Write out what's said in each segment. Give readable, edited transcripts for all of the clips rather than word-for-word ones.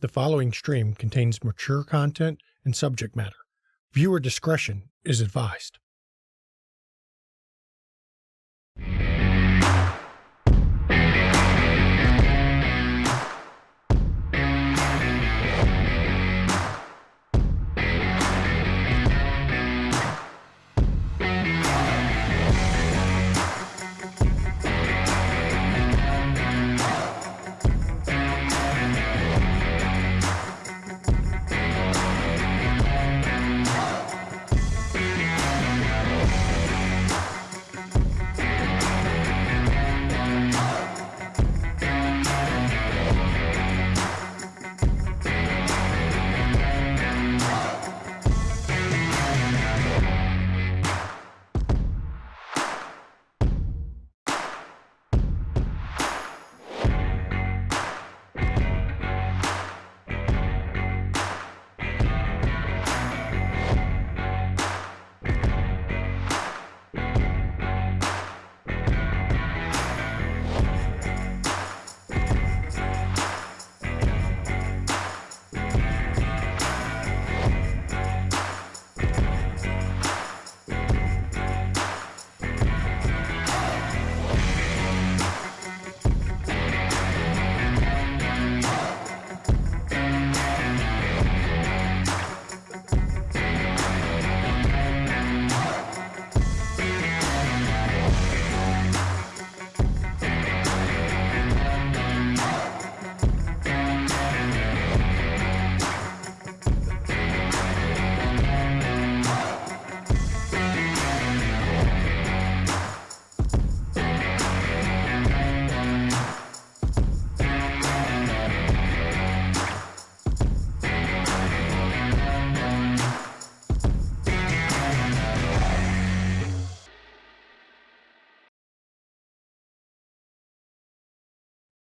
The following stream contains mature content and subject matter. Viewer discretion is advised.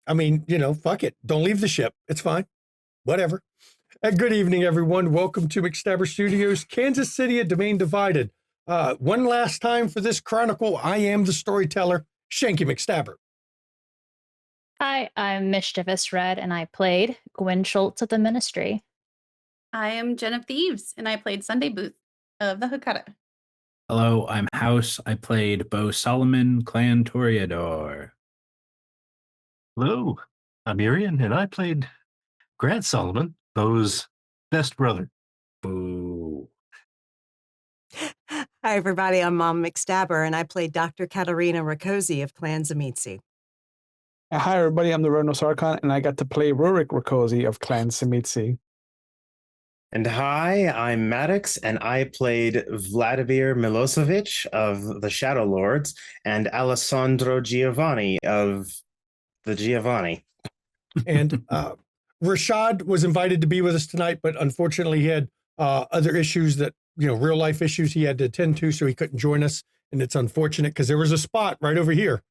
I mean, fuck it. Don't leave the ship. It's fine. Whatever. And good evening, everyone. Welcome to McStabber Studios, Kansas City, a domain divided. One last time for this Chronicle, I am the storyteller, Shanky McStabber. Hi, I'm Mischievous Red, and I played Gwen Schultz of the Ministry. I am Jen of Thieves, and I played Sunday Booth of the Hokata. Hello, I'm House. I played Bo Solomon, Clan Toreador. Hello, I'm Irian, and I played Grant Solomon, Bo's best brother. Boo. Hi, everybody. I'm Mom McStabber, and I played Dr. Katarina Rakosi of Clan Zamitsi. Hi, everybody. I'm the Ronos Archon, and I got to play Rurik Rakosi of Clan Zamitsi. And hi, I'm Maddox, and I played Vladimir Milosevic of the Shadow Lords and Alessandro Giovanni of the Giovanni. And Rashad was invited to be with us tonight, but unfortunately he had other issues that, real life issues he had to attend to, so he couldn't join us. And it's unfortunate because there was a spot right over here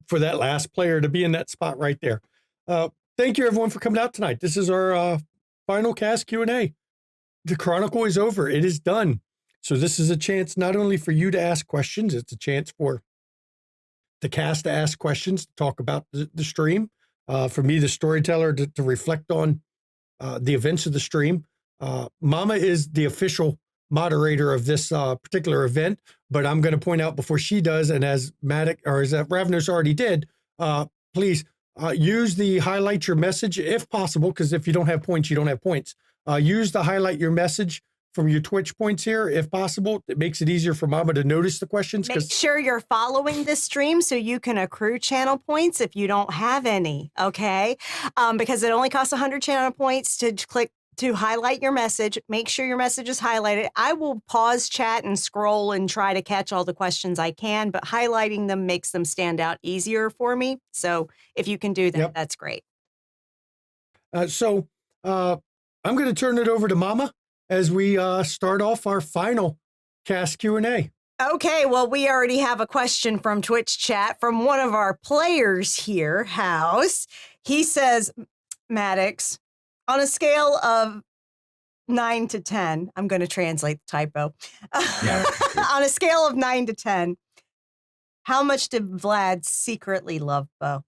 for that last player to be in that spot right there. Thank you, everyone, for coming out tonight. This is our final cast Q&A. The Chronicle is over. It is done. So this is a chance not only for you to ask questions, it's a chance for the cast to ask questions, to talk about the stream, for me, the storyteller, to reflect on the events of the stream. Mama is the official moderator of this particular event, but I'm going to point out before she does, and as Ravnos already did, please use the highlight your message if possible, because if you don't have points, you don't have points. Use the highlight your message from your Twitch points here, if possible. It makes it easier for Mama to notice the questions. Make sure you're following this stream so you can accrue channel points if you don't have any, okay? Because it only costs 100 channel points to click to highlight your message. Make sure your message is highlighted. I will pause chat and scroll and try to catch all the questions I can, but highlighting them makes them stand out easier for me. So if you can do that, that's great. So I'm going to turn it over to Mama as we start off our final cast Q&A. Okay, well, we already have a question from Twitch chat from one of our players here, House. He says, Maddox, on a scale of 9 to 10, I'm going to translate the typo. On a scale of 9 to 10, how much did Vlad secretly love Bo?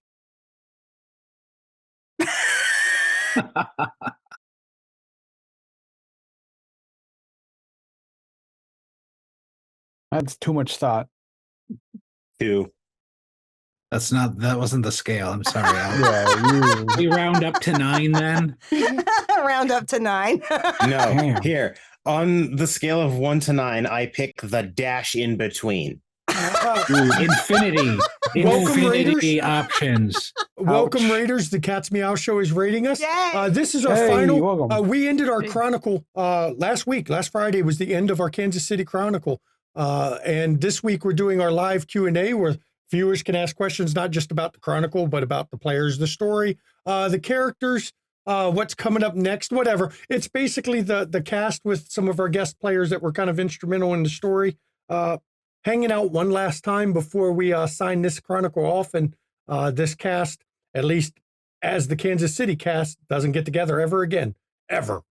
That's too much thought. 2. That wasn't the scale. I'm sorry. Yeah, We round up to 9 then. Round up to 9. No, Damn. here. On the scale of 1 to 9, I pick the dash in between. Infinity. Welcome, Infinity Raiders. options. Welcome, Ouch. Raiders. The Cat's Meow Show is rating us. Yay. This is our Hey, final. welcome. We ended our Chronicle last week. Last Friday was the end of our Kansas City Chronicle. And this week we're doing our live Q&A where viewers can ask questions not just about the Chronicle, but about the players, the story, the characters, what's coming up next, whatever. It's basically the cast with some of our guest players that were kind of instrumental in the story, hanging out one last time before we sign this Chronicle off. And this cast, at least as the Kansas City cast, doesn't get together ever again, ever.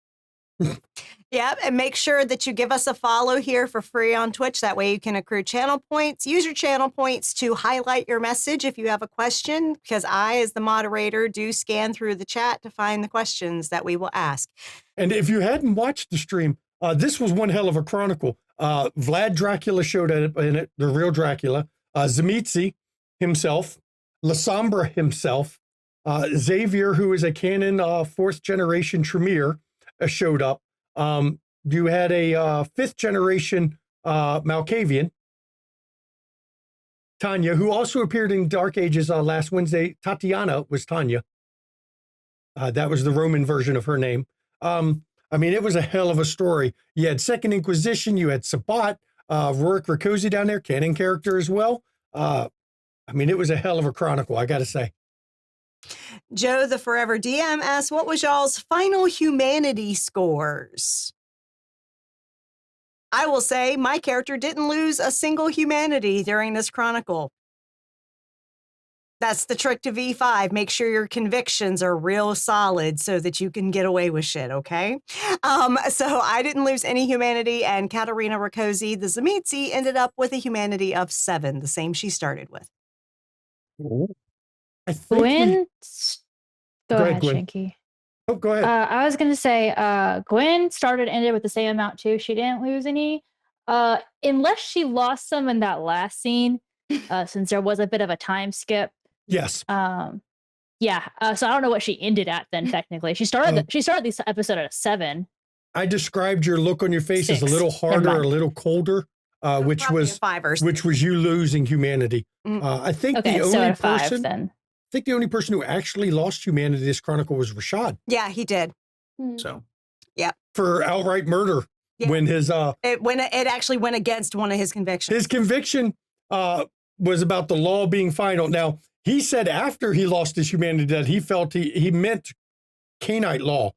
Yep, and make sure that you give us a follow here for free on Twitch. That way you can accrue channel points. Use your channel points to highlight your message if you have a question, because I, as the moderator, do scan through the chat to find the questions that we will ask. And if you hadn't watched the stream, this was one hell of a Chronicle. Vlad Dracula showed up in it, the real Dracula, Zimitzi himself, Lasombra himself, Xavier, who is a canon 4th generation Tremere, showed up. You had a 5th generation Malkavian, Tanya, who also appeared in Dark Ages last Wednesday. Tatiana was Tanya. That was the Roman version of her name. I mean, it was a hell of a story. You had Second Inquisition, you had Sabat, Rorik Rakosi down there, canon character as well. I mean, it was a hell of a Chronicle, I got to say. Joe, the Forever DM, asks, what was y'all's final humanity scores? I will say my character didn't lose a single humanity during this Chronicle. That's the trick to V5. Make sure your convictions are real solid so that you can get away with shit, okay? So I didn't lose any humanity, and Katerina Rakosi, the Zimitzi, ended up with a humanity of 7, the same she started with. I think Gwen, go Go ahead, ahead, Gwen. Shanky. Oh, go ahead. I was gonna say, Gwen started ended with the same amount too. She didn't lose any, unless she lost some in that last scene, since there was a bit of a time skip. Yes. Yeah. So I don't know what she ended at then. Technically, she started this episode at a 7. I described your look on your face as a 6. little Never harder, mind. a little colder, which Probably was a 5 or which was you losing humanity. Mm. I think Okay, the so only at a 5 person, then. I think the only person who actually lost humanity this Chronicle was Rashad Yeah, he did. So for outright murder Yeah. when his It actually went against one of his convictions. his conviction was about the law being final. Now he said after he lost his humanity that he felt he meant Canaanite law,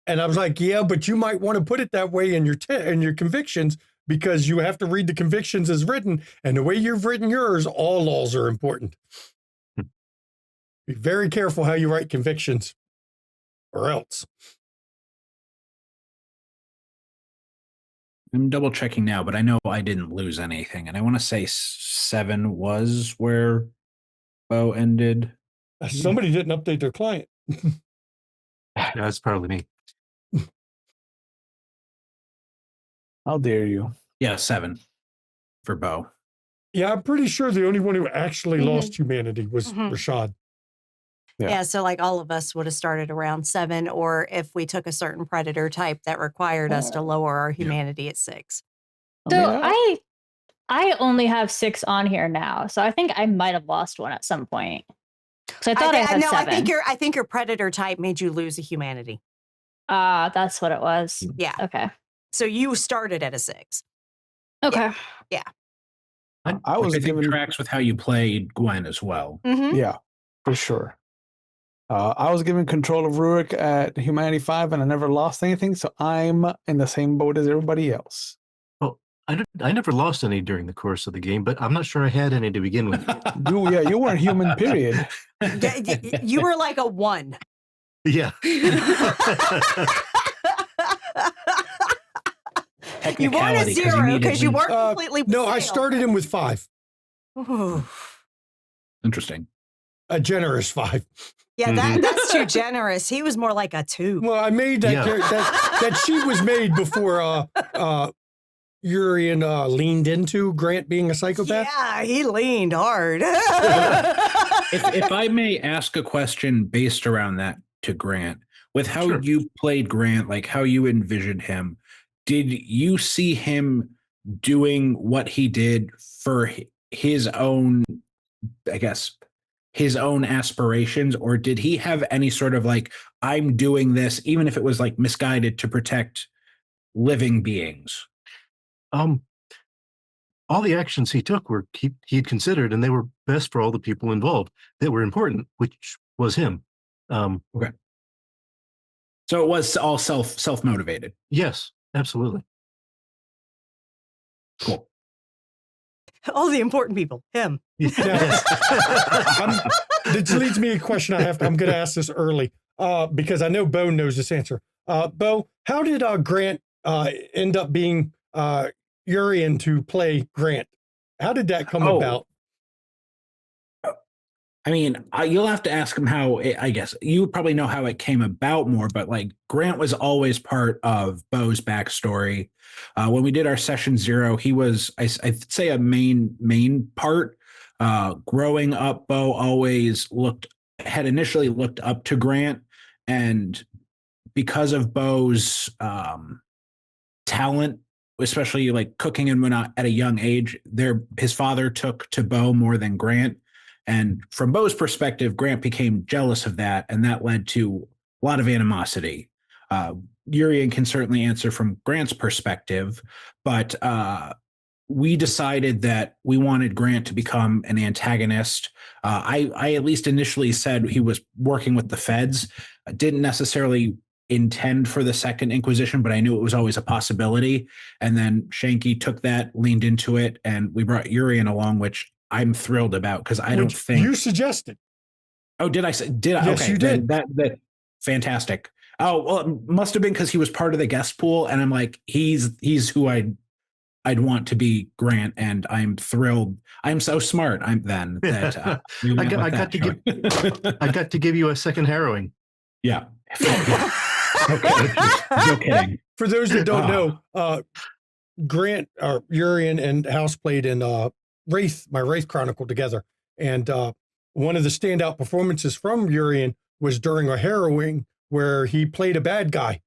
and I was like, yeah, but you might want to put it that way in your convictions, because you have to read the convictions as written, and the way you've written yours, all laws are important. Be very careful how you write convictions, or else. I'm double checking now, but I know I didn't lose anything, and I want to say 7 was where Bo ended. Somebody didn't update their client. That's probably me. How dare you? Yeah, 7 for Bo. Yeah, I'm pretty sure the only one who actually Mhm. lost humanity was Mhm. Rashad. Yeah. Yeah, so like all of us would have started around 7, or if we took a certain predator type that required us to lower our humanity at 6. So mean, I only have 6 on here now, so I think I might have lost one at some point. So I thought I had no, 7. I think your predator type made you lose a humanity. That's what it was. Yeah. Okay. So you started at a 6. Okay. I was Which I think given tracks with how you played Gwen as well. Mm-hmm. Yeah, for sure. I was given control of Rurik at Humanity 5, and I never lost anything, so I'm in the same boat as everybody else. Well, I never lost any during the course of the game, but I'm not sure I had any to begin with. You weren't human, period. You were like a 1. Yeah. You weren't a Technicality, 'cause you 0 needed because you to- weren't completely. No, I failed. started him with 5, Ooh. Interesting. a generous 5. Yeah, that's too generous. He was more like a 2. Well, I made that Yeah. that sheet was made before Urian leaned into Grant being a psychopath. Yeah, he leaned hard. If I may ask a question based around that to Grant, with how Sure. you played Grant, like how you envisioned him, did you see him doing what he did for his own, I guess, his own aspirations, or did he have any sort of like, I'm doing this, even if it was like misguided to protect living beings? All the actions he took were he had considered, and they were best for all the people involved that were important, which was him. Okay. So it was all self motivated. Yes, absolutely. Cool. All the important people, him. Yes. This leads me to a question I'm going to ask this early because I know Bo knows this answer. Bo, how did Grant end up being Urian to play Grant? How did that come about? I mean, you'll have to ask him how I guess you probably know how it came about more, but like Grant was always part of Bo's backstory. When we did our session 0, he was, I'd say, a main part. Growing up, Bo always had initially looked up to Grant, and because of Bo's talent, especially like cooking and whatnot at a young age, his father took to Bo more than Grant. And from Bo's perspective, Grant became jealous of that, and that led to a lot of animosity. Urian can certainly answer from Grant's perspective, but we decided that we wanted Grant to become an antagonist. I at least initially said he was working with the feds. I didn't necessarily intend for the Second Inquisition, but I knew it was always a possibility. And then Shanky took that, leaned into it, and we brought Urian along, which I'm thrilled about because I don't think you suggested. Oh, did I say? Did I? Yes, Okay, you did. That fantastic. Oh, well, it must have been because he was part of the guest pool, and I'm like, he's who I'd want to be Grant, and I'm thrilled. I'm so smart. I'm then that we went with that choice. I got to give you a second harrowing. Yeah. Okay. No kidding. For those that don't know, Grant, Urian, and House played in Wraith, my Wraith Chronicle together. And one of the standout performances from Urian was during a harrowing where he played a bad guy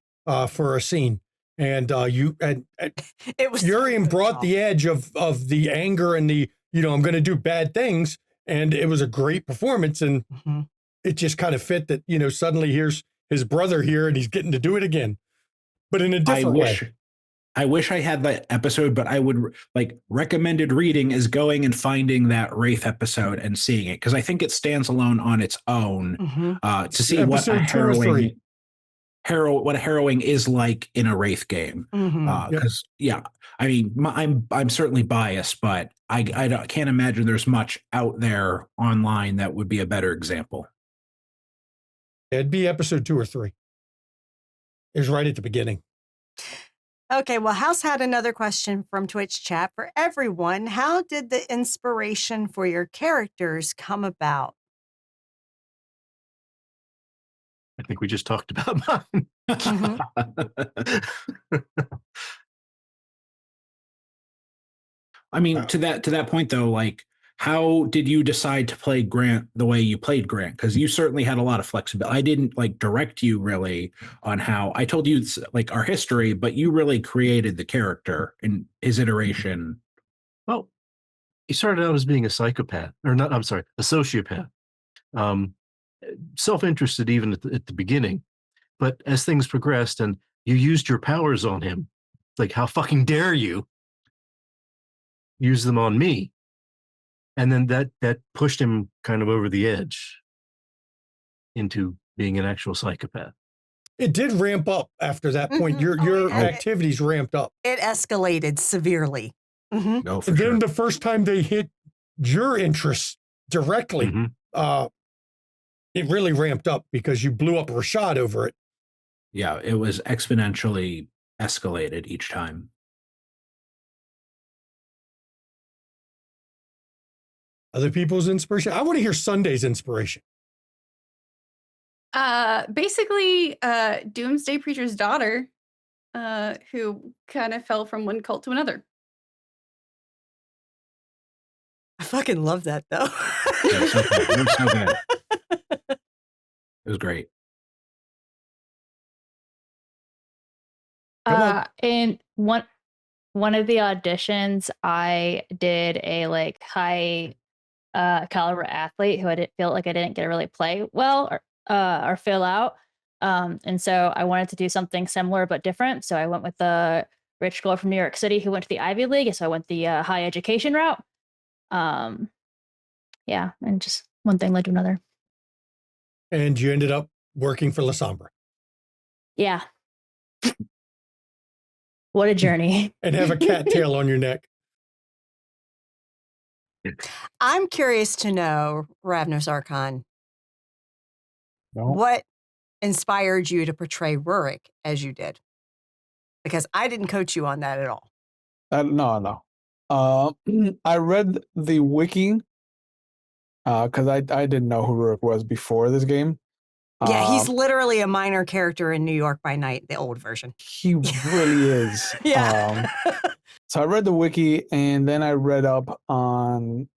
for a scene. And It was Urian brought the edge of the anger and the, I'm going to do bad things. And it was a great performance. And it just kind of fit that, suddenly here's his brother here and he's getting to do it again, but in a different way. I wish I had that episode, but I would recommended reading is going and finding that Wraith episode and seeing it, because I think it stands alone on its own to see what a harrowing is like in a Wraith game. Because I mean, I'm certainly biased, but I can't imagine there's much out there online that would be a better example. It'd be episode 2 or 3. It was right at the beginning. Okay, well, House had another question from Twitch chat for everyone. How did the inspiration for your characters come about? I think we just talked about mine. I mean, to that point though, how did you decide to play Grant the way you played Grant? Because you certainly had a lot of flexibility. I didn't direct you really on how. I told you our history, but you really created the character in his iteration. Well, he started out as being a psychopath, or not. I'm sorry, a sociopath. Self-interested even at the beginning, but as things progressed and you used your powers on him, like how fucking dare you use them on me? And then that pushed him kind of over the edge into being an actual psychopath. It did ramp up after that point. Your activities ramped up. It escalated severely. No, for and sure. then the first time they hit your interests directly, it really ramped up because you blew up Rashad over it. Yeah, it was exponentially escalated each time. Other people's inspiration. I want to hear Sunday's inspiration. Basically, Doomsday Preacher's daughter, who kind of fell from one cult to another. I fucking love that though. Yeah, so good. It was so good. It was great. Come on. In one of the auditions, I did a like high caliber athlete who I didn't feel like I didn't get to really play well or fill out. And so I wanted to do something similar but different. So I went with the rich girl from New York City who went to the Ivy League. So I went the high education route. Yeah, and just one thing led to another. And you ended up working for La Sombra Yeah. What a journey. and have a cattail on your neck. I'm curious to know, Ravnos Archon, No. what inspired you to portray Rurik as you did? Because I didn't coach you on that at all. No. I read the wiki because I didn't know who Rurik was before this game. Yeah, he's literally a minor character in New York by Night, the old version. He really is. Yeah. So I read the wiki and then I read up on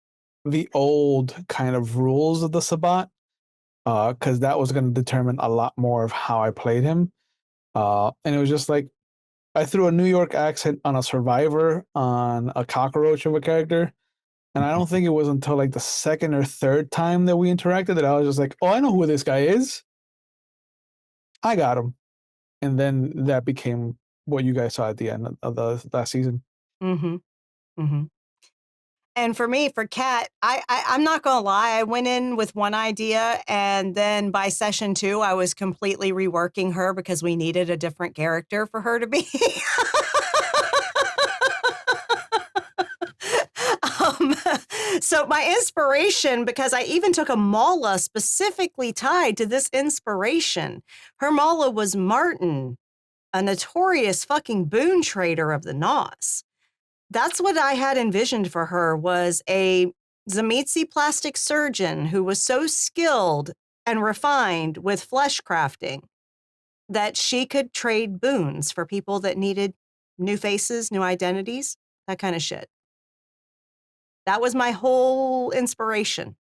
the old kind of rules of the Sabbat because that was going to determine a lot more of how I played him. And it was just like I threw a New York accent on a survivor on a cockroach of a character. And I don't think it was until like the second or third time that we interacted that I was just like, oh, I know who this guy is. I got him. And then that became what you guys saw at the end of the last season. Mm-hmm. Mm-hmm. And for me, for Kat, I'm not going to lie. I went in with one idea, and then by session 2, I was completely reworking her because we needed a different character for her to be. So my inspiration, because I even took a mala specifically tied to this inspiration. Her mala was Martin, a notorious fucking boon trader of the Nos. That's what I had envisioned for her, was a Zamitsi plastic surgeon who was so skilled and refined with flesh crafting that she could trade boons for people that needed new faces, new identities, that kind of shit. That was my whole inspiration.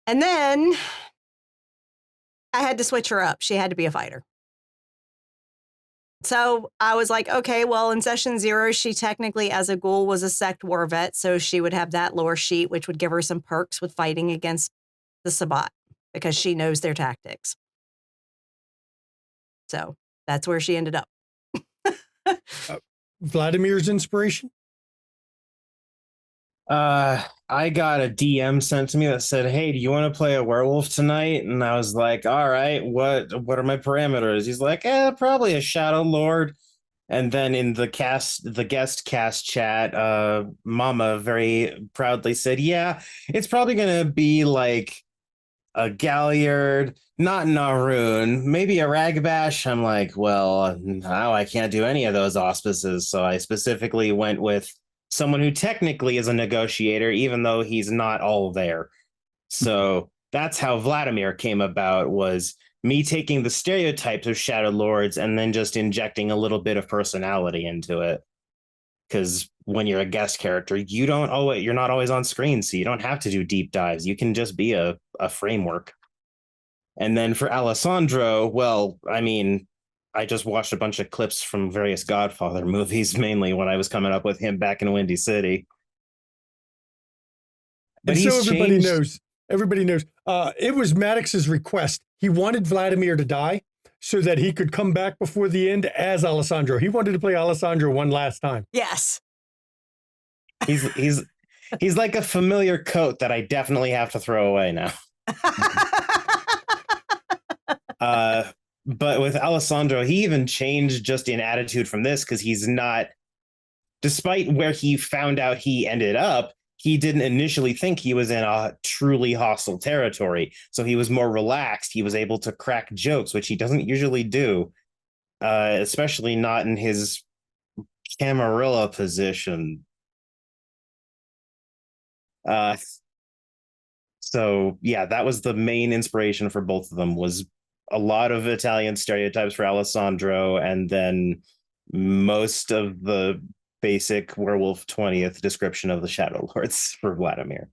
And then I had to switch her up. She had to be a fighter. So I was like, okay, well, in session 0, she technically, as a ghoul, was a sect war vet. So she would have that lore sheet, which would give her some perks with fighting against the Sabbat because she knows their tactics. So that's where she ended up. Vladimir's inspiration? I got a DM sent to me that said, "Hey, do you want to play a werewolf tonight?" And I was like, "All right, what are my parameters?" He's like, probably a Shadow Lord." And then in the guest cast chat, Mama very proudly said, "Yeah, it's probably gonna be like a Galliard, not Naroon, maybe a Ragbash." I'm like, well, now I can't do any of those auspices. So I specifically went with someone who technically is a negotiator, even though he's not all there. So that's how Vladimir came about, was me taking the stereotypes of Shadow Lords and then just injecting a little bit of personality into it. Because when you're a guest character, you're not always on screen, so you don't have to do deep dives. You can just be a framework. And then for Alessandro, well, I mean, I just watched a bunch of clips from various Godfather movies, mainly when I was coming up with him back in Windy City. But And so everybody changed. knows, it was Maddox's request. He wanted Vladimir to die so that he could come back before the end as Alessandro. He wanted to play Alessandro one last time. Yes. He's like a familiar coat that I definitely have to throw away now. But with Alessandro, he even changed just in attitude from this, because he's not, despite where he found out he ended up, he didn't initially think he was in a truly hostile territory. So he was more relaxed. He was able to crack jokes, which he doesn't usually do, especially not in his Camarilla position. So yeah, that was the main inspiration for both of them, was a lot of Italian stereotypes for Alessandro, and then most of the basic Werewolf 20th description of the Shadow Lords for Vladimir.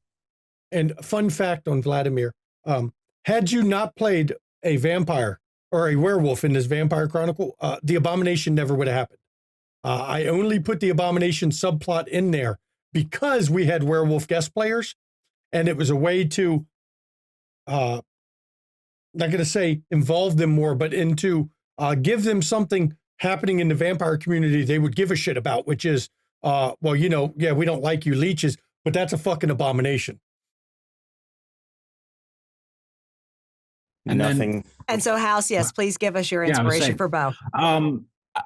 And fun fact on Vladimir, had you not played a vampire or a werewolf in this Vampire Chronicle, the Abomination never would have happened. I only put the Abomination subplot in there because we had werewolf guest players, and it was a way to, not going to say involve them more, but into give them something happening in the vampire community they would give a shit about, which is, well, we don't like you leeches, but that's a fucking abomination. And Nothing. And so, House, yes, please give us your Yeah, I was inspiration saying, for Bo.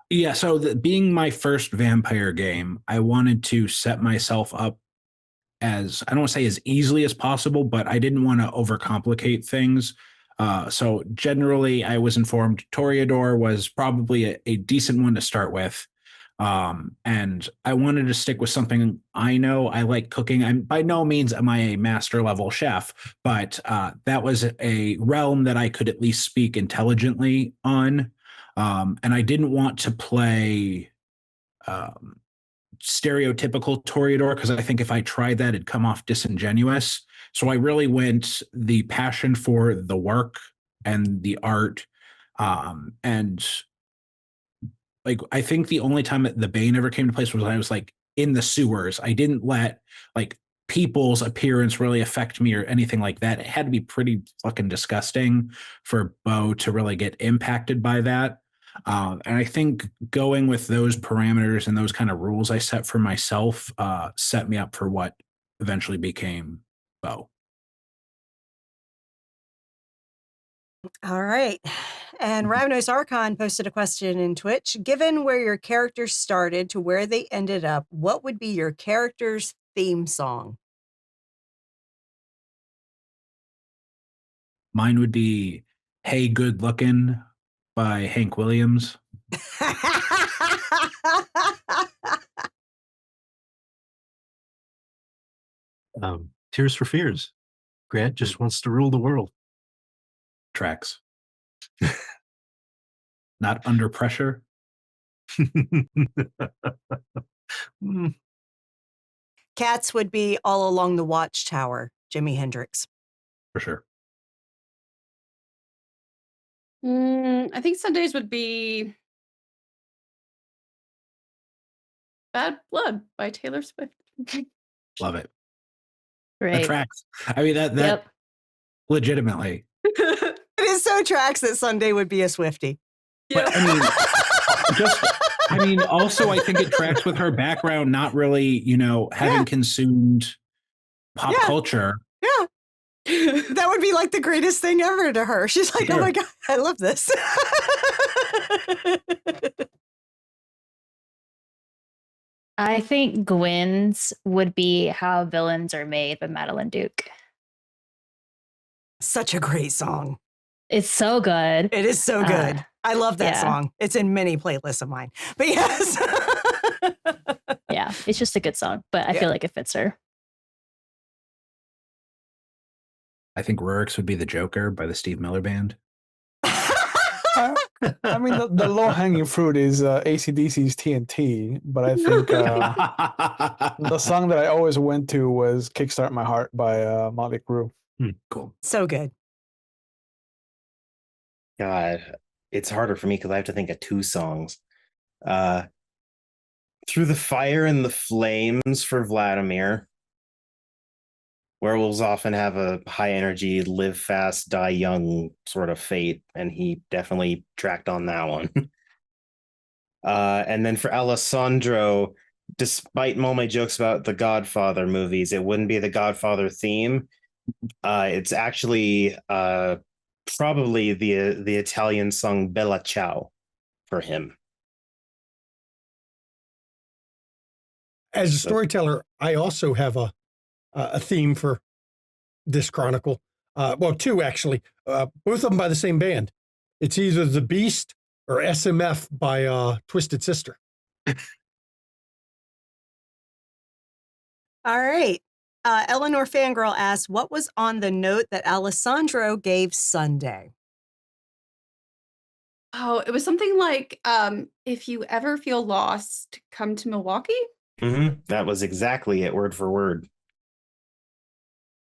Yeah, so being my first vampire game, I wanted to set myself up as, I don't want to say as easily as possible, but I didn't want to overcomplicate things. So generally, I was informed Toreador was probably a decent one to start with. And I wanted to stick with something I know. I like cooking. I'm by no means am I a master level chef, but that was a realm that I could at least speak intelligently on. And I didn't want to play stereotypical Toreador, because I think if I tried that, it'd come off disingenuous. So I really went the passion for the work and the art. And like, I think the only time that the Bane ever came to place was when I was like in the sewers. I didn't let like people's appearance really affect me or anything like that. It had to be pretty fucking disgusting for Bo to really get impacted by that. And I think going with those parameters and those kind of rules I set for myself set me up for what eventually became Bo. All right. And Ravnos Archon posted a question in Twitch. Given where your characters started to where they ended up, what would be your character's theme song? Mine would be Hey Good Lookin' by Hank Williams. Tears for Fears. Grant just wants to rule the world. Tracks. Not Under Pressure. Cats would be All Along the Watchtower, Jimi Hendrix. For sure. I think Sundays would be Bad Blood by Taylor Swift. Love it. That Great. tracks. I mean, that Yep. legitimately. It is so tracks that Sunday would be a Swiftie. But I mean, also, I think it tracks with her background, not really, having consumed pop culture. Yeah. That would be like the greatest thing ever to her. She's like, oh my God, I love this. I think Gwyn's would be How Villains Are Made by Madeline Duke. Such a great song. It's so good. It is so good. I love that yeah. song. It's in many playlists of mine. But yes. Yeah, it's just a good song, but I feel like it fits her. I think Rurik's would be The Joker by the Steve Miller Band. I mean, the low-hanging fruit is AC/DC's TNT, but I think the song that I always went to was Kickstart My Heart by Motley Crue. Cool. So good. God, it's harder for me because I have to think of two songs. Through the Fire and the Flames for Vladimir. Werewolves often have a high energy, live fast, die young sort of fate, and he definitely tracked on that one. And then for Alessandro, despite all my jokes about the Godfather movies, it wouldn't be the Godfather theme. It's actually probably the Italian song Bella Ciao for him. As a storyteller, I also have a theme for this chronicle. Well, two actually, both of them by the same band. It's either The Beast or SMF by Twisted Sister. All right. Eleanor Fangirl asks, what was on the note that Alessandro gave Sunday? Oh, it was something like, if you ever feel lost, come to Milwaukee. That was exactly it, word for word.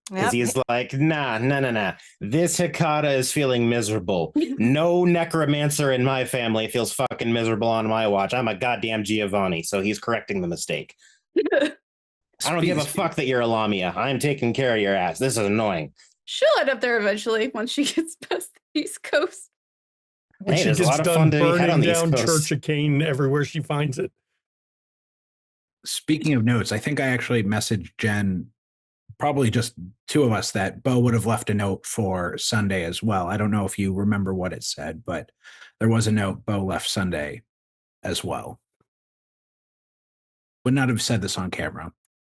Because Yep. he's like, nah. This Hikata is feeling miserable. No necromancer in my family feels fucking miserable on my watch. I'm a goddamn Giovanni, so he's correcting the mistake. I don't give a fuck that you're a Lamia. I'm taking care of your ass. This is annoying. She'll end up there eventually once she gets past the East Coast. When Hey, she there's a gets lot of done fun to be had on burning the East down Coast. Church of Cain everywhere she finds it. Speaking of notes, I think I actually messaged Jen, probably just two of us, that Bo would have left a note for Sunday as well. I don't know if you remember what it said, but there was a note Bo left Sunday as well. Would not have said this on camera.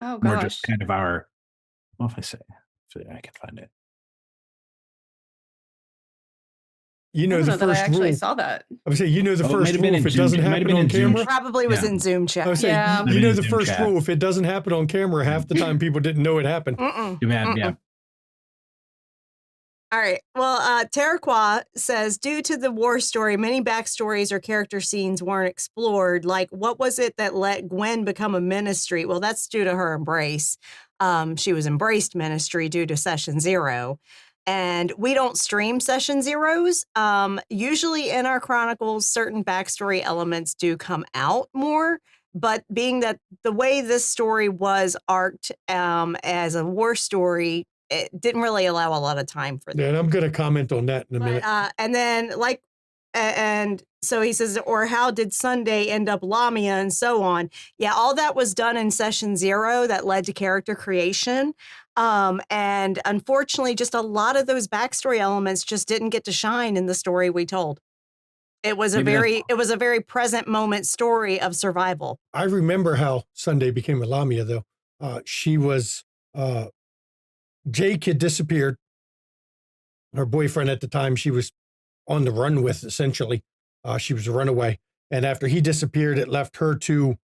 Oh More gosh. just kind of our, well, if I say, I can find it. You I know don't the know that I first actually rule. saw that. I would say you know the Oh, it first might have been rule in if it Zoom- doesn't it might have happen been on in Zoom camera. chat. Probably was Yeah. in Zoom chat. I would say Yeah. you know the Zoom first chat. rule if it doesn't happen on camera, half the time people didn't know it happened. Mm-mm. Too bad, yeah. All right. Well, Terraqua says, due to the war story, many backstories or character scenes weren't explored. Like, what was it that let Gwen become a ministry? Well, that's due to her embrace. She was embraced ministry due to Session Zero. And we don't stream Session Zeros. Usually in our chronicles, certain backstory elements do come out more. But being that the way this story was arced as a war story, it didn't really allow a lot of time for that. And I'm going to comment on that in a minute. And then, and so he says, or how did Sunday end up Lamia and so on? Yeah, all that was done in Session Zero that led to character creation. And unfortunately, just a lot of those backstory elements just didn't get to shine in the story we told. It was a very present moment story of survival. I remember how Sunday became a Lamia, though. She was, Jake had disappeared. Her boyfriend at the time, she was on the run with, essentially. She was a runaway. And after he disappeared, it left her to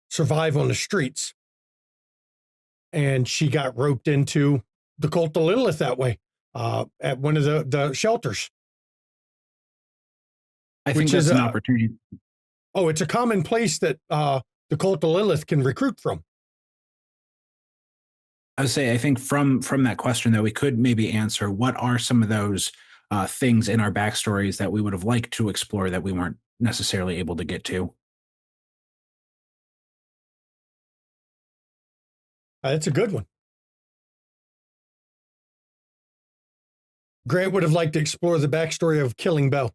survive on the streets. And she got roped into the cult of Lilith that way, at one of the shelters. I think Which that's is an opportunity. Oh, it's a common place that the cult of Lilith can recruit from. I would say, I think from that question, though, we could maybe answer what are some of those things in our backstories that we would have liked to explore that we weren't necessarily able to get to. That's a good one. Grant would have liked to explore the backstory of killing Belle.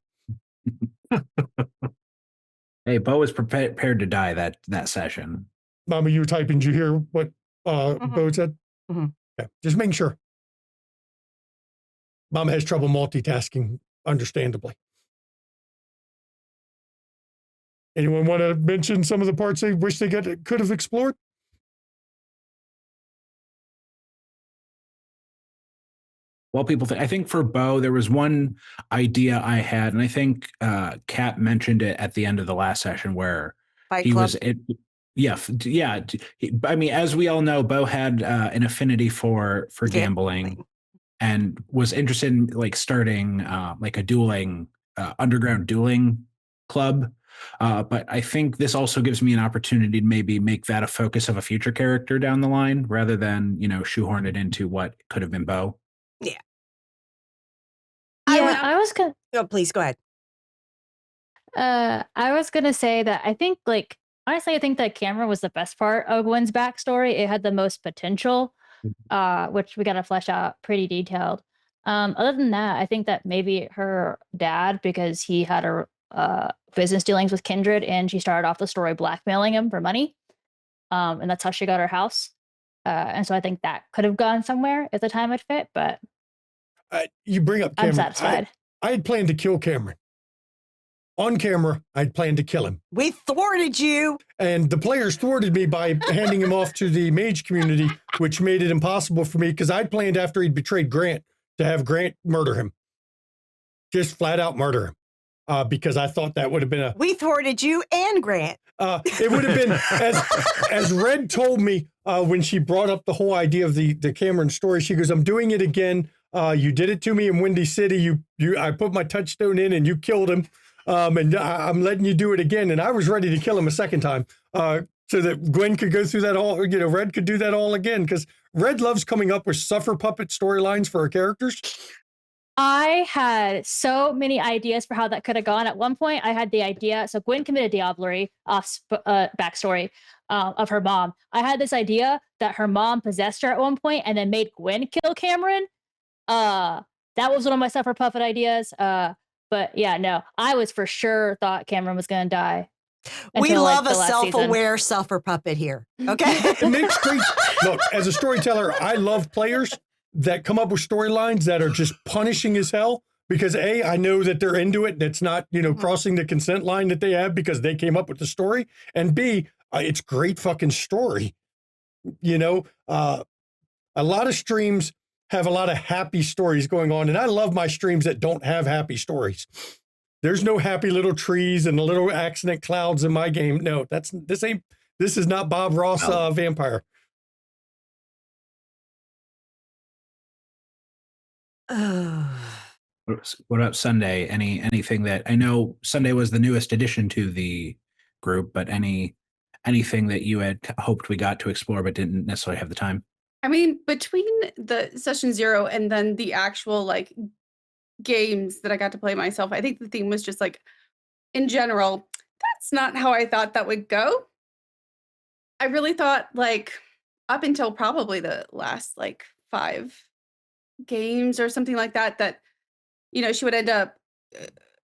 Hey, Bo was prepared to die that session. Mama, you were typing. Did you hear what Bo said? Mhm. Yeah, just making sure. Mama has trouble multitasking, understandably. Anyone want to mention some of the parts they wish they could have explored? Well, people think, I think for Bo, there was one idea I had, and I think Kat mentioned it at the end of the last session where Fight he Club. was it. Yeah. I mean, as we all know, Bo had an affinity for gambling and was interested in like starting like a dueling underground dueling club. But I think this also gives me an opportunity to maybe make that a focus of a future character down the line rather than, shoehorn it into what could have been Bo. Yeah. I was gonna. Oh, please go ahead. I was gonna say that I think, like, honestly, I think that Cameron was the best part of Gwen's backstory. It had the most potential, which we got to flesh out pretty detailed. Other than that, I think that maybe her dad, because he had a business dealings with Kindred, and she started off the story blackmailing him for money, and that's how she got her house. And so I think that could have gone somewhere if the time had fit. But You bring up Cameron. I'm satisfied. I had planned to kill Cameron. On camera, I'd planned to kill him. We thwarted you. And the players thwarted me by handing him off to the mage community, which made it impossible for me because I'd planned after he'd betrayed Grant to have Grant murder him. Just flat out murder him. because I thought that would have been We thwarted you and Grant. it would have been as Red told me when she brought up the whole idea of the Cameron story. She goes, "I'm doing it again. You did it to me in Windy City. I put my touchstone in and you killed him. And I'm letting you do it again." And I was ready to kill him a second time, so that Gwen could go through that all. Red could do that all again, because Red loves coming up with suffer puppet storylines for her characters. I had so many ideas for how that could have gone. At one point, I had the idea. So Gwen committed diablerie off backstory of her mom. I had this idea that her mom possessed her at one point and then made Gwen kill Cameron. That was one of my suffer puppet ideas. But yeah, no, I was for sure thought Cameron was going to die. We until, love like, a the last self-aware suffer puppet here. Okay. It makes great. Look, as a storyteller, I love players that come up with storylines that are just punishing as hell, because A, I know that they're into it. That's not, crossing the consent line that they have because they came up with the story. And B, it's great fucking story. A lot of streams have a lot of happy stories going on. And I love my streams that don't have happy stories. There's no happy little trees and little accident clouds in my game. No, this is not Bob Ross Vampire. What about Sunday? Anything that I know Sunday was the newest addition to the group, but anything that you had hoped we got to explore but didn't necessarily have the time? I mean, between the session 0 and then the actual games that I got to play myself, I think the theme was just in general, that's not how I thought that would go. I really thought up until probably the last 5 games or something like that, she would end up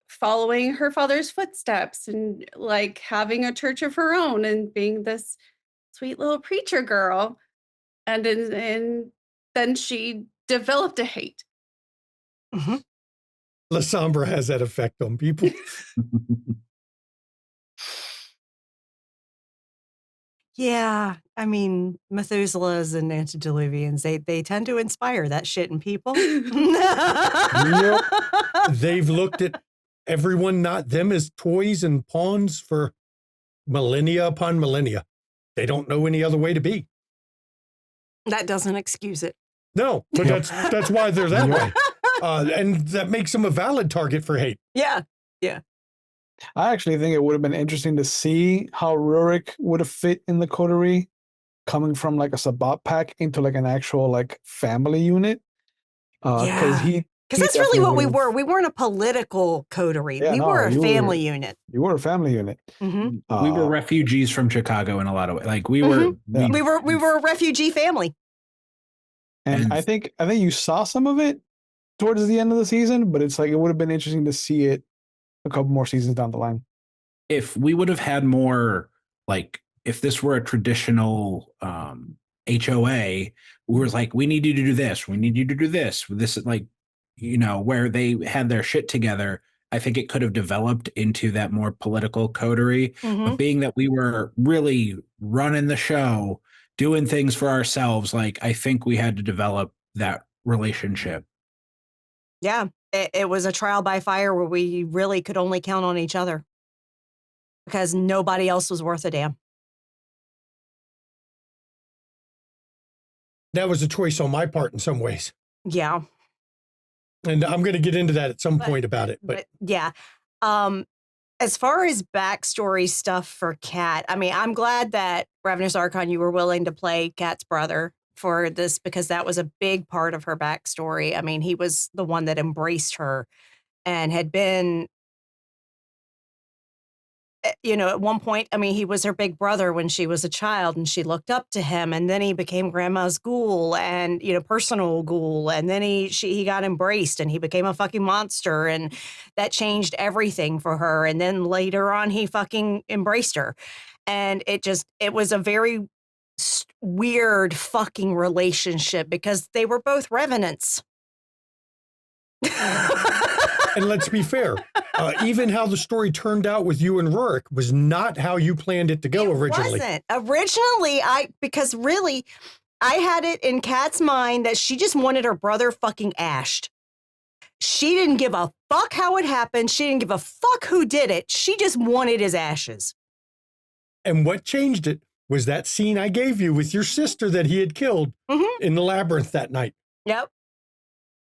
following her father's footsteps and having a church of her own and being this sweet little preacher girl. And then she developed a hate. Mm-hmm. La Sombra has that effect on people. Yeah, I mean, Methuselahs and antediluvians, they tend to inspire that shit in people. They've looked at everyone, not them, as toys and pawns for millennia upon millennia. They don't know any other way to be. That doesn't excuse it. No, but that's why they're that way. And that makes them a valid target for hate. Yeah, yeah. I actually think it would have been interesting to see how Rurik would have fit in the coterie, coming from a Sabbat pack into an actual family unit. Because that's really what we were. We weren't a political coterie. We were a family unit. You were a family unit. Mm-hmm. We were refugees from Chicago in a lot of ways. We were a refugee family. And I think you saw some of it towards the end of the season, but it's it would have been interesting to see it a couple more seasons down the line. If we would have had more, if this were a traditional HOA, we were we need you to do this. We need you to do this. This is where they had their shit together. I think it could have developed into that more political coterie. Mm-hmm. But being that we were really running the show, doing things for ourselves, I think we had to develop that relationship. Yeah, it was a trial by fire where we really could only count on each other because nobody else was worth a damn. That was a choice on my part in some ways. Yeah. And I'm going to get into that at some point about it. But yeah. As far as backstory stuff for Kat, I mean, I'm glad that Ravenous Archon, you were willing to play Kat's brother for this because that was a big part of her backstory. I mean, he was the one that embraced her and had been, at one point, I mean, he was her big brother when she was a child and she looked up to him, and then he became grandma's ghoul and, personal ghoul. And then he got embraced and he became a fucking monster, and that changed everything for her. And then later on, he fucking embraced her. And it was a very weird fucking relationship because they were both revenants. And let's be fair, even how the story turned out with you and Rurik was not how you planned it to go originally. It wasn't. Originally, because really, I had it in Kat's mind that she just wanted her brother fucking ashed. She didn't give a fuck how it happened. She didn't give a fuck who did it. She just wanted his ashes. And what changed it was that scene I gave you with your sister that he had killed in the labyrinth that night. Yep.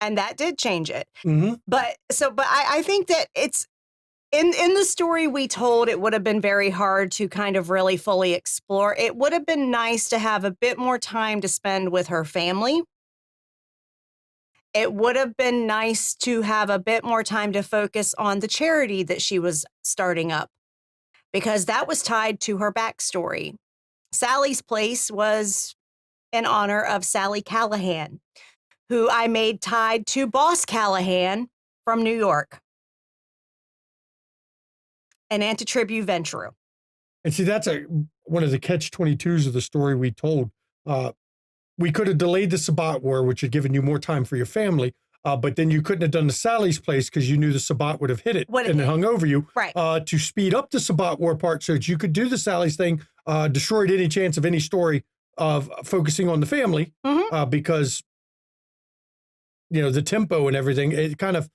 And that did change it. Mm-hmm. But I think that it's in the story we told, it would have been very hard to kind of really fully explore. It would have been nice to have a bit more time to spend with her family. It would have been nice to have a bit more time to focus on the charity that she was starting up, because that was tied to her backstory. Sally's Place was in honor of Sally Callahan, who I made tied to Boss Callahan from New York, an antitribu venturer. And see, that's one of the catch-22s of the story we told. We could have delayed the Sabbat War, which had given you more time for your family, but then you couldn't have done the Sally's Place because you knew the Sabbat would have hit it and it hung over you. Right. To speed up the Sabbat War part so that you could do the Sally's thing, destroyed any chance of any story of focusing on the family, because, you know, the tempo and everything, it kind of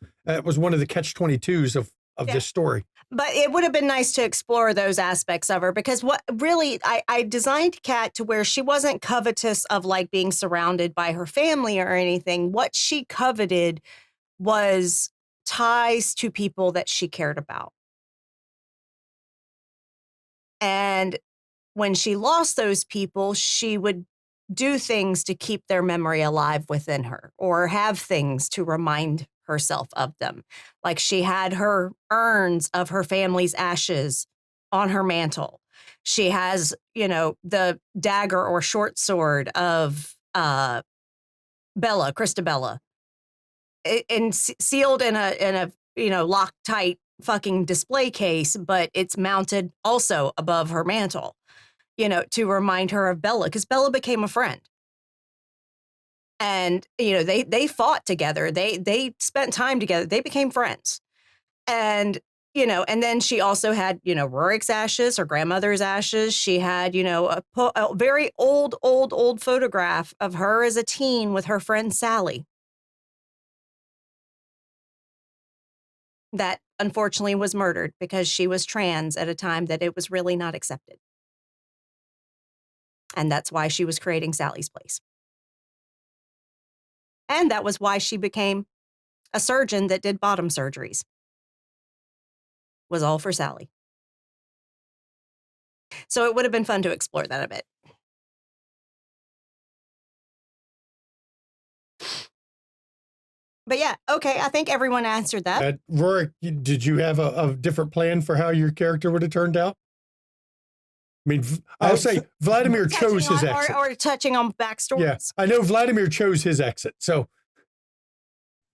was one of the catch-22s of this story. But it would have been nice to explore those aspects of her, because what really, I designed Kat to where she wasn't covetous of like being surrounded by her family or anything. What she coveted was ties to people that she cared about. And when she lost those people, she would do things to keep their memory alive within her, or have things to remind herself of them. Like she had her urns of her family's ashes on her mantle. She has, you know, the dagger or short sword of Bella, Christabella, and sealed in a you know, Loctite fucking display case, but it's mounted also above her mantle, you know, to remind her of Bella, because Bella became a friend. And, you know, they fought together. They spent time together. They became friends. And, you know, and then she also had, you know, Rurik's ashes, her grandmother's ashes. She had, you know, a very old photograph of her as a teen with her friend Sally. That unfortunately was murdered because she was trans at a time that it was really not accepted. And that's why she was creating Sally's Place. And that was why she became a surgeon that did bottom surgeries. Was all for Sally. So it would have been fun to explore that a bit. But yeah, okay, I think everyone answered that. Rurik, did you have a different plan for how your character would have turned out? I mean, I'll say Vladimir chose his exit. Or touching on backstories. Yeah, I know Vladimir chose his exit, so.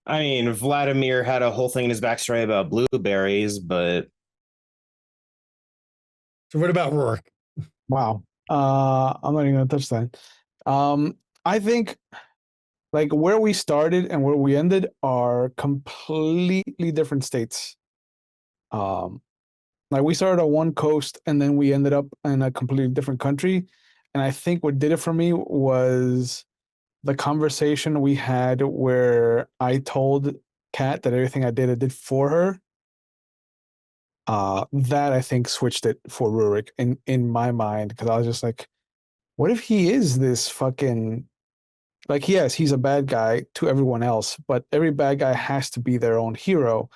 I mean, Vladimir had a whole thing in his backstory about blueberries, but. So what about Rurik? Wow. I'm not even going to touch that. I think like where we started and where we ended are completely different states. Like we started on one coast and then we ended up in a completely different country. And I think what did it for me was the conversation we had where I told Kat that everything I did for her. That I think switched it for Rurik in my mind, because I was just like, what if he is this fucking, like, yes, he's a bad guy to everyone else, but every bad guy has to be their own hero.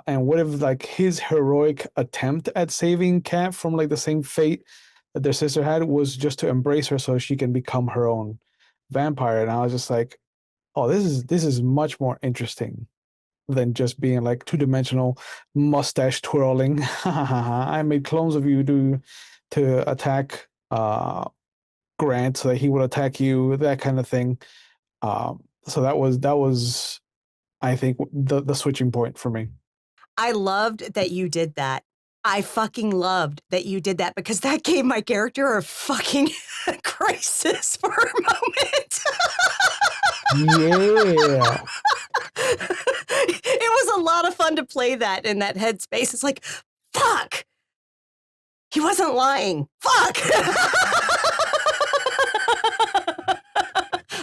And what if like his heroic attempt at saving Kat from like the same fate that their sister had was just to embrace her so she can become her own vampire? And I was just like, oh, this is much more interesting than just being like two-dimensional mustache twirling. I made clones of you to attack Grant so that he would attack you, that kind of thing. So that was I think the switching point for me. I loved that you did that. I fucking loved that you did that, because that gave my character a fucking crisis for a moment. Yeah. It was a lot of fun to play that in that headspace. It's like, fuck. He wasn't lying. Fuck.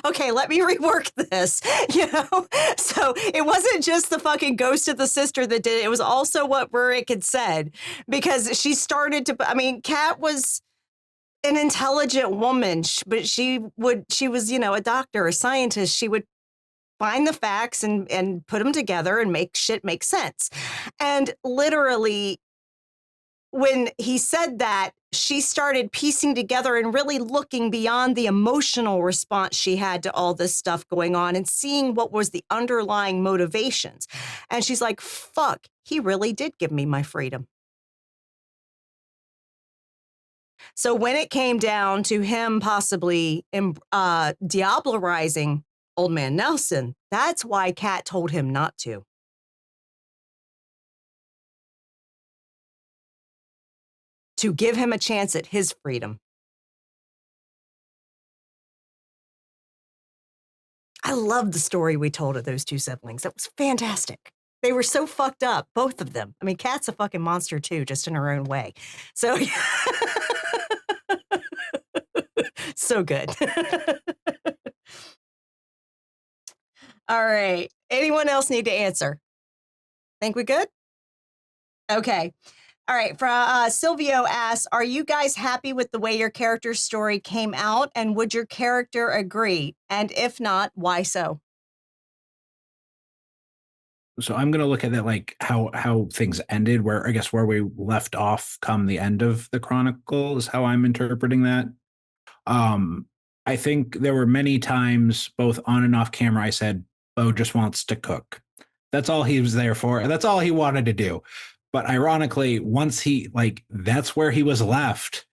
Okay, okay, let me rework this, So it wasn't just the fucking ghost of the sister that did it. It was also what Rurik had said, because she started to, Kat was an intelligent woman, but she was, a doctor, a scientist. She would find the facts and put them together and make shit make sense. And literally, when he said that, she started piecing together and really looking beyond the emotional response she had to all this stuff going on and seeing what was the underlying motivations. And she's like, fuck, he really did give me my freedom. So when it came down to him possibly diablerizing Old Man Nelson, that's why Kat told him not to. To give him a chance at his freedom. I love the story we told of those two siblings. That was fantastic. They were so fucked up, both of them. Kat's a fucking monster too, just in her own way. So, so good. All right. Anyone else need to answer? Think we good? Okay. All right. Silvio asks, are you guys happy with the way your character's story came out? And would your character agree? And if not, why so? So I'm going to look at that, like how things ended, where I guess where we left off come the end of the Chronicle is how I'm interpreting that. I think there were many times, both on and off camera, I said, Bo just wants to cook. That's all he was there for. That's all he wanted to do. But ironically, once that's where he was left.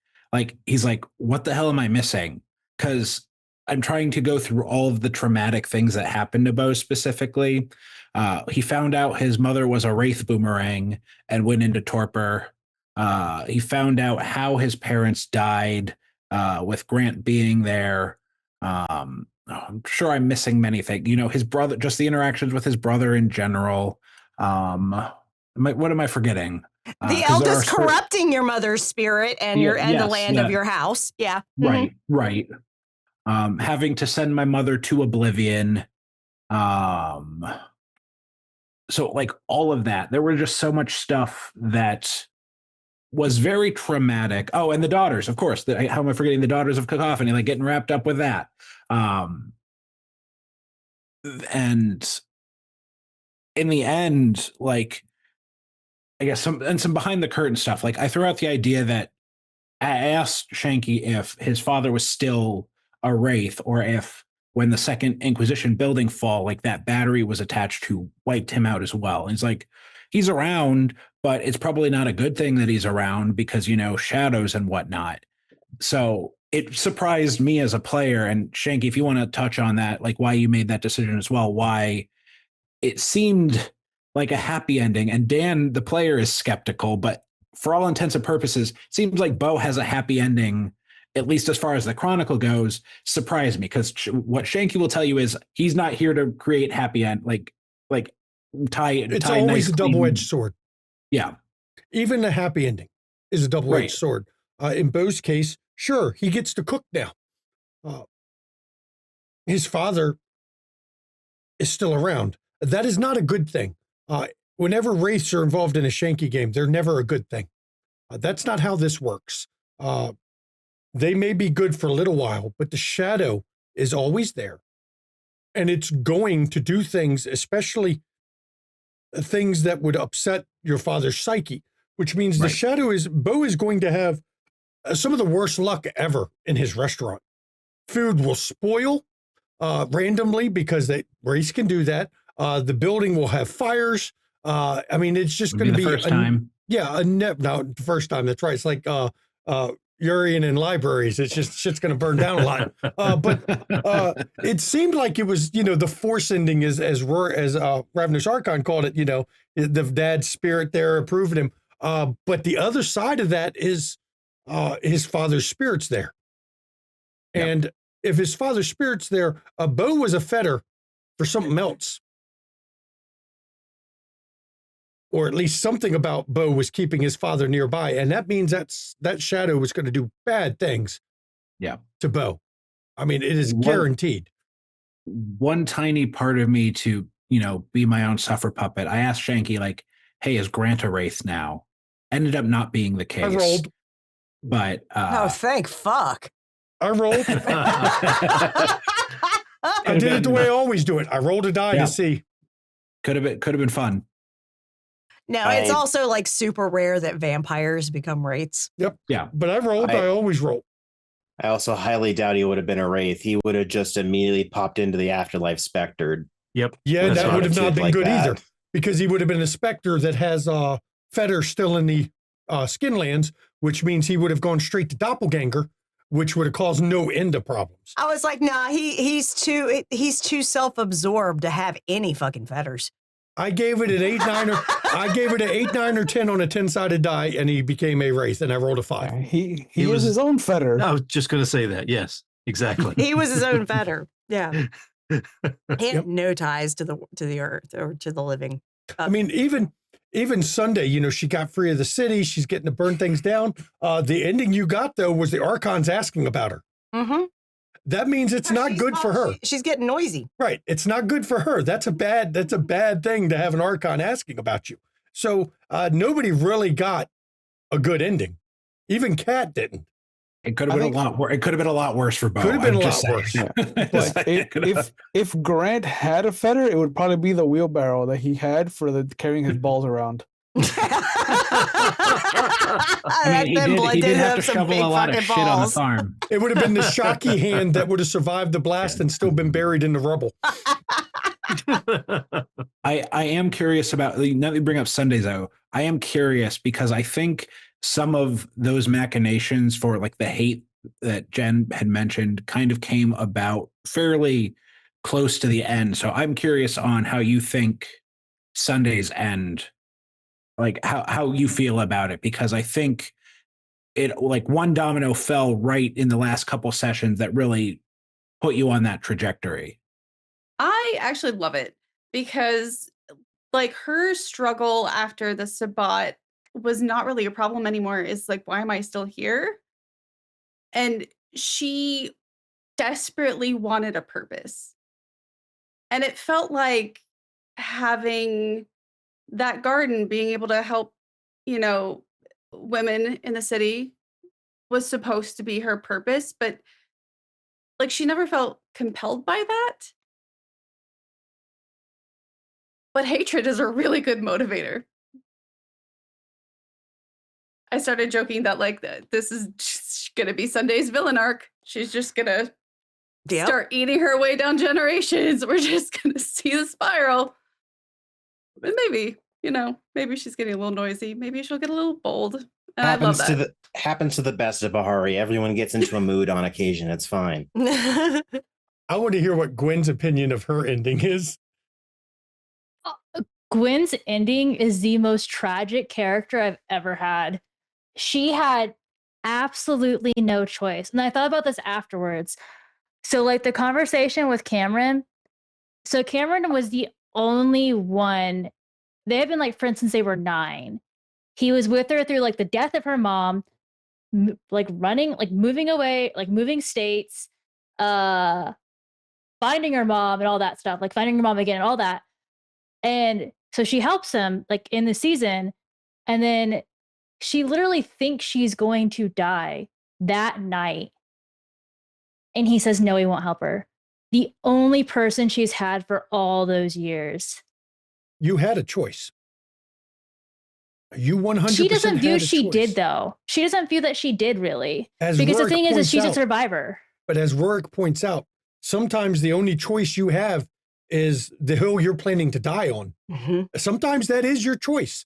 He's like, what the hell am I missing? Because I'm trying to go through all of the traumatic things that happened to Bo specifically. He found out his mother was a wraith boomerang and went into torpor. He found out how his parents died with Grant being there. I'm sure I'm missing many things. His brother, just the interactions with his brother in general. What am I forgetting? The eldest corrupting your mother's spirit and the land of your house. Yeah. Right. Right. Having to send my mother to oblivion. So all of that, there were just so much stuff that was very traumatic. Oh, and the daughters, of course. How am I forgetting the daughters of KoFi? Getting wrapped up with that. And in the end, I guess some behind the curtain stuff. I threw out the idea that I asked Shanky if his father was still a wraith, or if when the Second Inquisition building fall, that battery was attached to wiped him out as well. And he's like, he's around, but it's probably not a good thing that he's around because, shadows and whatnot. So it surprised me as a player. And Shanky, if you want to touch on that, why you made that decision as well, why it seemed like a happy ending. And Dan, the player, is skeptical, but for all intents and purposes, it seems like Bo has a happy ending, at least as far as the Chronicle goes. Surprised me, because what Shanky will tell you is he's not here to create happy end, it's always a double-edged sword. Yeah. Even a happy ending is a double-edged sword. In Bo's case, sure, he gets to cook now. His father is still around. That is not a good thing. Whenever wraiths are involved in a Shanky game, they're never a good thing. That's not how this works. They may be good for a little while, but the shadow is always there. And it's going to do things, especially things that would upset your father's psyche, which means the shadow Bo is going to have some of the worst luck ever in his restaurant. Food will spoil randomly because wraiths can do that. The building will have fires. It's just going to be the first time. Yeah, the first time. That's right. It's like Urian in libraries. It's just shit's going to burn down a lot. But it seemed like it was, the force ending as Ravnish Archon called it. The dad's spirit there approving him. But the other side of that is his father's spirit's there, and if his father's spirit's there, Bo was a fetter for something else. Or at least something about Bo was keeping his father nearby. And that means that shadow was going to do bad things to Bo. It is guaranteed. one tiny part of me to, be my own suffer puppet. I asked Shanky, like, hey, is Grant a wraith now? Ended up not being the case. I rolled. But Oh, thank fuck. I rolled. I did it the way I always do it. I rolled a die to see. Could have been fun. No, it's also like super rare that vampires become wraiths. Yep. Yeah. But I rolled. I always roll. I also highly doubt he would have been a wraith. He would have just immediately popped into the afterlife spectered. Yep. Yeah, that would have not been good that. either, because he would have been a specter that has fetter still in the skinlands, which means he would have gone straight to doppelganger, which would have caused no end of problems. I was like, nah, he's too self-absorbed to have any fucking fetters. I gave it an 8, 9, or I gave it an 8, 9, or 10 on a 10-sided die, and he became a wraith, and I rolled a 5. He was his own fetter. I was just going to say that. Yes, exactly. He was his own fetter. Yeah. He had no ties to the earth or to the living. I mean, even Sunday, she got free of the city. She's getting to burn things down. The ending you got, though, was the Archons asking about her. Mm-hmm. That means it's not good for her. She's getting noisy. Right. It's not good for her. That's a bad thing to have an Archon asking about you. So nobody really got a good ending. Even Kat didn't. It could have been a lot worse. It could have been a lot worse for Bo. Could have been a lot worse. Yeah. But if Grant had a fetter, it would probably be the wheelbarrow that he had for carrying his balls around. He did have to shovel a lot of shit on the farm. It would have been the Shocky hand that would have survived the blast and still been buried in the rubble. I am curious about, now that you bring up Sundays, though, I am curious because I think some of those machinations for like the hate that Jen had mentioned kind of came about fairly close to the end. So I'm curious on how you think Sundays end, like how you feel about it, because I think it, like, one domino fell right in the last couple sessions that really put you on that trajectory. I actually love it because, like, her struggle after the Sabbat was not really a problem anymore. It's like, why am I still here? And she desperately wanted a purpose. And it felt like having that garden, being able to help, women in the city, was supposed to be her purpose. But, like, she never felt compelled by that. But hatred is a really good motivator. I started joking that, like, this is going to be Sunday's villain arc. She's just going to start eating her way down generations. We're just going to see the spiral. But maybe, maybe she's getting a little noisy. Maybe she'll get a little bold. And I love that. Happens to the best of Bahari. Everyone gets into a mood on occasion. It's fine. I want to hear what Gwen's opinion of her ending is. Gwen's ending is the most tragic character I've ever had. She had absolutely no choice. And I thought about this afterwards. So, like, the conversation with Cameron. So Cameron was the only one. They had been, like, friends since they were 9. He was with her through, like, the death of her mom, like, running, like, moving away, like, moving states, finding her mom and all that stuff, like, finding her mom again and all that. And so she helps him, like, in the season. And then she literally thinks she's going to die that night. And he says, no, he won't help her. The only person she's had for all those years. You had a choice. You 100%. She doesn't view she choice. did, though. She doesn't view that she did, really. As because Rourke the thing is she's out, a survivor. But as Rourke points out, sometimes the only choice you have is the hill you're planning to die on. Mm-hmm. Sometimes that is your choice.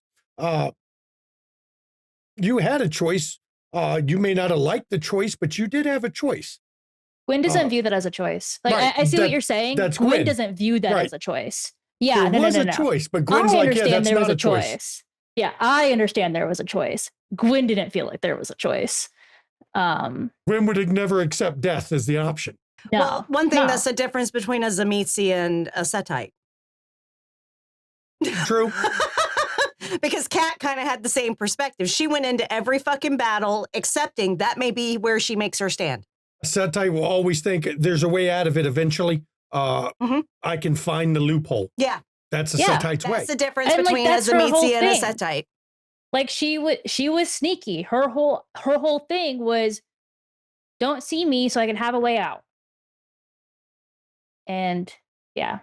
You had a choice. You may not have liked the choice, but you did have a choice. Gwen doesn't view that as a choice. Like, right, I see what you're saying. That's Gwen doesn't view that right. as a choice. Yeah, there was no. a choice, but Gwen's I like, understand yeah, that's there was not a choice. Yeah, I understand there was a choice. Gwen didn't feel like there was a choice. Gwen would never accept death as the option. No, well, one thing that's the difference between a Zamitzi and a Setite. True. Because Kat kind of had the same perspective. She went into every fucking battle accepting that may be where she makes her stand. A Setite will always think there's a way out of it eventually. Mhm. I can find the loophole. Yeah. That's a Yeah, Setite's way. That's the difference And, like, between a that's her whole Zemitzi and a thing. Setite. Like she was sneaky. Her whole thing was don't see me so I can have a way out. And yeah.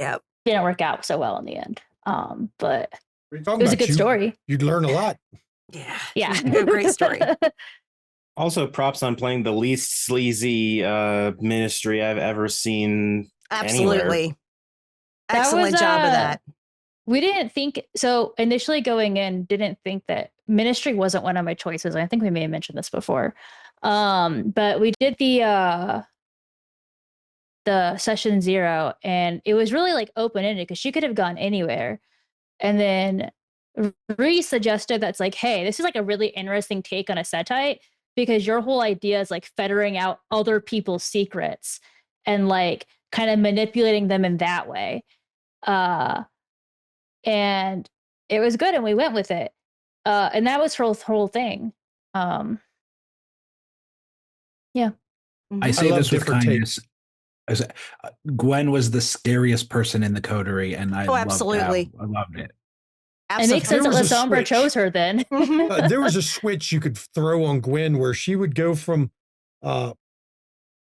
Yep. Didn't work out so well in the end. But What are you talking it was a about? good story. You'd learn a lot. Yeah. Yeah. A great story. Also, props on playing the least sleazy ministry I've ever seen. Absolutely. Anywhere. That Excellent was, job of that. We didn't think so initially going in, didn't think that ministry wasn't one of my choices. I think we may have mentioned this before. But we did the session 0 and it was really like open-ended because she could have gone anywhere. And then Ree suggested that's like, hey, this is like a really interesting take on a Setite because your whole idea is like fettering out other people's secrets and like kind of manipulating them in that way. And it was good and we went with it. And that was her whole thing. Yeah. I say love this with different kindness. Gwen was the scariest person in the coterie, and I absolutely. loved it. It makes sense that There was a Lasombra switch. chose her then. Mhm. There was a switch you could throw on Gwen where she would go from, the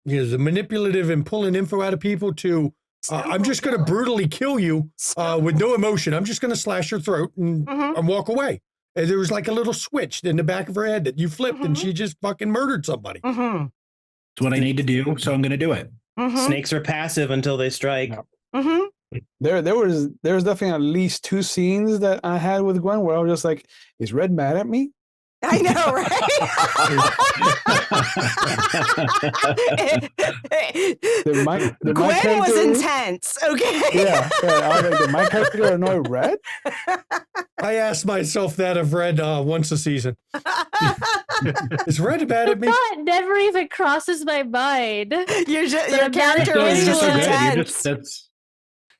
manipulative and pulling info out of people to, I'm just going to brutally kill you with no emotion. I'm just going to slash your throat and walk away. And there was like a little switch in the back of her head that you flipped and she just fucking murdered somebody. Mhm. It's what I need to do, so I'm going to do it. Mhm. Snakes are passive until they strike. Mhm. There was definitely at least 2 scenes that I had with Gwen where I was just like, is Red mad at me? I know, right? Gwen was intense. Okay. Yeah. I was like, did my character annoy Red? I asked myself that of Red once a season. Is Red mad at me? That never even crosses my mind. Your But character I'm was not just good. intense.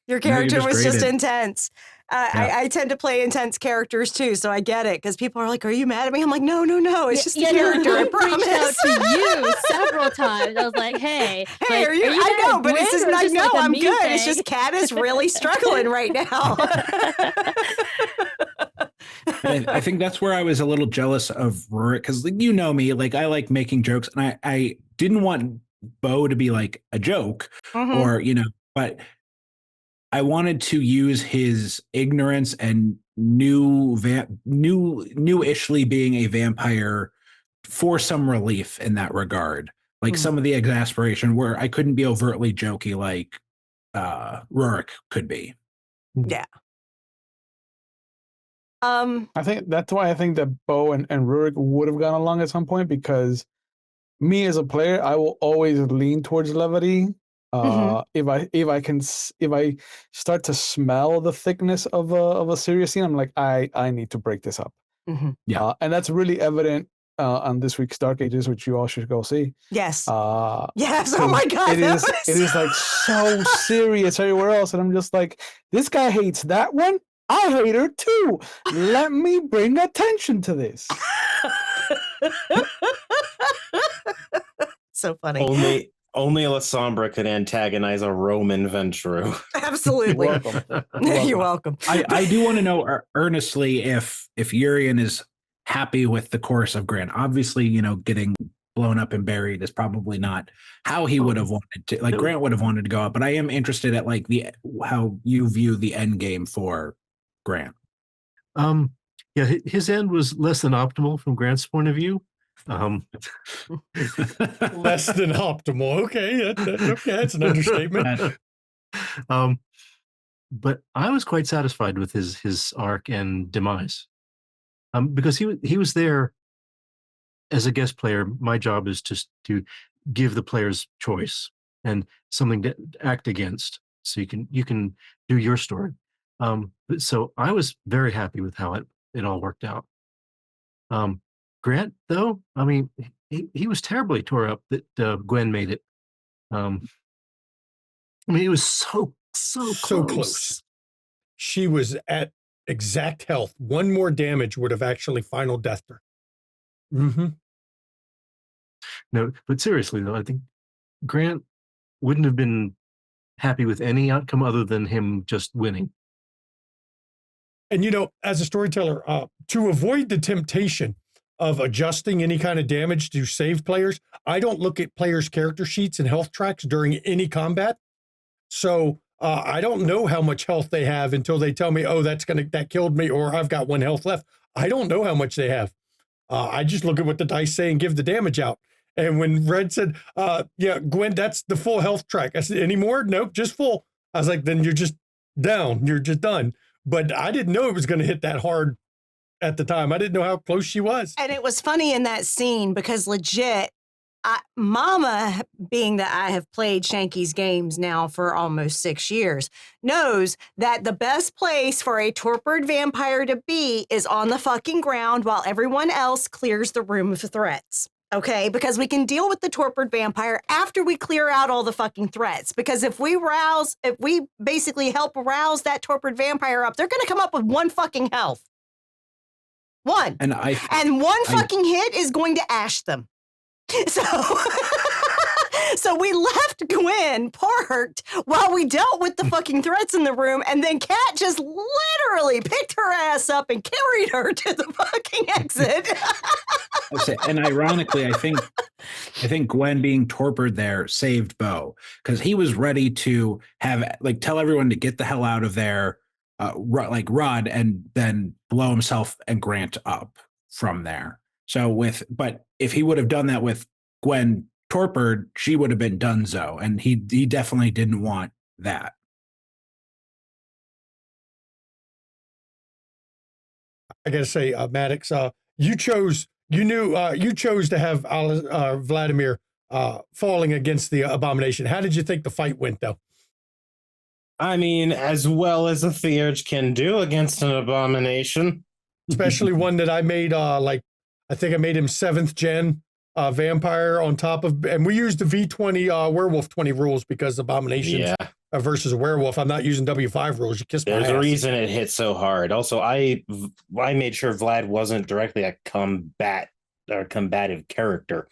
Your character just was just graded. intense. Yeah. I tend to play intense characters too, so I get it. Because people are like, "Are you mad at me?" I'm like, "No, it's just the character. I I've reached out promise." to you several times. I was like, "Hey, Hey, like, are you? I mad know, at but it's Gwen just or like, no, like a I'm me good. It's thing?" just Kat is really struggling right now. I think that's where I was a little jealous of Rurik because you know me, like I like making jokes, and I didn't want Bo to be like a joke or but I wanted to use his ignorance and new-ishly being a vampire for some relief in that regard. Like some of the exasperation where I couldn't be overtly jokey like Rurik could be. Yeah. I think that's why I think that Bo and Rurik would have gone along at some point because me as a player, I will always lean towards levity. If I start to smell the thickness of a serious scene, I'm like, I need to break this up. Yeah. And that's really evident on this week's Dark Ages, which you all should go see. Yes. Yes. Oh my God. It is like so serious everywhere else, and I'm just like, this guy hates that one. I hate her too. Let me bring attention to this. So funny. Only Lasombra could antagonize a Roman Ventru. Absolutely. You're welcome. You're welcome. I do want to know earnestly if Urian is happy with the course of Grant. Obviously, getting blown up and buried is probably not how he would have wanted to. Like Grant would have wanted to go up, but I am interested at like how you view the end game for Grant. Yeah, his end was less than optimal from Grant's point of view. Less than optimal. Okay, that's an understatement. But I was quite satisfied with his arc and demise, because he was there as a guest player. My job is just to give the players choice and something to act against, so you can do your story. So I was very happy with how it all worked out. Grant, though, I mean, he was terribly tore up that Gwen made it. I mean, it was so close. She was at exact health. One more damage would have actually final deathed her. No, but seriously though, I think Grant wouldn't have been happy with any outcome other than him just winning. And as a storyteller, to avoid the temptation of adjusting any kind of damage to save players, I don't look at players' character sheets and health tracks during any combat. So I don't know how much health they have until they tell me, "Oh, that killed me," or "I've got 1 health left." I don't know how much they have. I just look at what the dice say and give the damage out. And when Red said, "Yeah, Gwen, that's the full health track," I said, "Any more? Nope, just full." I was like, "Then you're just down. You're just done." But I didn't know it was going to hit that hard at the time. I didn't know how close she was. And it was funny in that scene because legit, Mama, being that I have played Shanky's games now for almost 6 years, knows that the best place for a torpid vampire to be is on the fucking ground while everyone else clears the room of threats. Okay, because we can deal with the torpid vampire after we clear out all the fucking threats. Because if we basically help rouse that torpid vampire up, they're going to come up with 1 fucking health. 1. And one fucking hit is going to ash them. So we left Gwen parked while we dealt with the fucking threats in the room, and then Kat just literally picked her ass up and carried her to the fucking exit. And ironically, I think Gwen being torpid there saved Bo, because he was ready to tell everyone to get the hell out of there, run, and then blow himself and Grant up from there. But if he would have done that with Gwen torpid, she would have been donezo, and he definitely didn't want that. I gotta say, Maddox, you chose to have Vladimir falling against the abomination. How did you think the fight went, though? I mean, as well as a Theurge can do against an abomination. Especially one that I made, I think I made him 7th gen vampire on top of, and we used the V20 werewolf 20 rules because abominations versus a werewolf. I'm not using W5 rules. You kiss my ass. There's a reason it hit so hard. Also, I made sure Vlad wasn't directly a combative character.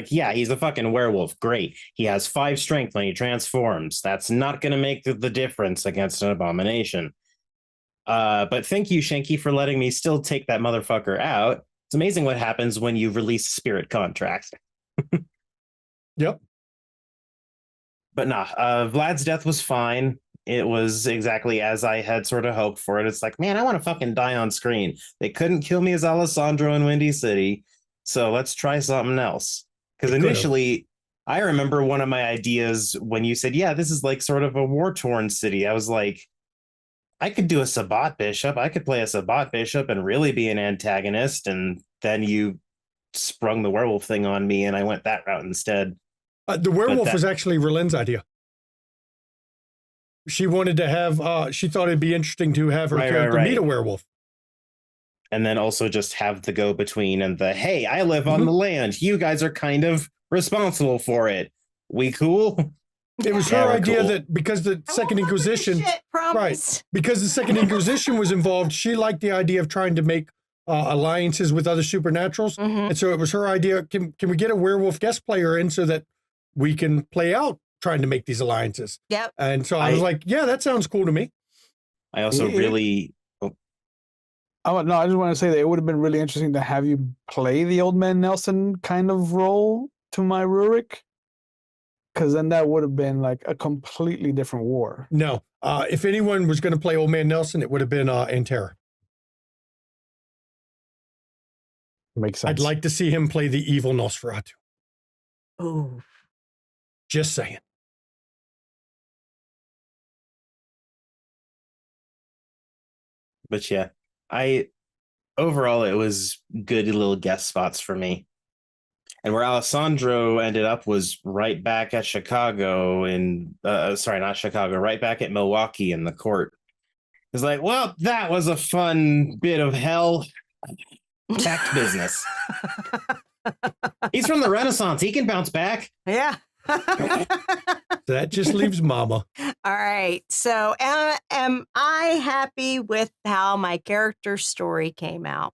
He's a fucking werewolf. Great. He has 5 strength when he transforms. That's not going to make the difference against an abomination. But thank you, Shanky, for letting me still take that motherfucker out. It's amazing what happens when you release spirit contracts. Yep. But Vlad's death was fine. It was exactly as I had sort of hoped for it. It's like, man, I want to fucking die on screen. They couldn't kill me as Alessandro in Windy City, so let's try something else. Because initially, I remember one of my ideas when you said, yeah, this is like sort of a war-torn city. I was like, I could do a Sabbat Bishop. I could play a Sabbat Bishop and really be an antagonist. And then you sprung the werewolf thing on me, and I went that route instead. The werewolf was actually Relen's idea. She wanted to have, she thought it'd be interesting to have her character meet a werewolf. And then also just have the go-between and the, hey, I live on the land. You guys are kind of responsible for it. We cool? It was her idea that because the Second Inquisition, because the Second Inquisition was involved, she liked the idea of trying to make alliances with other supernaturals. And so it was her idea, can we get a werewolf guest player in so that we can play out trying to make these alliances? Yep. And so I was like, yeah, that sounds cool to me. I also really... Oh, no, I just want to say that it would have been really interesting to have you play the Old Man Nelson kind of role to my Rurik, because then that would have been like a completely different war. No, if anyone was going to play Old Man Nelson, it would have been Antera. Makes sense. I'd like to see him play the evil Nosferatu. Oh, just saying. But yeah, overall, it was good little guest spots for me. And where Alessandro ended up was right back at Chicago right back at Milwaukee in the court. It's like, well, that was a fun bit of hell. Tact business. He's from the Renaissance. He can bounce back. Yeah. That just leaves Mama. All right. So am I happy with how my character story came out?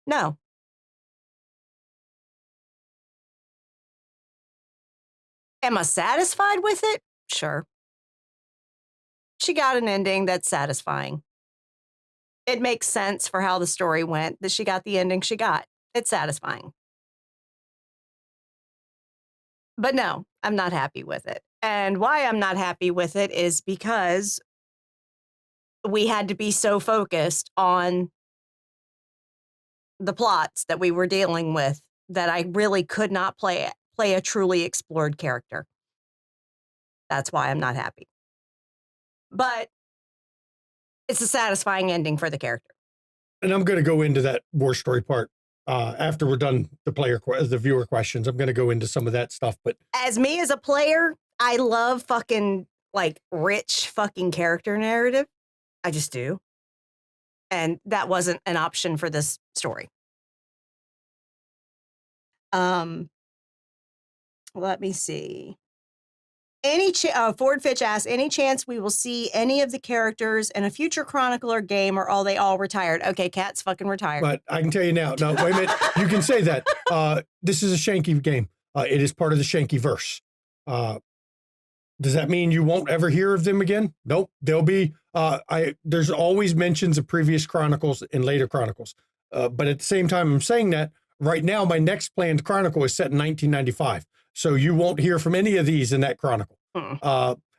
No. Am I satisfied with it? Sure. She got an ending that's satisfying. It makes sense for how the story went that she got the ending she got. It's satisfying. But no, I'm not happy with it. And why I'm not happy with it is because we had to be so focused on the plots that we were dealing with that I really could not play a truly explored character. That's why I'm not happy. But it's a satisfying ending for the character. And I'm going to go into that war story part after we're done the viewer questions. I'm going to go into some of that stuff. But as me as a player, I love fucking like rich fucking character narrative. I just do. And that wasn't an option for this story. Let me see. Ford Fitch asks, any chance we will see any of the characters in a future Chronicle or game, or are they all retired? Okay, Cat's fucking retired. But I can tell you now. No, wait a minute. You can say that. This is a Shanky game. It is part of the Shanky verse. Does that mean you won't ever hear of them again? Nope. There'll be. There's always mentions of previous Chronicles and later Chronicles. But at the same time, I'm saying that right now, my next planned Chronicle is set in 1995. So you won't hear from any of these in that Chronicle.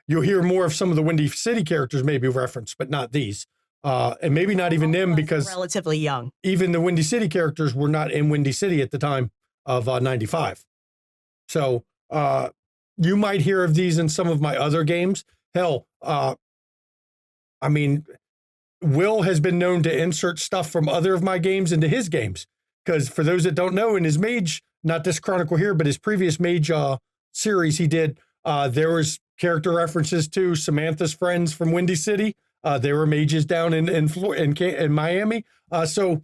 You'll hear more of some of the Windy City characters maybe referenced, but not these. And maybe not even them because relatively young. Even the Windy City characters were not in Windy City at the time of 95. So you might hear of these in some of my other games. Hell, I mean, Will has been known to insert stuff from other of my games into his games. Because for those that don't know, in his Mage, not this Chronicle here, but his previous Mage series he did, there was character references to Samantha's friends from Windy City. They were mages down in Miami. So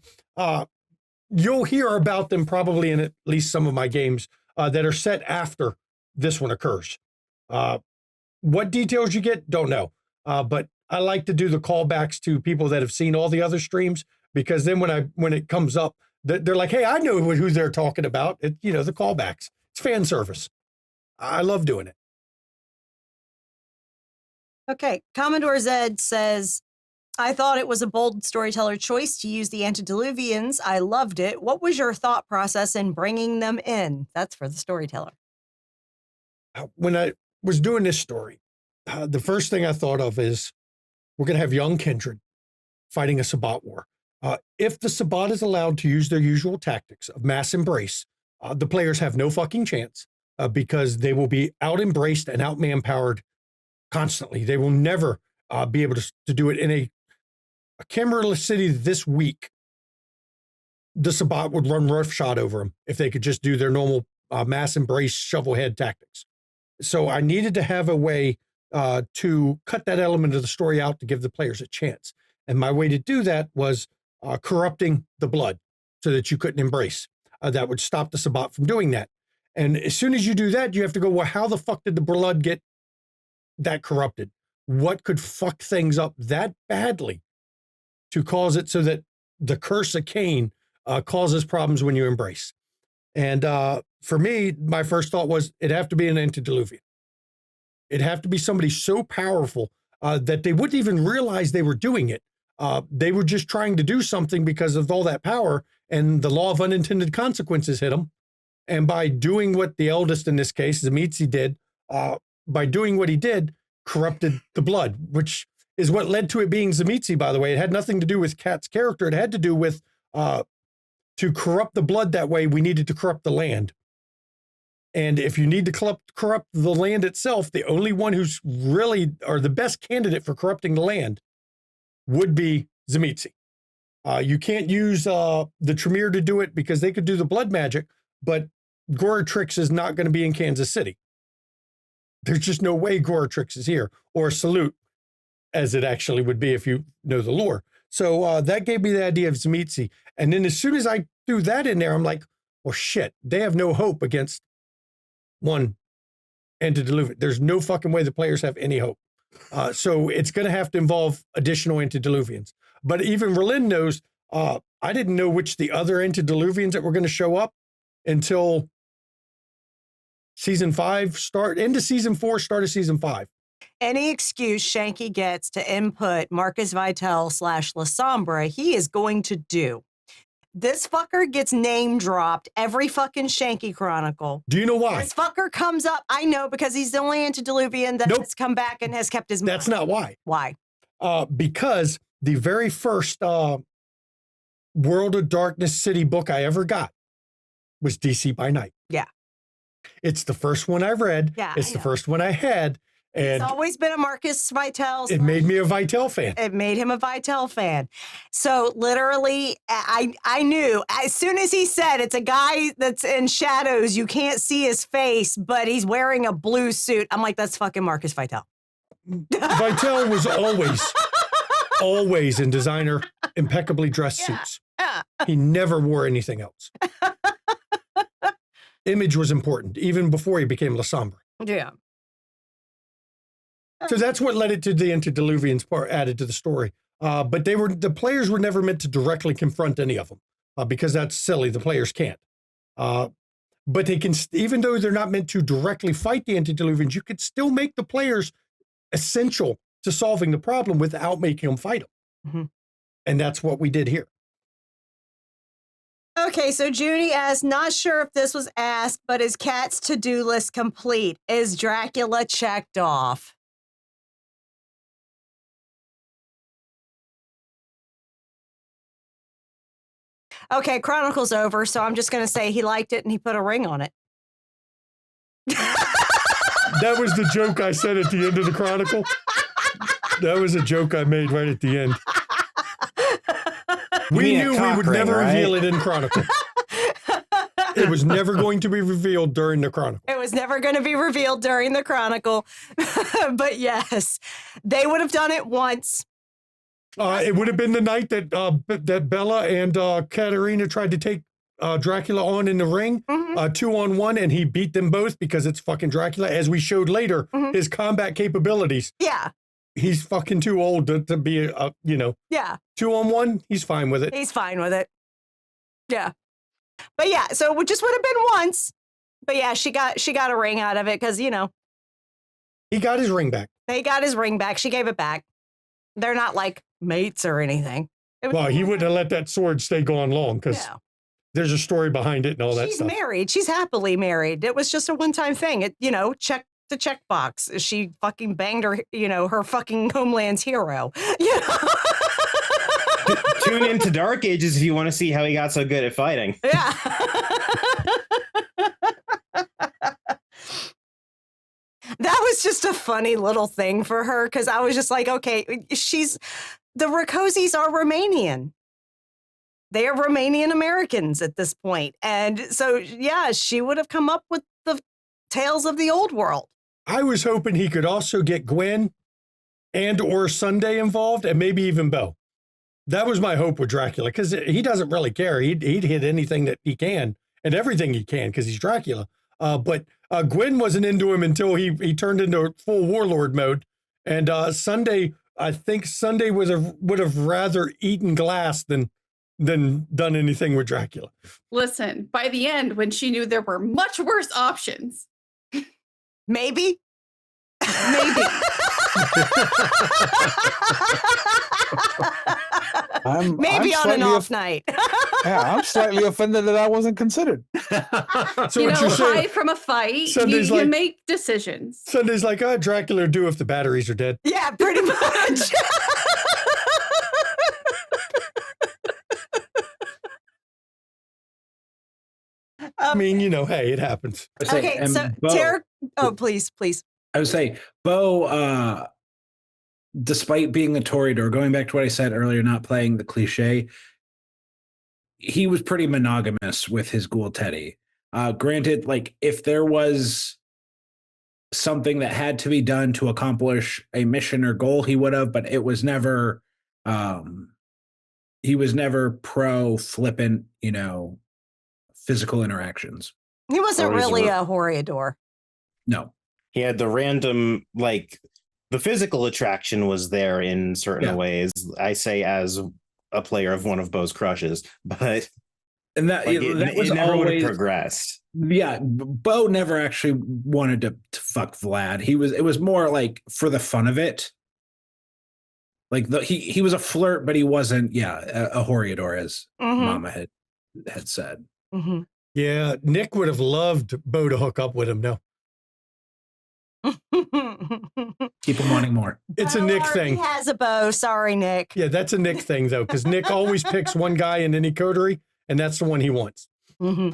you'll hear about them probably in at least some of my games that are set after this one occurs. What details you get, don't know. But I like to do the callbacks to people that have seen all the other streams, because then when it comes up, they're like, hey, I know who they're talking about. The callbacks. It's fan service. I love doing it. Okay. Commodore Zed says, I thought it was a bold storyteller choice to use the antediluvians. I loved it. What was your thought process in bringing them in? That's for the storyteller. When I was doing this story, the first thing I thought of is we're going to have young kindred fighting a Sabbat war. If the Sabbat is allowed to use their usual tactics of mass embrace, the players have no fucking chance because they will be out embraced and out manpowered constantly. They will never be able to do it in a Camarilla City this week. The Sabbat would run roughshod over them if they could just do their normal mass embrace shovel head tactics. So I needed to have a way to cut that element of the story out to give the players a chance. And my way to do that was corrupting the blood so that you couldn't embrace. That would stop the Sabbat from doing that. And as soon as you do that, you have to go, well, how the fuck did the blood get that corrupted? What could fuck things up that badly to cause it so that the curse of Cain causes problems when you embrace? And for me, my first thought was it'd have to be an antediluvian. It'd have to be somebody so powerful that they wouldn't even realize they were doing it. They were just trying to do something because of all that power, and the law of unintended consequences hit them. And by doing what the eldest in this case, Zemitzi, did, by doing what he did, corrupted the blood, which is what led to it being Zemitzi, by the way. It had nothing to do with Kat's character. It had to do with to corrupt the blood that way, we needed to corrupt the land. And if you need to corrupt the land itself, the only one who's really, or the best candidate for corrupting the land would be Zemitzi. You can't use the Tremere to do it because they could do the blood magic, but Goratrix is not going to be in Kansas City. There's just no way Goratrix is here, or Salute, as it actually would be if you know the lore. So that gave me the idea of Zemitzi. And then as soon as I threw that in there, I'm like, well, shit, they have no hope against one antediluvian. There's no fucking way the players have any hope. So it's going to have to involve additional antediluvians. But even Berlin knows I I didn't know which the other antediluvians that were going to show up until season 5 into season 4, start of season 5. Any excuse Shanky gets to input Marcus Vitel / La Sombra, he is going to do. This fucker gets name dropped every fucking Shanky Chronicle. Do you know why? This fucker comes up. I know, because he's the only antediluvian that has come back and has kept his mind. That's not why. Why? Because the very first World of Darkness City book I ever got was DC by Night. Yeah. It's the first one I read. Yeah, it's the first one I had. And it's always been a Marcus Vitel. It made me a Vitel fan. It made him a Vitel fan. So literally, I knew as soon as he said it's a guy that's in shadows, you can't see his face, but he's wearing a blue suit. I'm like, that's fucking Marcus Vitel. Vitel was always in designer, impeccably dressed suits. Yeah. He never wore anything else. Image was important, even before he became La Sombra. Yeah. So that's what led it to the antediluvians part added to the story. But the players were never meant to directly confront any of them because that's silly. The players can't. But they can, even though they're not meant to directly fight the antediluvians, you could still make the players essential to solving the problem without making them fight them. Mm-hmm. And that's what we did here. Okay, so Junie asks, not sure if this was asked, but is Kat's to-do list complete? Is Dracula checked off? Okay, Chronicle's over, so I'm just going to say he liked it and he put a ring on it. That was the joke I said at the end of the Chronicle. That was a joke I made right at the end. We knew we would never reveal it in Chronicle. It was never going to be revealed during the Chronicle. It was never going to be revealed during the Chronicle. But yes, they would have done it once. It would have been the night that that Bella and Katerina tried to take Dracula on in the ring, 2-on-1, and he beat them both because it's fucking Dracula. As we showed later, his combat capabilities. Yeah. He's fucking too old to be, Yeah. 2-on-1, he's fine with it. He's fine with it. Yeah. But yeah, so it just would have been once. But yeah, she got a ring out of it because, He got his ring back. He got his ring back. She gave it back. They're not like mates or anything. Well, he wouldn't have let that sword stay gone long because there's a story behind it and all that stuff. She's married. She's happily married. It was just a one-time thing. It, check the checkbox. She fucking banged her, her fucking homeland's hero. Tune into Dark Ages if you want to see how he got so good at fighting. Yeah. That was just a funny little thing for her because I was just like, okay, the Rakosis are Romanian. They are Romanian Americans at this point. And so, yeah, she would have come up with the tales of the old world. I was hoping he could also get Gwen and or Sunday involved and maybe even Bo. That was my hope with Dracula because he doesn't really care. He'd hit anything that he can and everything he can because he's Dracula. But Gwen wasn't into him until he turned into full warlord mode. And Sunday, I think Sunday would have rather eaten glass than done anything with Dracula. Listen, by the end, when she knew there were much worse options. Maybe. Maybe on an off night. Yeah, I'm slightly offended that I wasn't considered. So what you're saying, hide from a fight, you make decisions. Sunday's like, Dracula do if the batteries are dead. Yeah, pretty much. I mean, hey, it happens. Okay, so Tara, please. I would say Bo, despite being a Toreador, going back to what I said earlier, not playing the cliche, he was pretty monogamous with his ghoul Teddy. Granted, like if there was something that had to be done to accomplish a mission or goal, he would have, but it was never, he was never pro flippant, physical interactions. He wasn't really a Toreador. No. He had the random, the physical attraction was there in certain ways. I say as a player of one of Bo's crushes, but And that, like, that was it never would have always progressed. Yeah, Bo never actually wanted to fuck Vlad. It was more like for the fun of it. Like he was a flirt, but he wasn't, a Horiador, as Mama had said. Mm-hmm. Yeah, Nick would have loved Bo to hook up with him. No, Keep him wanting more. it's a Nick thing. He has a bow. Sorry, Nick. Yeah, that's a Nick thing though, because Nick always picks one guy in any coterie, and that's the one he wants. Mm-hmm.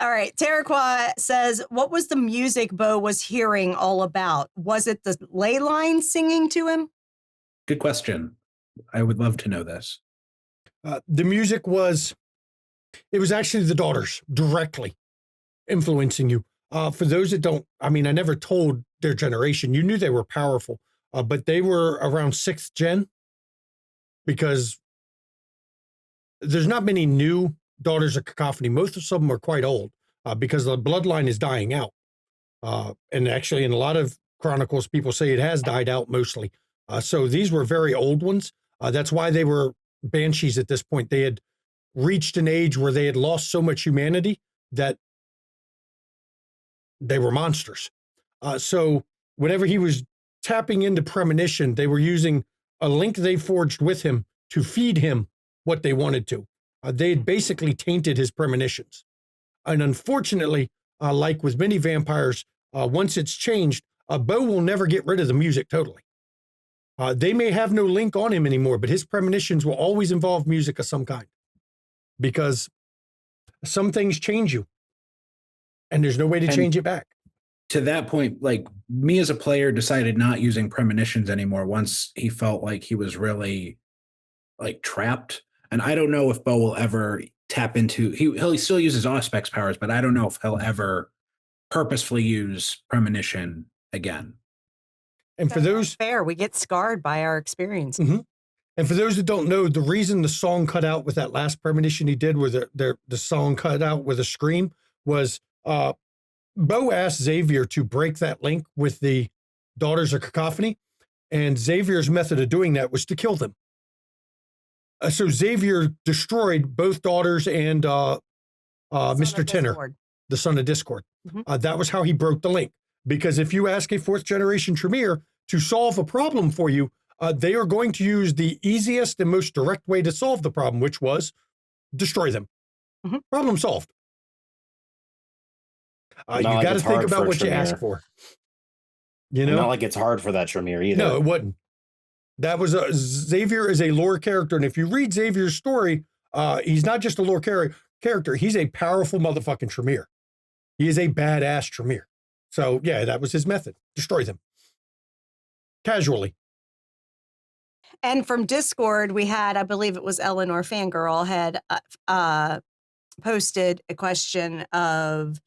All right. Terraqua says, what was the music Bo was hearing all about? Was it the ley line singing to him? Good question. I would love to know this. The music was actually the daughters directly influencing you. For those that don't, I mean, I never told their generation. You knew they were powerful, but they were around 6th gen because there's not many new Daughters of Cacophony. Most of them are quite old because the bloodline is dying out. And actually, in a lot of chronicles, people say it has died out mostly. So these were very old ones. That's why they were banshees at this point. They had reached an age where they had lost so much humanity that they were monsters. So whenever he was tapping into premonition, they were using a link they forged with him to feed him what they wanted to. They had basically tainted his premonitions. And unfortunately, like with many vampires, once it's changed, Bo will never get rid of the music totally. They may have no link on him anymore, but his premonitions will always involve music of some kind because some things change you and there's no way to change it back. To that point, like me as a player decided not using premonitions anymore once he felt like he was really like trapped. And I don't know if Bo will ever tap into, he'll still use his Auspex powers, but I don't know if he'll ever purposefully use premonition again. And for those fair, we get scarred by our experience. Mm-hmm. And for those that don't know, the reason the song cut out with that last premonition he did, where the song cut out with a scream, was Bo asked Xavier to break that link with the Daughters of Cacophony, and Xavier's method of doing that was to kill them. So Xavier destroyed both daughters and Mr. Tenor, the son of Discord. Mm-hmm. That was how he broke the link. Because if you ask a 4th generation Tremere to solve a problem for you, they are going to use the easiest and most direct way to solve the problem, which was destroy them. Mm-hmm. Problem solved. You got to think about what you ask for. You know, not like it's hard for that Tremere either. No, it wasn't. That was Xavier is a lore character, and if you read Xavier's story, he's not just a lore character. He's a powerful motherfucking Tremere. He is a badass Tremere. So yeah, that was his method: destroy them casually. And from Discord, we had, I believe it was Eleanor Fangirl had posted a question of,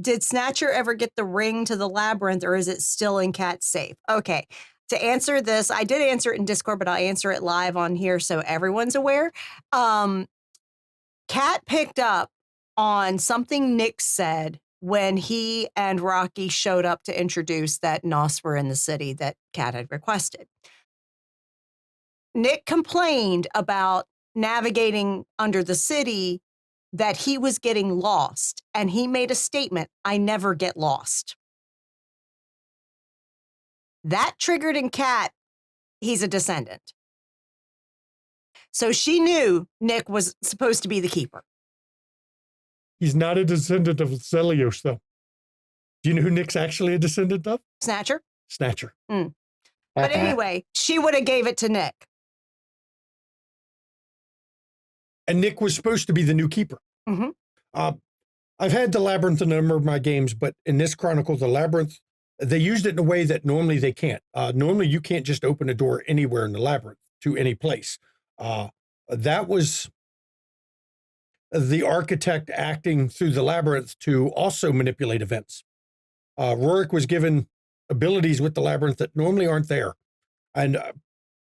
did Snatcher ever get the ring to the labyrinth, or is it still in Cat's safe? Okay. To answer this, I did answer it in Discord, but I'll answer it live on here so everyone's aware. Kat picked up on something Nick said when he and Rocky showed up to introduce that Nos were in the city that Kat had requested. Nick complained about navigating under the city, that he was getting lost, and he made a statement, "I never get lost." That triggered in Kat, he's a descendant. So she knew Nick was supposed to be the keeper. He's not a descendant of Zelios, though. Do you know who Nick's actually a descendant of? Snatcher? Snatcher. Mm. But anyway, she would have gave it to Nick. And Nick was supposed to be the new keeper. Mm-hmm. I've had the Labyrinth in a number of my games, but in this Chronicle, the Labyrinth, they used it in a way that normally they can't. Normally, you can't just open a door anywhere in the Labyrinth to any place. That was the architect acting through the Labyrinth to also manipulate events. Rorik was given abilities with the Labyrinth that normally aren't there. And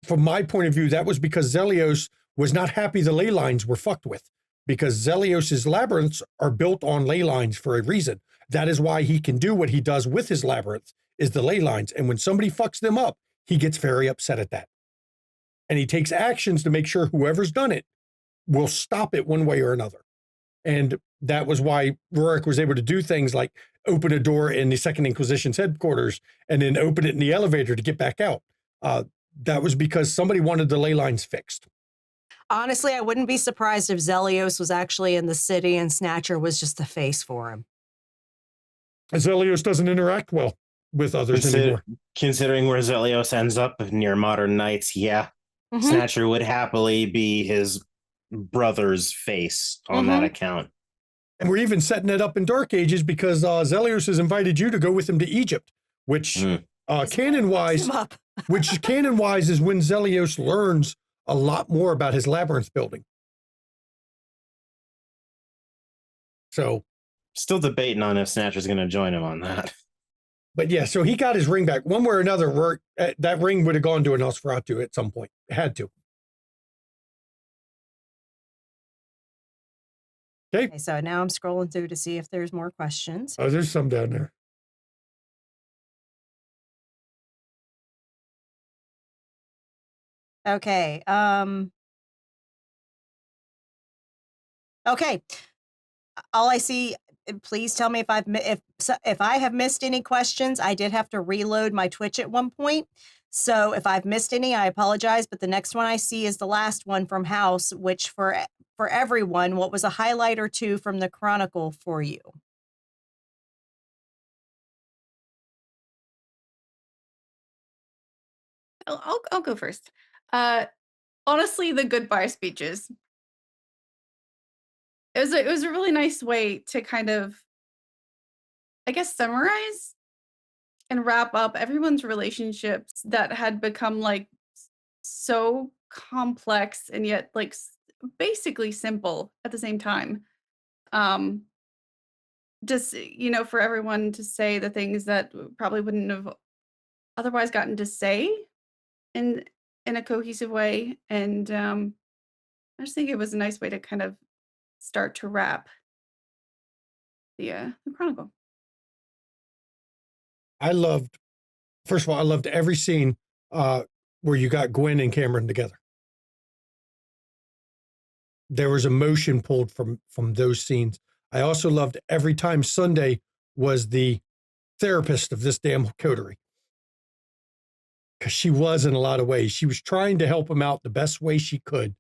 from my point of view, that was because Zelios was not happy the ley lines were fucked with, because Zelios's labyrinths are built on ley lines for a reason. That is why he can do what he does with his labyrinth, is the ley lines. And when somebody fucks them up, he gets very upset at that. and he takes actions to make sure whoever's done it will stop it one way or another. And that was why Rurik was able to do things like open a door in the Second Inquisition's headquarters and then open it in the elevator to get back out. That was because somebody wanted the ley lines fixed. Honestly, I wouldn't be surprised if Zelios was actually in the city and Snatcher was just the face for him. Zelios doesn't interact well with others anymore. Considering where Zelios ends up near Modern Knights, yeah. Mhm. Snatcher would happily be his brother's face on that account. And we're even setting it up in Dark Ages because Zelios has invited you to go with him to Egypt, which canon-wise, is when Zelios learns a lot more about his labyrinth building. So, still debating on if Snatcher's going to join him on that. But yeah, so he got his ring back. One way or another, that ring would have gone to a Nosferatu at some point. It had to. Okay, so now I'm scrolling through to see if there's more questions. Oh, there's some down there. Okay. Okay. All I see. Please tell me if I have missed any questions. I did have to reload my Twitch at one point, so if I've missed any, I apologize. But the next one I see is the last one from House, which for everyone, what was a highlight or two from the Chronicle for you? I'll go first. Honestly, the goodbye speeches. It was a really nice way to kind of, I guess, summarize and wrap up everyone's relationships that had become like so complex and yet like basically simple at the same time. Just, for everyone to say the things that probably wouldn't have otherwise gotten to say in a cohesive way. And I just think it was a nice way to kind of start to wrap the Chronicle. First of all, I loved every scene where you got Gwen and Cameron together. There was emotion pulled from those scenes. I also loved every time Sunday was the therapist of this damn coterie. Because she was in a lot of ways. She was trying to help them out the best way she could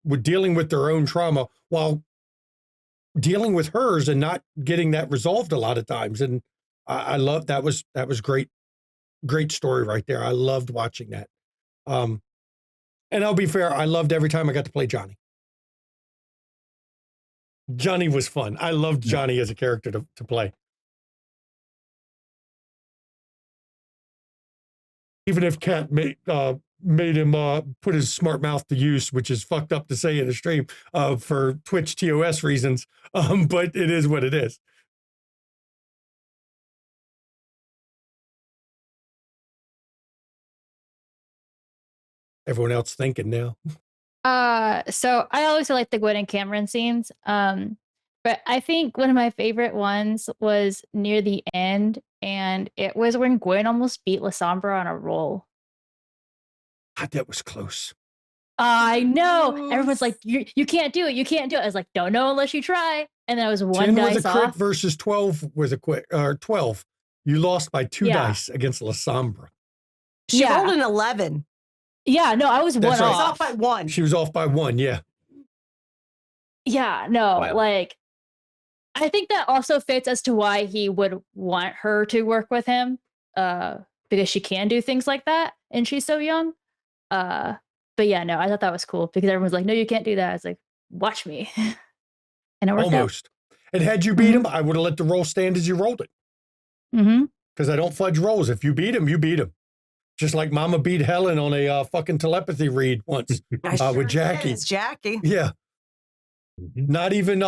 with dealing with their own trauma while dealing with hers and not getting that resolved a lot of times. And I love that was great story right there. I loved watching that. And I'll be fair, I loved every time I got to play Johnny. Johnny was fun. I loved Johnny as a character to play. Even if Kat made him put his smart mouth to use, which is fucked up to say in a stream for Twitch TOS reasons, but it is what it is. Everyone else thinking now. So I always like the Gwen and Cameron scenes. But I think one of my favorite ones was near the end, and it was when Gwen almost beat Lasombra on a roll. God, that was close. I know. Everyone's like, you can't do it. You can't do it. I was like, don't know unless you try. And then I was 10 dice with a crit off. versus 12 with a quit, or 12. You lost by 2 dice against Lasombra. She rolled an 11. Yeah, no, I was That's one right. off. By 1. She was off by 1, yeah. Yeah, no, Wow. like, I think that also fits as to why he would want her to work with him, because she can do things like that, and she's so young. But yeah, no, I thought that was cool because everyone's like, no, you can't do that. I was like, watch me. And it worked Almost. And had you beat him, I would have let the roll stand as you rolled it. Mm-hmm. Because I don't fudge rolls. If you beat him, you beat him. Just like Mama beat Helen on a fucking telepathy read once with Jackie. It's Jackie. Yeah. Not even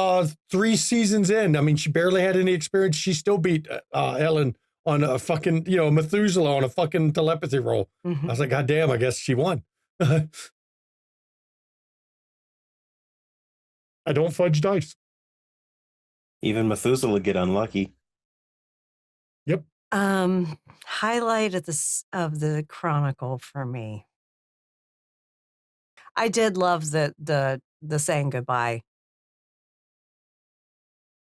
3 seasons in. I mean, she barely had any experience. She still beat Helen on a fucking, Methuselah on a fucking telepathy roll. I was like, God damn, I guess she won. I don't fudge dice. Even Methuselah get unlucky. Yep. Highlight of the Chronicle for me. I did love the saying goodbye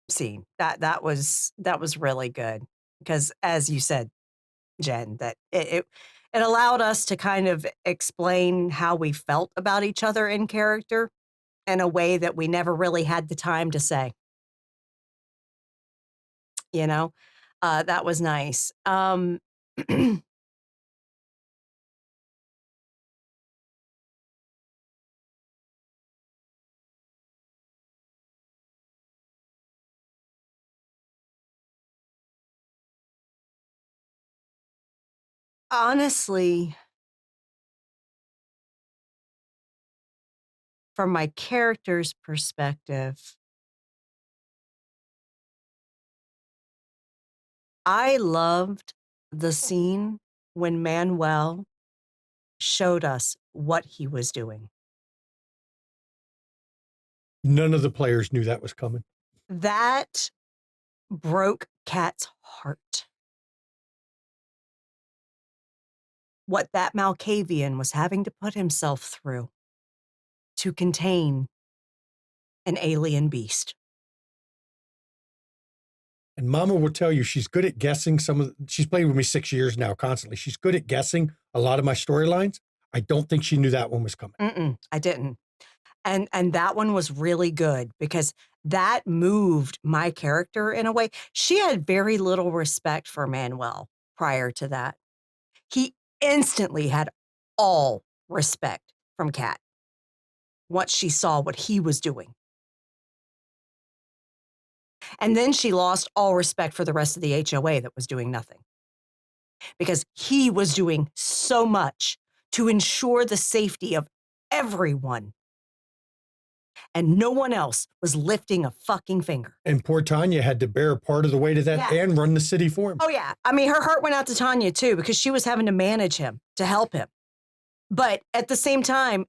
scene. That was really good because, as you said, Jen, that it allowed us to kind of explain how we felt about each other in character in a way that we never really had the time to say. You know, that was nice. Honestly, from my character's perspective, I loved the scene when Manuel showed us what he was doing. None of the players knew that was coming. That broke Kat's heart. What that Malkavian was having to put himself through to contain an alien beast. And Mama will tell you she's good at guessing she's played with me 6 years now constantly. She's good at guessing a lot of my storylines. I don't think she knew that one was coming. I didn't. And that one was really good because that moved my character in a way. She had very little respect for Manuel prior to that. He instantly had all respect from Kat once she saw what he was doing. And then she lost all respect for the rest of the HOA that was doing nothing because he was doing so much to ensure the safety of everyone. And no one else was lifting a fucking finger. And poor Tanya had to bear part of the weight of that and run the city for him. Oh, yeah. I mean, her heart went out to Tanya, too, because she was having to manage him, to help him. But at the same time,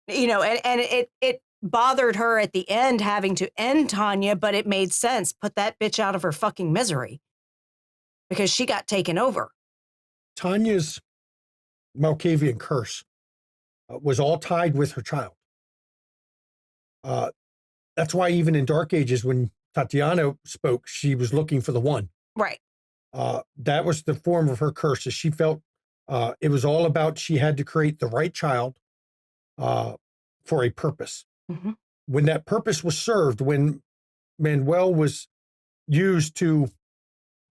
it bothered her at the end having to end Tanya, but it made sense. Put that bitch out of her fucking misery because she got taken over. Tanya's Malkavian curse was all tied with her child. That's why even in Dark Ages, when Tatiana spoke, she was looking for the one. Right. That was the form of her curse. As she felt it was all about she had to create the right child for a purpose. Mm-hmm. When that purpose was served, when Manuel was used to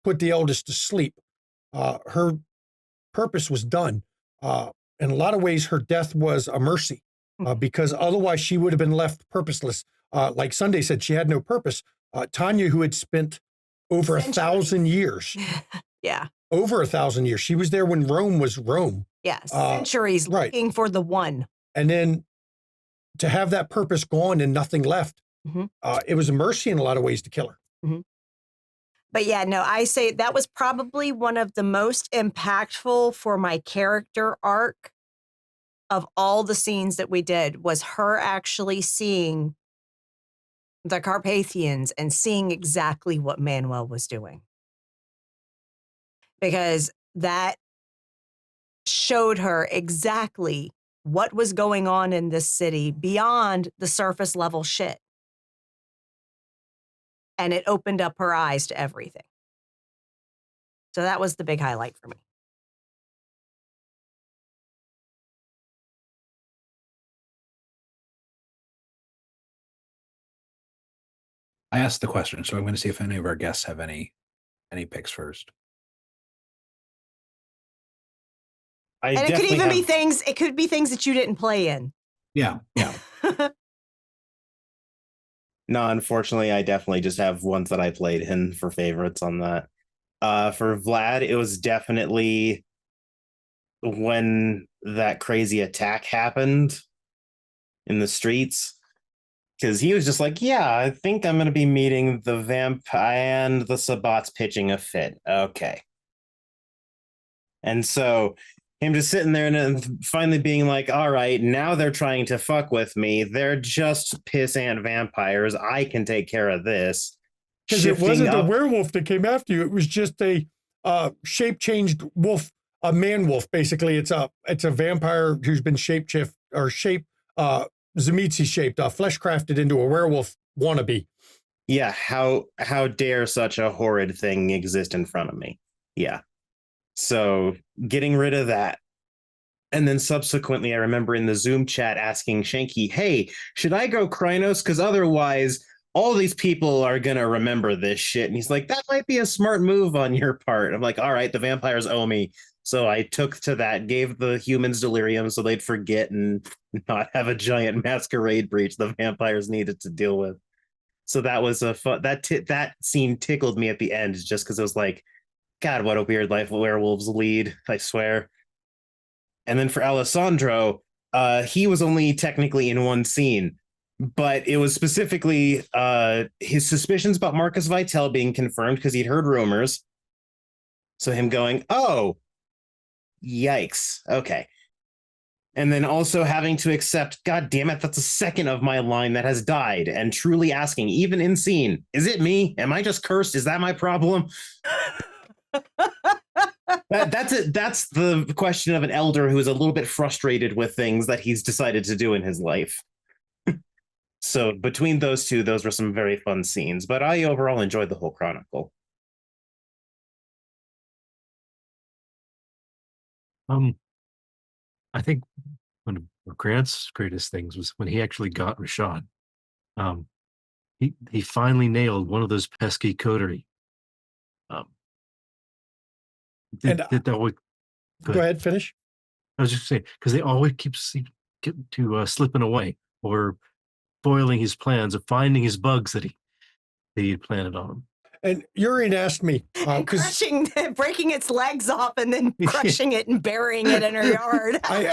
put the eldest to sleep, her purpose was done. In a lot of ways, her death was a mercy because otherwise she would have been left purposeless. Like Sunday said, she had no purpose. Tanya, who had spent over 1,000 years. Yeah. Over 1,000 years. She was there when Rome was Rome. Yeah. Centuries looking for the one. And then to have that purpose gone and nothing left, it was a mercy in a lot of ways to kill her. Mm-hmm. But yeah, no, I say that was probably one of the most impactful for my character arc of all the scenes that we did was her actually seeing the Carpathians and seeing exactly what Manuel was doing. Because that showed her exactly what was going on in this city beyond the surface level shit. And it opened up her eyes to everything. So that was the big highlight for me. I asked the question, so I'm going to see if any of our guests have any picks first. And it could even be things. It could be things that you didn't play in. Yeah. No, unfortunately, I definitely just have ones that I played in for favorites on that. For Vlad, it was definitely when that crazy attack happened in the streets. Because he was just like, yeah, I think I'm going to be meeting the Vamp and the Sabbats pitching a fit. Okay. And so him just sitting there and finally being like, all right, now they're trying to fuck with me. They're just pissant vampires. I can take care of this. Because it wasn't a werewolf that came after you. It was just a shape-changed wolf, a man wolf, basically. It's a vampire who's been shape-shifted or shape, Zemitzi shaped, flesh crafted into a werewolf wannabe. Yeah, how dare such a horrid thing exist in front of me? Yeah. So getting rid of that. And then subsequently, I remember in the Zoom chat asking Shanky, hey, should I go Krynos? Because otherwise, all these people are going to remember this shit. And he's like, that might be a smart move on your part. I'm like, all right, the vampires owe me. So I took to that, gave the humans delirium so they'd forget and not have a giant masquerade breach the vampires needed to deal with. So that was a fun, that scene tickled me at the end just because it was like, God, what a weird life werewolves lead, I swear. And then for Alessandro, he was only technically in one scene, but it was specifically his suspicions about Marcus Vitale being confirmed because he'd heard rumors. So him going, oh, yikes. Okay. And then also having to accept, God damn it, that's a second of my line that has died, and truly asking, even in scene, is it me? Am I just cursed? Is that my problem? That's it. That's the question of an elder who is a little bit frustrated with things that he's decided to do in his life. So between those two, those were some very fun scenes. But I overall enjoyed the whole Chronicle. I think one of Grant's greatest things was when he actually got Rashad. He finally nailed one of those pesky coterie. Go ahead, finish. I was just saying, because they always keep slipping away or foiling his plans of finding his bugs that he had planted on him. And Urian asked me, breaking its legs off and then crushing it and burying it in her yard. I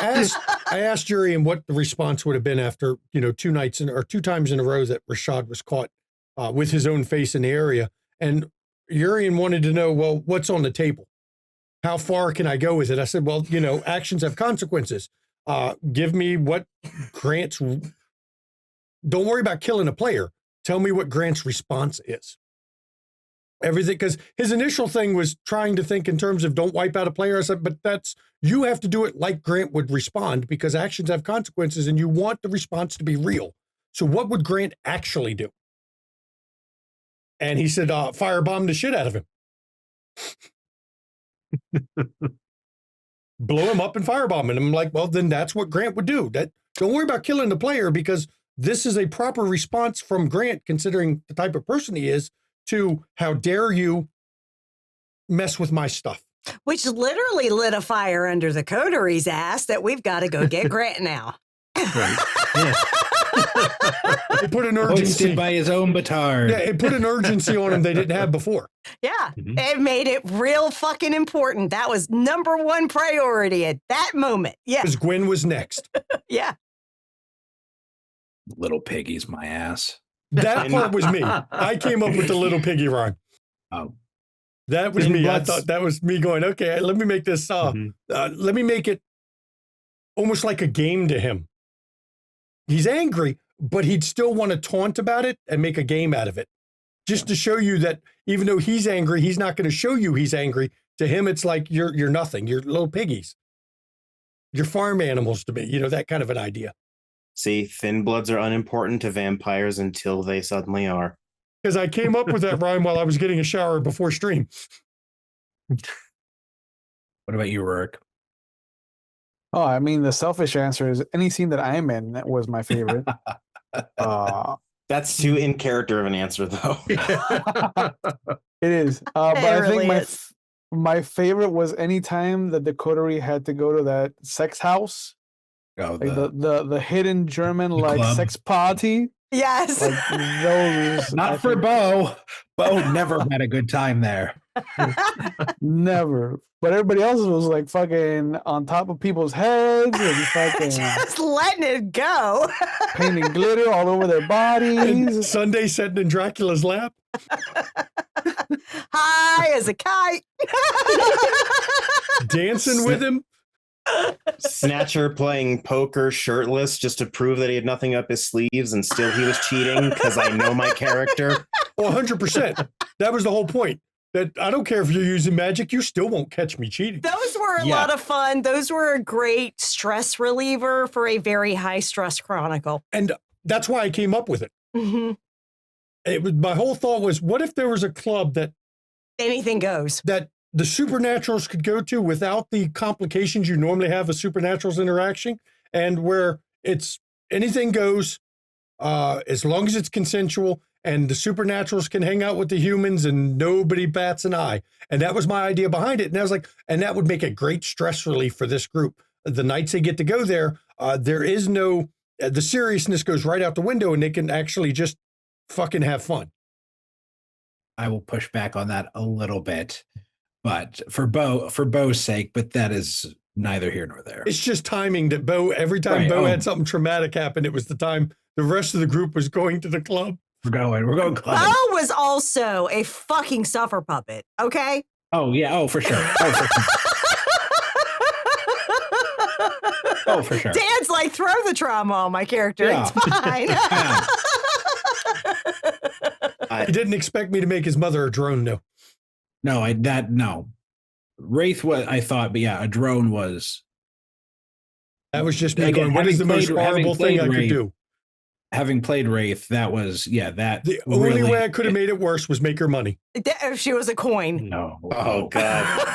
asked Urian what the response would have been after, 2 times in a row that Rashad was caught with his own face in the area. And Urian wanted to know, well, what's on the table? How far can I go with it? I said, well, actions have consequences. Give me what Grant's. Don't worry about killing a player. Tell me what Grant's response is. Everything, because his initial thing was trying to think in terms of don't wipe out a player. I said, but you have to do it like Grant would respond, because actions have consequences and you want the response to be real. So what would Grant actually do? And he said, firebomb the shit out of him. Blow him up and firebomb him. And I'm like, well, then that's what Grant would do. Don't worry about killing the player, because this is a proper response from Grant, considering the type of person he is, to how dare you mess with my stuff. Which literally lit a fire under the coterie's ass that we've got to go get Grant now. Right. Yeah. It put an urgency Hoisted by his own batard. Yeah, it put an urgency on him they didn't have before. Yeah, Mhm. It made it real fucking important. That was number one priority at that moment. Yeah, Because Gwen was next. yeah. Little piggy's my ass. That part was me. I came up with the little piggy rhyme. Oh, That was me. I thought that was me going, okay, let me make this, Mhm. let me make it almost like a game to him. He's angry, but he'd still want to taunt about it and make a game out of it. Just to show you that even though he's angry, he's not going to show you he's angry. To him, it's like you're nothing. You're little piggies. You're farm animals to me. That kind of an idea. See, thin bloods are unimportant to vampires until they suddenly are. Because I came up with that rhyme while I was getting a shower before stream. what about you, Rourke? Oh, I mean, the selfish answer is any scene that I'm in that was my favorite. That's too in character of an answer, though. It is. But It I really think is. my favorite was any time that the coterie had to go to that sex house, Oh, like the hidden German like club. sex party. Yes. Like those. I not for think, Bo. Bo never had a good time there. never. But everybody else was like fucking on top of people's heads and fucking Just letting it go. painting glitter all over their And bodies. Sunday sitting in Dracula's lap. High as a kite. Dancing with him. Snatcher playing poker shirtless just to prove that he had nothing up his sleeves and still he was cheating because I know my character. Oh, 100%. That was the whole point. that I don't care if you're using magic, you still won't catch me cheating. Those were a lot of fun. Those were a great stress reliever for a very high stress chronicle. And that's why I came up with it. Mm-hmm. It was, my whole thought was, what if there was a club that anything goes, that the supernaturals could go to without the complications you normally have with supernaturals interaction, and where it's anything goes, as long as it's consensual, and the supernaturals can hang out with the humans and nobody bats an eye. And that was my idea behind it. And I was like, and that would make a great stress relief for this group. The nights they get to go there, there is no, the seriousness goes right out the window and they can actually just fucking have fun. I will push back on that a little bit, but for Bo's sake, but that is neither here nor there. It's just timing that Bo, every time Bo had something traumatic happen, it was the time the rest of the group was going to the club. We're going clubbing. Bo was also a fucking suffer puppet, okay? Oh, yeah. Oh, for sure. Oh, for sure. Dan's like, throw the trauma on my character. Yeah. It's fine. He didn't expect me to make his mother a drone, no. No. Wraith was, I thought, but yeah, a drone was. That was just me going, what is the most horrible thing I could do? Having played Wraith, that was, that. The only way I could have made it worse was make her money. If she was a coin. No. Oh, God.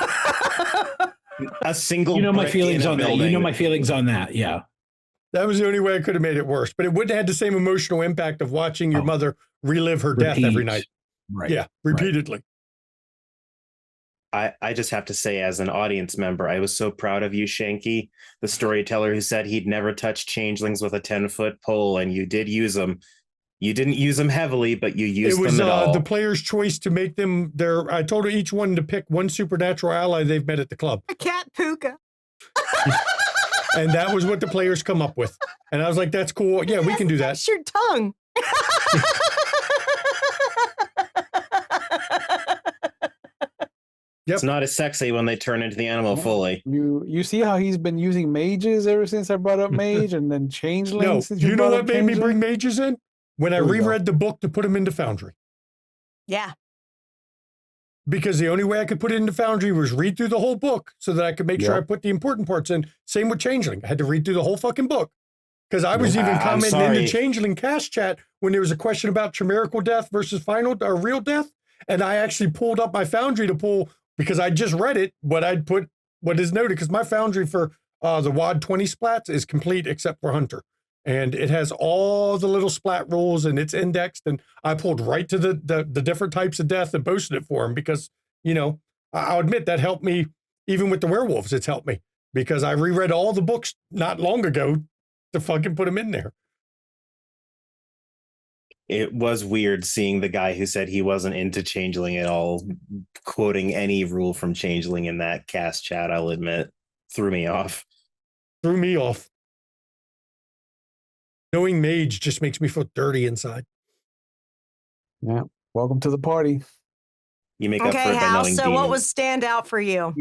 A single. You know my feelings on that. You know my feelings on that. Yeah. That was the only way I could have made it worse. But it wouldn't have had the same emotional impact of watching your mother relive her death every night. Right. Yeah, repeatedly. I just have to say, as an audience member, I was so proud of you, Shanky, the storyteller who said he'd never touch changelings with a 10-foot pole, and you did use them. You didn't use them heavily, but you used them at all. It was the player's choice to make them their. I told each one to pick one supernatural ally they've met at the club. A cat puka. And that was what the players come up with. And I was like, that's cool. Yeah, we can do that. That's your tongue. Yep. It's not as sexy when they turn into the animal fully. You see how he's been using mages ever since I brought up mage, and then changelings. No, you know what made me bring mages in? When I reread the book to put them into Foundry. Yeah. Because the only way I could put it into Foundry was read through the whole book so that I could make sure I put the important parts in. Same with Changeling. I had to read through the whole fucking book. Because I was even commenting in the Changeling cast chat when there was a question about chimerical death versus final or real death. And I actually pulled up my Foundry to pull, because I just read it, what I'd put, what is noted, because my Foundry for the WAD 20 splats is complete except for Hunter. And it has all the little splat rules and it's indexed. And I pulled right to the different types of death and posted it for him because, I'll admit that helped me. Even with the werewolves, it's helped me because I reread all the books not long ago to fucking put them in there. It was weird seeing the guy who said he wasn't into Changeling at all, quoting any rule from Changeling in that cast chat, I'll admit. Threw me off. Knowing mage just makes me feel dirty inside. Yeah. Welcome to the party. You make up for it by Hal, knowing so demons. what was stand out for you?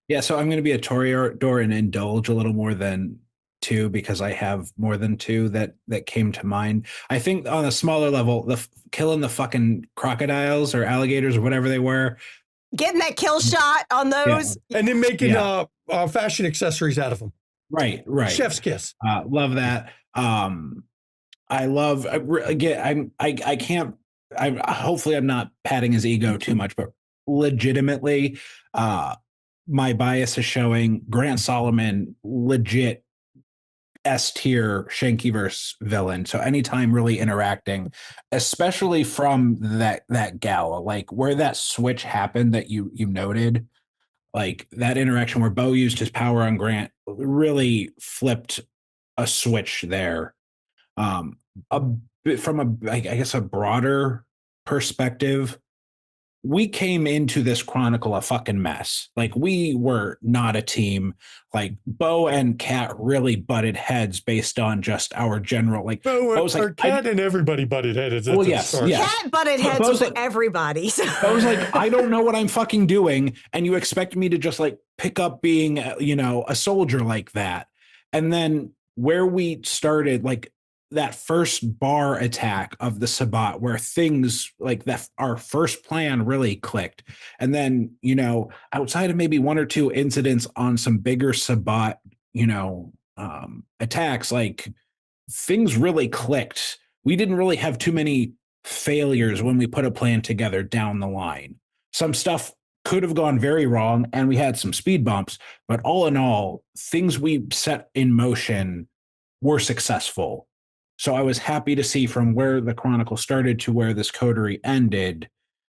Yeah. So I'm going to be a Toreador and indulge a little more than 2 because I have more than 2 that came to mind. I think on a smaller level, killing the fucking crocodiles or alligators or whatever they were. Getting that kill shot on those. Yeah. And then making fashion accessories out of them. Right. Chef's kiss. Love that. I love, again, I can't, hopefully I'm not patting his ego too much, but legitimately, my bias is showing Grant Solomon legit S-tier Shankyverse villain. So anytime really interacting, especially from that gala, like where that switch happened that you noted, like that interaction where Bo used his power on Grant really flipped a switch there. A bit from I guess a broader perspective, we came into this Chronicle a fucking mess. Like we were not a team. Like Bo and Kat really butted heads based on just our general Kat and everybody butted heads. Yes. Kat butted heads with everybody. So. I was like, I don't know what I'm fucking doing, and you expect me to just like pick up being a soldier like that. And then where we started, like that first bar attack of the Sabbat where things like that, our first plan really clicked. And then, you know, outside of maybe one or two incidents on some bigger Sabbat, you know, attacks, like things really clicked. We didn't really have too many failures when we put a plan together down the line. Some stuff could have gone very wrong and we had some speed bumps, but all in all, things we set in motion were successful. So I was happy to see from where the Chronicle started to where this coterie ended,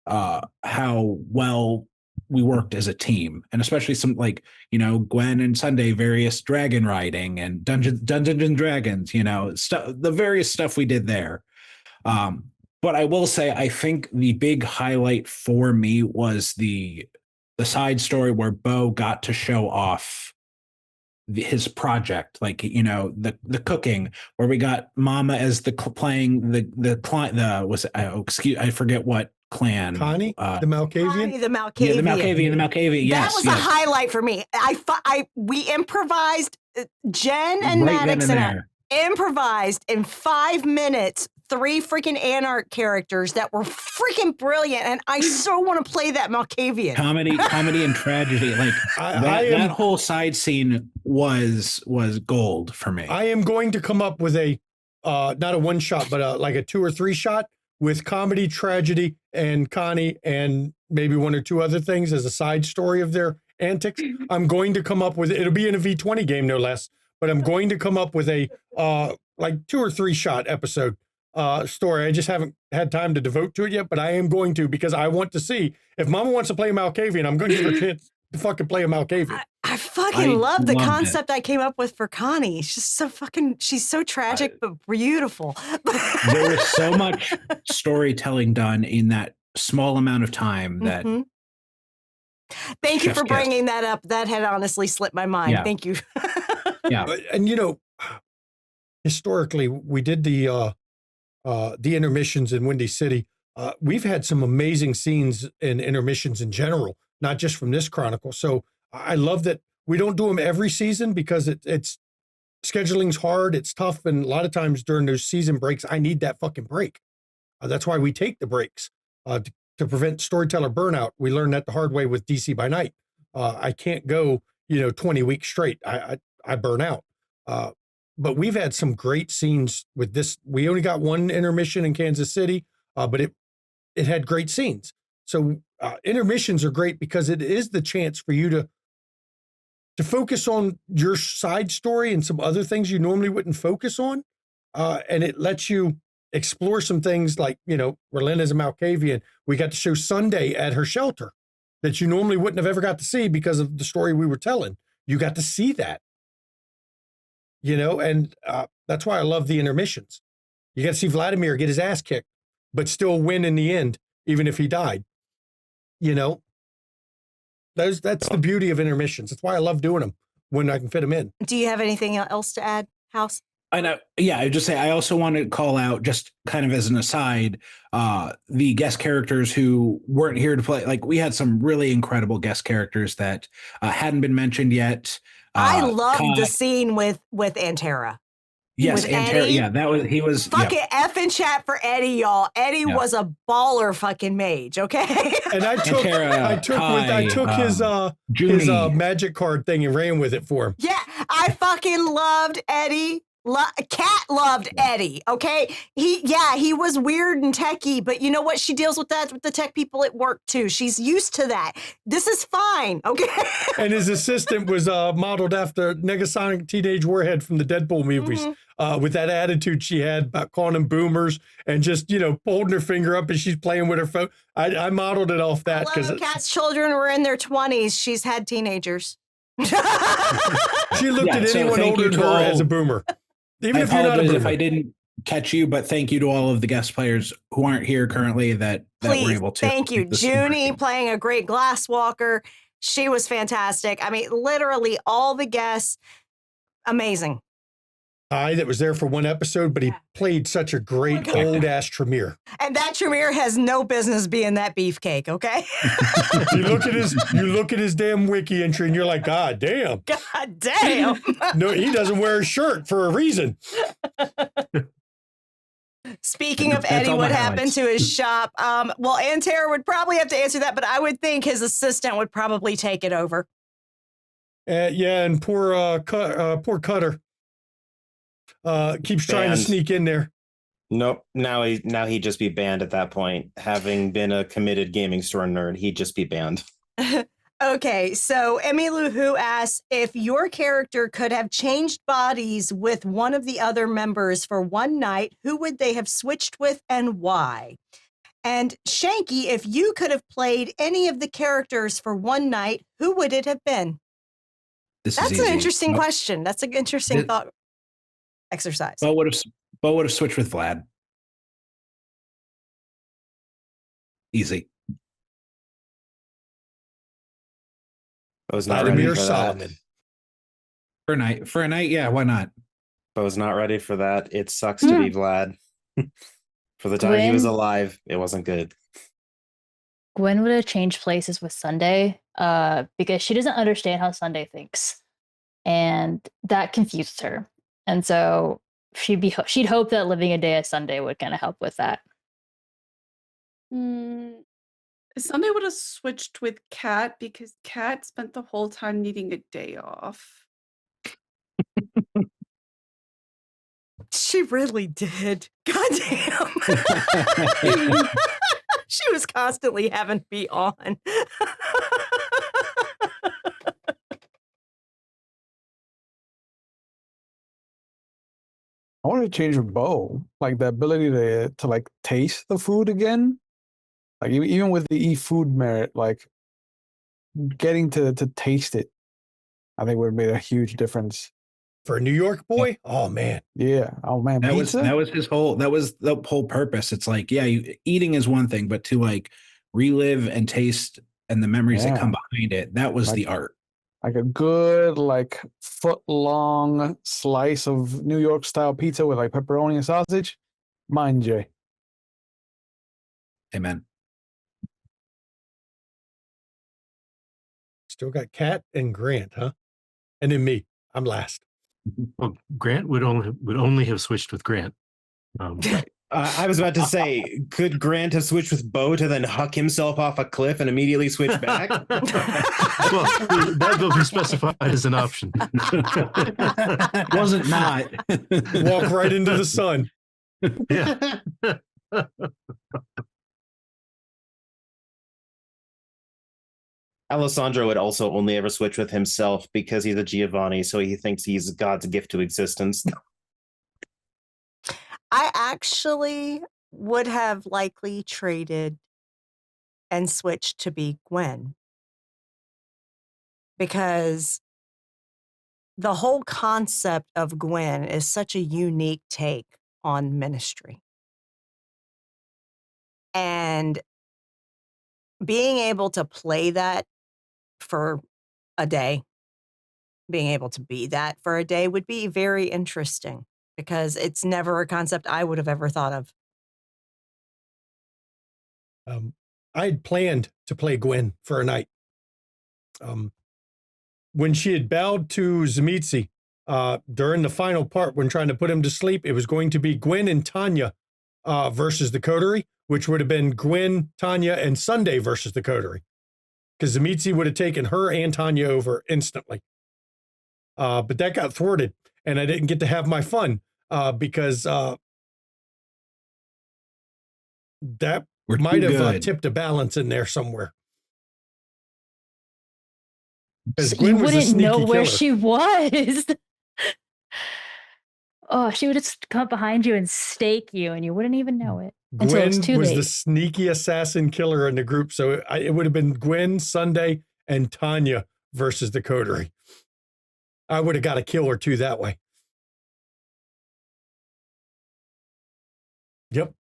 how well we worked as a team, and especially some, like, you know, Gwen and Sunday, various dragon riding and Dungeons and Dragons, you know, the various stuff we did there. But I will say, I think the big highlight for me was the side story where Bo got to show off his project, like, you know, the cooking, where we got Mama as playing the client, I forget what clan. Connie, the Malkavian. Connie, the Malkavian. Yeah, the Malkavian. Yes, That was a highlight for me. We improvised. Jen and Maddox and I improvised in 5 minutes 3 freaking Anarch characters that were freaking brilliant, and I so want to play that Malkavian. Comedy and tragedy. Like that whole side scene was gold for me. I am going to come up with a not a one shot, but like a 2 or 3 shot with comedy, tragedy, and Connie, and maybe 1 or 2 other things as a side story of their antics. I'm going to come up with, it'll be in a V20 game, no less, but I'm going to come up with a like 2 or 3 shot episode story. I just haven't had time to devote to it yet, but I am going to, because I want to see if Mama wants to play a Malkavian. I'm going to give her a chance to fucking play a Malkavian. I fucking love the concept I came up with for Connie. She's so fucking, she's so tragic but beautiful. There was so much storytelling done in that small amount of time that. Mm-hmm. Thank you for bringing that up. That had honestly slipped my mind. Yeah. Thank you. Yeah, and you know, historically, we did the intermissions in Windy City. We've had some amazing scenes in intermissions in general, not just from this Chronicle. So I love that we don't do them every season because it's scheduling's hard, it's tough, and a lot of times during those season breaks, I need that fucking break. That's why we take the breaks to prevent storyteller burnout. We learned that the hard way with DC by Night. I can't go, 20 weeks straight. I burn out. But we've had some great scenes with this. We only got 1 intermission in Kansas City, but it had great scenes. So intermissions are great because it is the chance for you to focus on your side story and some other things you normally wouldn't focus on. And it lets you explore some things like, Berlin is a Malkavian. We got to show Sunday at her shelter that you normally wouldn't have ever got to see because of the story we were telling. You got to see that. And that's why I love the intermissions. You got to see Vladimir get his ass kicked, but still win in the end, even if he died. That's the beauty of intermissions. That's why I love doing them when I can fit them in. Do you have anything else to add, House? I know. Yeah, I just say I also want to call out, just kind of as an aside, the guest characters who weren't here to play. Like, we had some really incredible guest characters that hadn't been mentioned yet. I loved the scene with Antera. Yes, Antera. Yeah, he was fucking F in chat for Eddie, y'all. Eddie was a baller fucking mage. Okay. And I took his magic card thing and ran with it for him. Yeah, I fucking loved Eddie. Kat loved Eddie. Okay, he was weird and techie, but you know what? She deals with that with the tech people at work too. She's used to that. This is fine. Okay. And his assistant was modeled after Negasonic Teenage Warhead from the Deadpool movies. Mm-hmm. With that attitude she had about calling them boomers and just holding her finger up as she's playing with her phone. I modeled it off that because Kat's children were in their 20s. She's had teenagers. She looked at anyone older than her as a boomer. Even if you're not a boomer. If I didn't catch you, but thank you to all of the guest players who aren't here currently that were able to. Thank you. Junie playing a great glasswalker. She was fantastic. I mean, literally all the guests, amazing. That was there for 1 episode, but he played such a great old ass Tremere. And that Tremere has no business being that beefcake, okay? You look at his damn wiki entry and you're like, God damn. God damn. No, he doesn't wear a shirt for a reason. Speaking of That's Eddie, all my what happened highlights. to his shop? Well, Antara would probably have to answer that, but I would think his assistant would probably take it over. Yeah, and poor Cutter keeps trying to Banned. sneak in there. Nope. Now he'd just be banned at that point. Having been a committed gaming store nerd, he'd just be banned. Okay, so Emmylou Who asks if your character could have changed bodies with one of the other members for one night, who would they have switched with and why? And Shanky, if you could have played any of the characters for one night, who would it have been? This That's is an easy. interesting question. That's an interesting thought exercise. Bo would have switched with Vlad. Easy. I was not ready Vladimir for that. Solomon. For a night, yeah, why not? I was not ready for that. It sucks to be Vlad. For the time he was Gwen? alive, it wasn't good. Gwen would have changed places with Sunday because she doesn't understand how Sunday thinks. And that confuses her. And so she'd hope that living a day as Sunday would kind of help with that. Sunday would have switched with Kat because Kat spent the whole time needing a day off. She really did. Goddamn. She was constantly having to be on. I want to change with Bo, like the ability to like taste the food again. Like even with the food merit, like getting to taste it, I think would have made a huge difference. For a New York boy? Oh man. Yeah. Oh man, That pizza. was the whole purpose. It's like, yeah, eating is one thing, but to like relive and taste and the memories that come behind it, that was the art. Like a good, like foot-long slice of New York style pizza with like pepperoni and sausage. Mine, Jay. Amen. Still got Kat and Grant, huh? And then me. I'm last. Well, Grant would only have switched with Grant. I was about to say, could Grant have switched with Bo to then huck himself off a cliff and immediately switch back? Well, that will be specified as an option. Wasn't not. Walk right into the sun. Yeah. Alessandro would also only ever switch with himself because he's a Giovanni, so he thinks he's God's gift to existence. I actually would have likely traded and switched to be Gwen. Because the whole concept of Gwen is such a unique take on ministry. And being able to play that for a day, being able to be that for a day would be very interesting because it's never a concept I would have ever thought of. I had planned to play Gwen for a night. When she had bowed to Zemitzi during the final part, when trying to put him to sleep, it was going to be Gwen and Tanya versus the Coterie, which would have been Gwen, Tanya, and Sunday versus the Coterie. Because Zemitzi would have taken her and Tanya over instantly. But that got thwarted, and I didn't get to have my fun because that might have tipped a balance in there somewhere. So you wouldn't know where she was. Oh, she would just come up behind you and stake you, and you wouldn't even know it until it's too was late. the sneaky assassin killer in the group, so it would have been Gwen, Sunday, and Tanya versus the Coterie. I would have got a kill or two that way. Yep.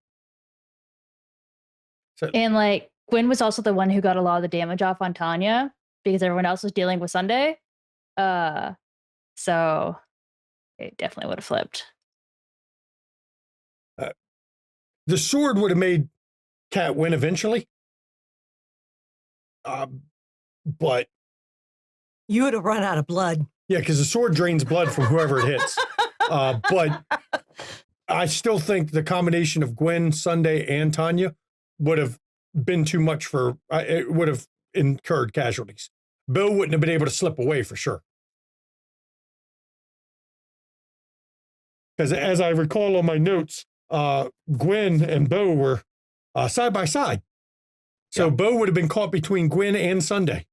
So, And like Gwen was also the one who got a lot of the damage off on Tanya because everyone else was dealing with Sunday. So it definitely would have flipped. the sword would have made Kat win eventually. But you would have run out of blood. Yeah, because the sword drains blood from whoever it hits. But I still think the combination of Gwen, Sunday, and Tanya would have been too much for, it would have incurred casualties. Bill wouldn't have been able to slip away for sure. Because as I recall on my notes, Gwen and Bo were side by side. So Bo would have been caught between Gwen and Sunday.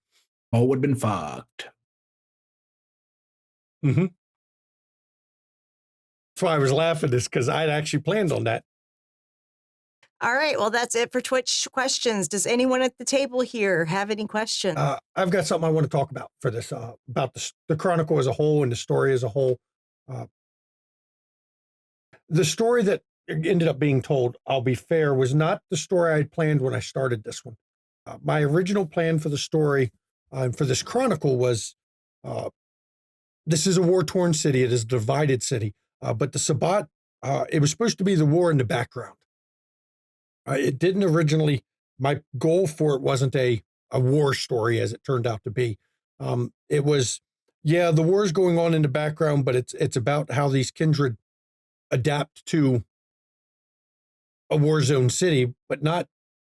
Bo would have been fucked. Mm-hmm. That's why I was laughing this, because I'd actually planned on that. All right. Well, that's it for Twitch questions. Does anyone at the table here have any questions? I've got something I want to talk about for this, about the Chronicle as a whole and the story as a whole. The story that ended up being told, I'll be fair, was not the story I had planned when I started this one. My original plan for the story for this Chronicle was, this is a war-torn city. It is a divided city. But the Sabbat, it was supposed to be the war in the background. It didn't originally, my goal for it wasn't a war story as it turned out to be. It was, yeah, the war is going on in the background, but it's about how these kindred adapt to a war zone city, but not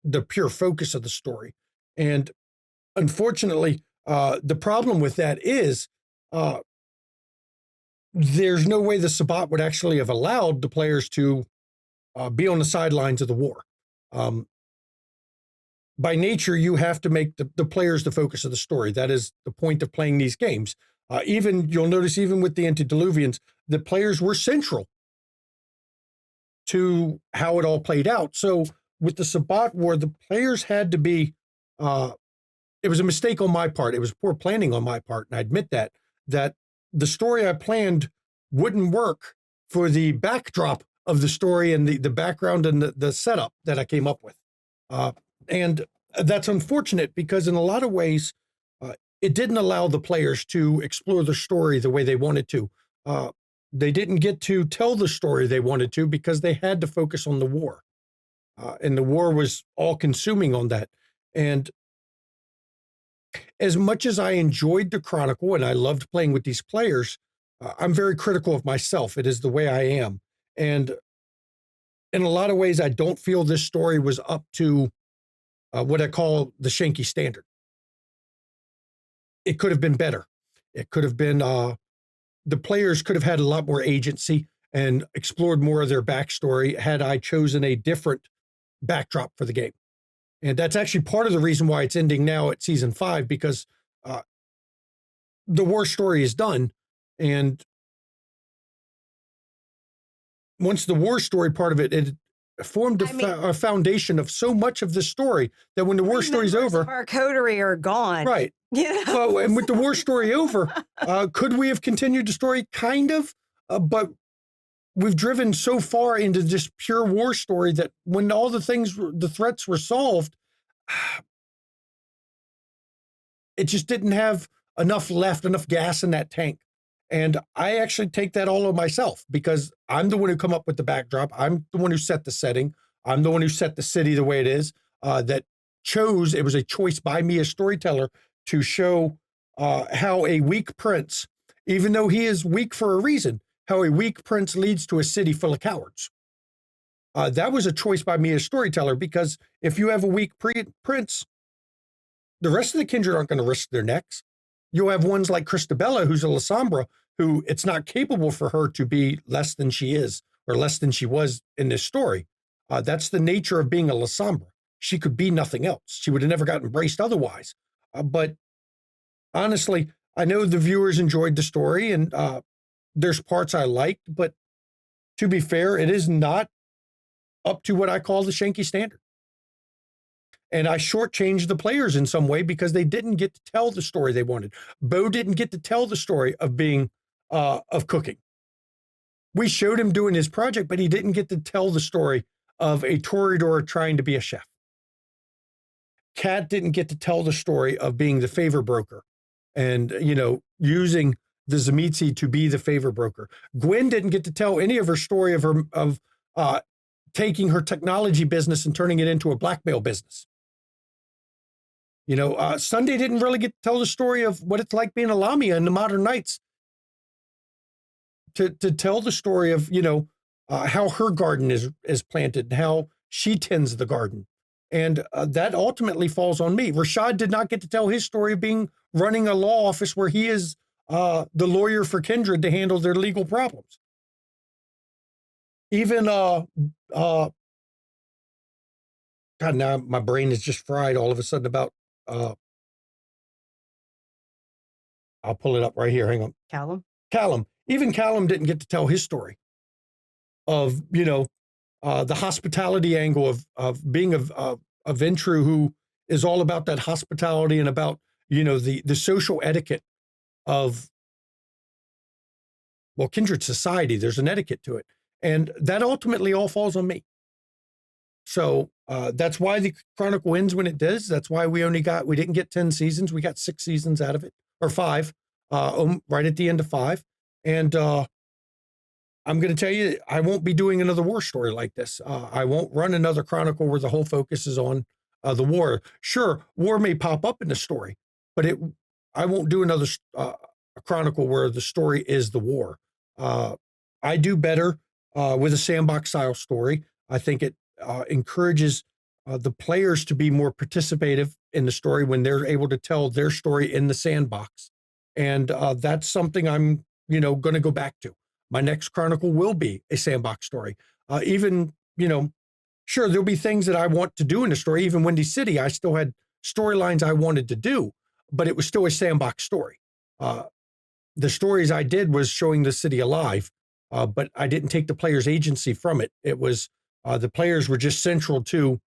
the pure focus of the story. And unfortunately, the problem with that is there's no way the Sabbat would actually have allowed the players to be on the sidelines of the war. By nature, you have to make the players the focus of the story. That is the point of playing these games. You'll notice even with the Antediluvians, the players were central to how it all played out. So with the Sabbat War, the players had to be, it was a mistake on my part. It was poor planning on my part. And I admit that the story I planned wouldn't work for the backdrop of the story and the background and the setup that I came up with. And that's unfortunate because in a lot of ways, it didn't allow the players to explore the story the way they wanted to. They didn't get to tell the story they wanted to because they had to focus on the war. And the war was all consuming on that. And as much as I enjoyed the Chronicle and I loved playing with these players, I'm very critical of myself. It is the way I am. And in a lot of ways, I don't feel this story was up to what I call the Shanky standard. It could have been better. It could have been, the players could have had a lot more agency and explored more of their backstory had I chosen a different backdrop for the game. And that's actually part of the reason why it's ending now at season 5, because the war story is done. And once the war story part of it formed a foundation of so much of the story that when the war story's over, our coterie are gone. Right. Yeah. Well, and with the war story over, could we have continued the story? Kind of, but we've driven so far into just pure war story that when all the threats were solved, it just didn't have enough gas in that tank. And I actually take that all on myself because I'm the one who come up with the backdrop. I'm the one who set the setting. I'm the one who set the city the way it is, it was a choice by me as storyteller to show how a weak prince, even though he is weak for a reason, how a weak prince leads to a city full of cowards. That was a choice by me as storyteller because if you have a weak prince, the rest of the kindred aren't going to risk their necks. You'll have ones like Christabella, who's a Lasombra, who it's not capable for her to be less than she is or less than she was in this story. That's the nature of being a Lasombra. She could be nothing else. She would have never gotten embraced otherwise. But honestly, I know the viewers enjoyed the story and there's parts I liked, but to be fair, it is not up to what I call the Shanky standard. And I shortchanged the players in some way because they didn't get to tell the story they wanted. Bo didn't get to tell the story of being, of cooking. We showed him doing his project, but he didn't get to tell the story of a Toreador trying to be a chef. Kat didn't get to tell the story of being the favor broker and, using the Tzimisce to be the favor broker. Gwen didn't get to tell any of her story of taking her technology business and turning it into a blackmail business. Sunday didn't really get to tell the story of what it's like being a Lamia in the Modern Knights. To tell the story of, how her garden is planted, how she tends the garden. And that ultimately falls on me. Rashad did not get to tell his story of running a law office where he is the lawyer for Kindred to handle their legal problems. Even God, now my brain is just fried all of a sudden about I'll pull it up right here. Hang on. Callum. Even Callum didn't get to tell his story of, the hospitality angle of being a Ventru who is all about that hospitality and about, the social etiquette of, well, Kindred society. There's an etiquette to it. And that ultimately all falls on me. So that's why the Chronicle ends when it does. That's why we didn't get 10 seasons. We got 6 seasons out of it, or 5, right at the end of 5. And I'm going to tell you, I won't be doing another war story like this. I won't run another Chronicle where the whole focus is on the war. Sure, war may pop up in the story, but I won't do another Chronicle where the story is the war. I do better with a sandbox style story. I think it encourages the players to be more participative in the story when they're able to tell their story in the sandbox. And that's something I'm, going to go back to. My next Chronicle will be a sandbox story. Sure, there'll be things that I want to do in the story. Even Windy City, I still had storylines I wanted to do, but it was still a sandbox story. The stories I did was showing the city alive, but I didn't take the player's agency from it. It was the players were just central to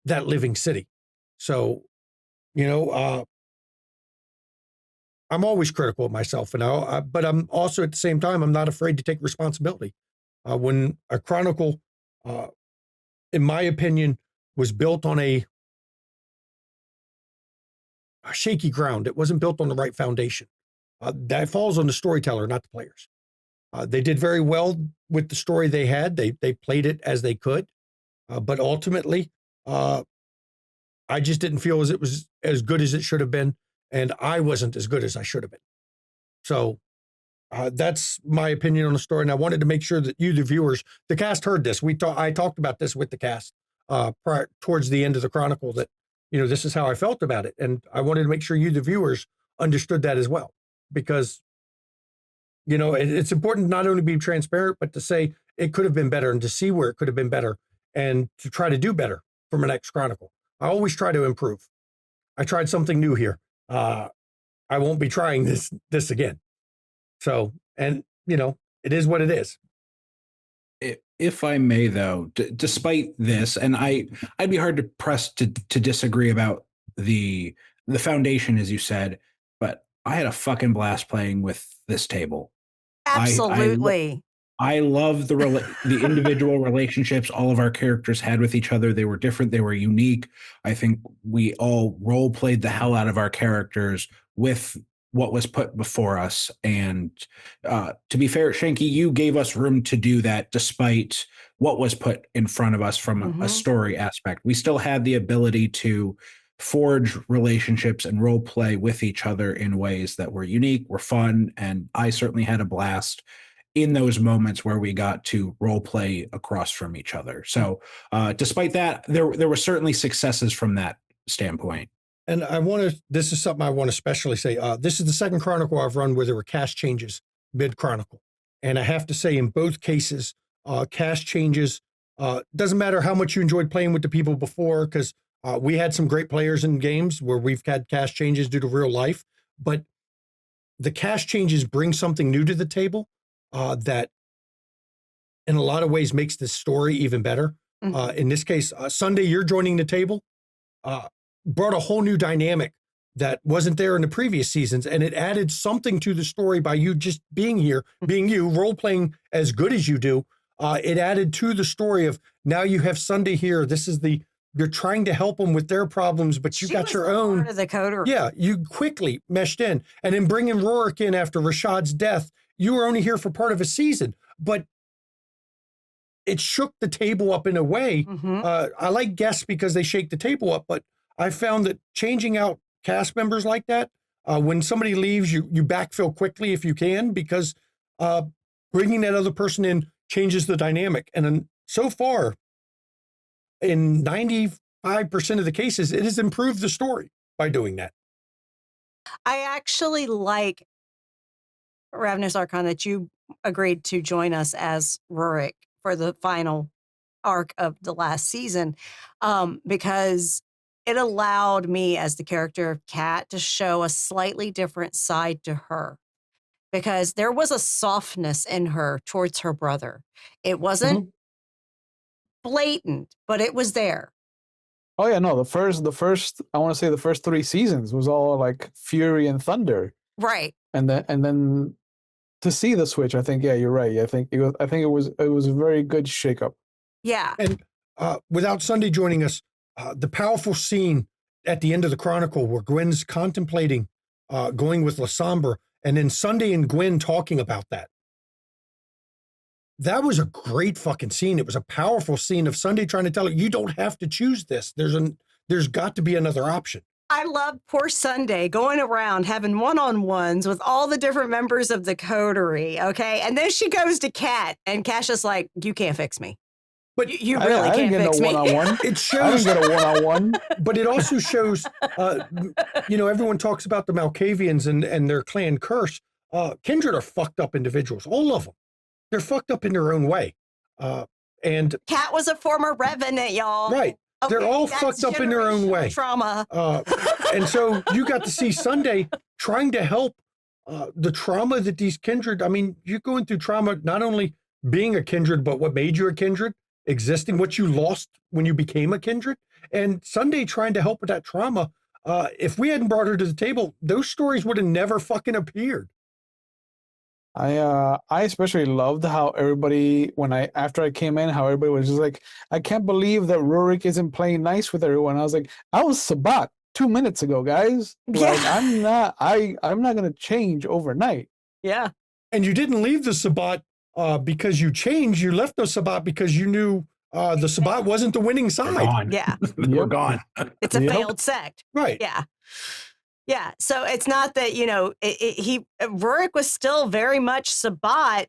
that living city. So, I'm always critical of myself, but I'm also at the same time, I'm not afraid to take responsibility. When a Chronicle, in my opinion, was built on a shaky ground, it wasn't built on the right foundation. That falls on the storyteller, not the players. They did very well with the story they had. They played it as they could, but ultimately, I just didn't feel as it was as good as it should have been, and I wasn't as good as I should have been. So that's my opinion on the story, and I wanted to make sure that you, the viewers, the cast heard this. I talked about this with the cast towards the end of the Chronicle, that this is how I felt about it, and I wanted to make sure you, the viewers, understood that as well, because it's important not only to be transparent, but to say it could have been better and to see where it could have been better and to try to do better for my next Chronicle. I always try to improve. I tried something new here. I won't be trying this again. So, and it is what it is. If I may, though, despite this, and I'd be hard to press to disagree about the foundation, as you said, but I had a fucking blast playing with this table. Absolutely. I love the individual relationships all of our characters had with each other. They were different. They were unique. I think we all role played the hell out of our characters with what was put before us. And to be fair, Shanky, you gave us room to do that despite what was put in front of us from a story aspect. We still had the ability to forge relationships and role play with each other in ways that were unique, were fun, and I certainly had a blast in those moments where we got to role play across from each other. So despite that, there were certainly successes from that standpoint. And this is something I want to especially say. This is the second Chronicle I've run where there were cast changes mid-Chronicle. And I have to say, in both cases, cast changes, doesn't matter how much you enjoyed playing with the people before, because we had some great players in games where we've had cast changes due to real life, but the cast changes bring something new to the table that in a lot of ways makes this story even better. In this case, Sunday, you're joining the table, brought a whole new dynamic that wasn't there in the previous seasons. And it added something to the story by you just being here, being you, role-playing as good as you do. It added to the story of now you have Sunday here. You're trying to help them with their problems, but you got your own. Part of the coder. Yeah, you quickly meshed in. And in bringing Rorik in after Rashad's death, you were only here for part of a season, but it shook the table up in a way. I like guests because they shake the table up, but I found that changing out cast members like that, when somebody leaves, you backfill quickly if you can, because bringing that other person in changes the dynamic. And then so far, in 95% of the cases, it has improved the story by doing that. I actually like, Ravenous Archon, that you agreed to join us as Rurik for the final arc of the last season, because it allowed me as the character of Kat to show a slightly different side to her, because there was a softness in her towards her brother. It wasn't blatant, but it was there. Oh yeah, no, the first I want to say the first 3 seasons was all like fury and thunder. Right. And then to see the switch, I think, yeah, you're right. I think it was a very good shakeup. Yeah. And without Sunday joining us, the powerful scene at the end of the Chronicle where Gwen's contemplating going with Lasombre, and then Sunday and Gwen talking about that. That was a great fucking scene. It was a powerful scene of Sunday trying to tell her, you don't have to choose this. There's got to be another option. I love poor Sunday going around having one-on-ones with all the different members of the coterie, okay? And then she goes to Kat, and Kat's just like, you can't fix me. But you really can't fix me. One-on-one. It I shows, didn't get a one-on-one. but it also shows, everyone talks about the Malkavians and their clan curse. Kindred are fucked up individuals, all of them. They're fucked up in their own way. And Kat was a former revenant, y'all. right. They're Okay, all that's fucked up in their own way. Trauma. And so you got to see Sunday trying to help the trauma that these kindred, I mean, you're going through trauma, not only being a kindred, but what made you a kindred, existing, what you lost when you became a kindred. And Sunday trying to help with that trauma. If we hadn't brought her to the table, those stories would have never fucking appeared. I especially loved how everybody, after I came in, how everybody was just like, I can't believe that Rurik isn't playing nice with everyone. I was like, I was Sabat 2 minutes ago, guys. Like, Yeah. I'm not gonna change overnight. Yeah. And you didn't leave the Sabbat because you changed. You left the Sabbat because you knew the Sabbat wasn't the winning They're side. gone. Yeah. We're gone. It's a Yep. failed sect. Right. Yeah. Yeah. So it's not that, Rurik was still very much Sabbat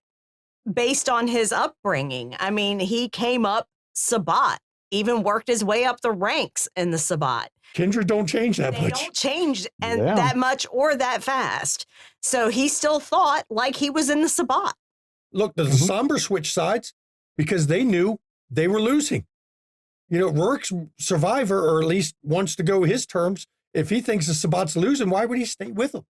based on his upbringing. I mean, he came up Sabbat, even worked his way up the ranks in the Sabbat. Kindred don't change that They much. don't change Yeah. that much or that fast. So he still thought like he was in the Sabbat. Look, the Somber switch sides because they knew they were losing. Rurik's survivor, or at least wants to go his terms. If he thinks the Sabbat's losing, why would he stay with him?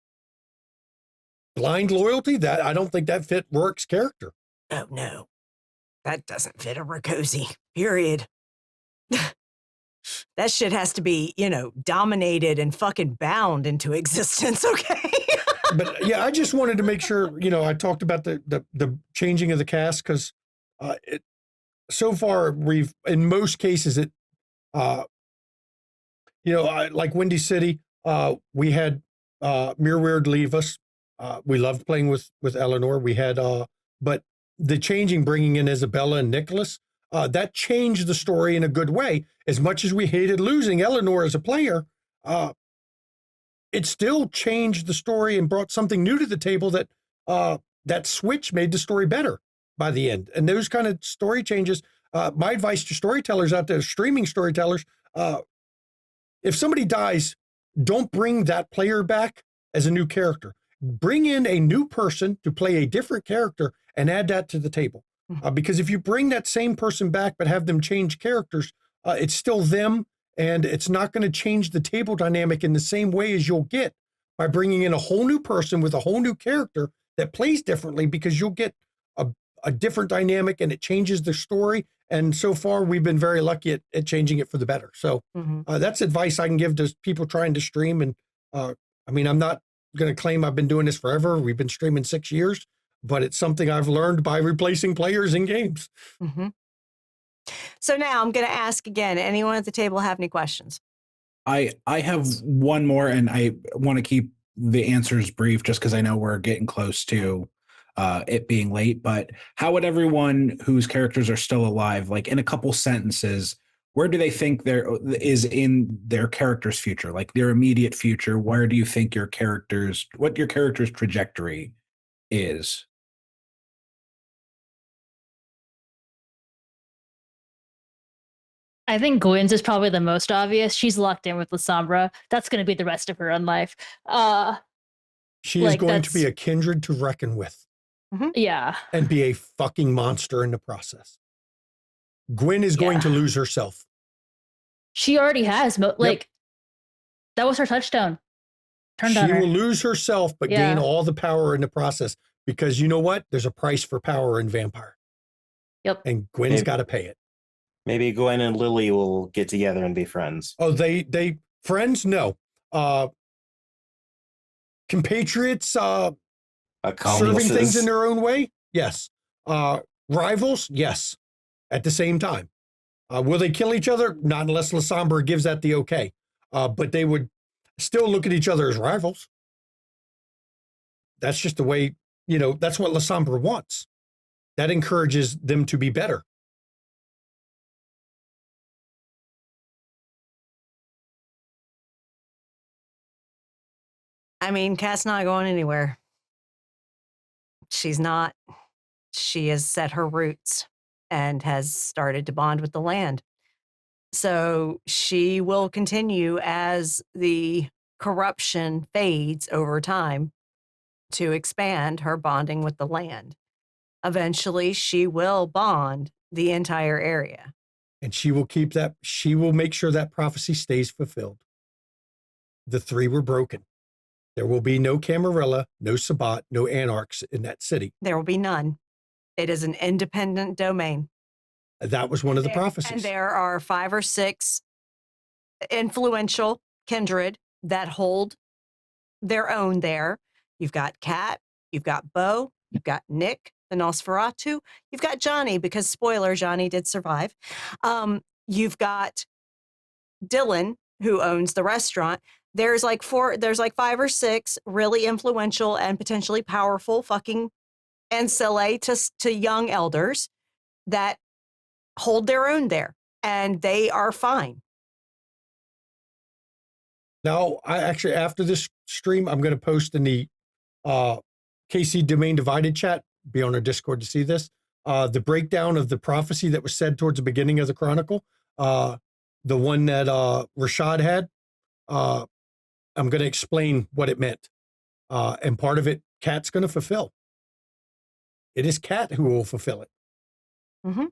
Blind loyalty? That I don't think that fit Rurik's character. Oh, no. That doesn't fit a Rakosi, period. That shit has to be, dominated and fucking bound into existence, okay? But yeah, I just wanted to make sure, I talked about the changing of the cast because so far in most cases, like Windy City, we had Mirweird leave us. We loved playing with Eleanor. We had, but the changing, bringing in Isabella and Nicholas, that changed the story in a good way. As much as we hated losing Eleanor as a player, it still changed the story and brought something new to the table that switch made the story better by the end. And those kind of story changes, my advice to storytellers out there, streaming storytellers, if somebody dies, don't bring that player back as a new character. Bring in a new person to play a different character and add that to the table. Because if you bring that same person back but have them change characters, it's still them, and it's not going to change the table dynamic in the same way as you'll get by bringing in a whole new person with a whole new character that plays differently, because you'll get a different dynamic and it changes the story. And so far, we've been very lucky at changing it for the better. So that's advice I can give to people trying to stream. And I'm not going to claim I've been doing this forever. We've been streaming 6 years, but it's something I've learned by replacing players in games. So now I'm going to ask again, anyone at the table have any questions? I have one more, and I want to keep the answers brief just because I know we're getting close to it being late. But how would everyone whose characters are still alive, like in a couple sentences, where do they think there is in their character's future, like their immediate future? Where do you think what your character's trajectory is? I think Gwen's is probably the most obvious. She's locked in with Lasombra. That's going to be the rest of her own life. She is going to be a kindred to reckon with. Yeah. And be a fucking monster in the process. Gwen is going to lose herself. She already has. That was her touchstone. She will lose herself, but gain all the power in the process. Because you know what? There's a price for power in Vampire. Yep. And Gwen's got to pay it. Maybe Gwen and Lily will get together and be friends. Oh, they friends? No. Compatriots, serving things in their own way? Yes. Rivals? Yes. At the same time. Will they kill each other? Not unless Lasombra gives that the okay. But they would still look at each other as rivals. That's just the way, that's what Lasombra wants. That encourages them to be better. I mean, Kat's not going anywhere. She's not. She has set her roots and has started to bond with the land. So she will continue as the corruption fades over time to expand her bonding with the land. Eventually, she will bond the entire area. And she will keep that. She will make sure that prophecy stays fulfilled. The three were broken. There will be no Camarilla, no Sabbat, no Anarchs in that city. There will be none. It is an independent domain. That was one of the prophecies. And there are 5 or 6 influential kindred that hold their own there. You've got Kat, you've got Bo, you've got Nick, the Nosferatu, you've got Johnny, because spoiler, Johnny did survive. You've got Dylan, who owns the restaurant. There's like 5 or 6 really influential and potentially powerful fucking ancillae to young elders that hold their own there, and they are fine. Now, after this stream, I'm going to post in the KC Domain Divided chat, be on our Discord to see this, the breakdown of the prophecy that was said towards the beginning of the Chronicle, the one that Rashad had. I'm going to explain what it meant. And part of it, Kat's going to fulfill. It is Kat who will fulfill it. Mm-hmm.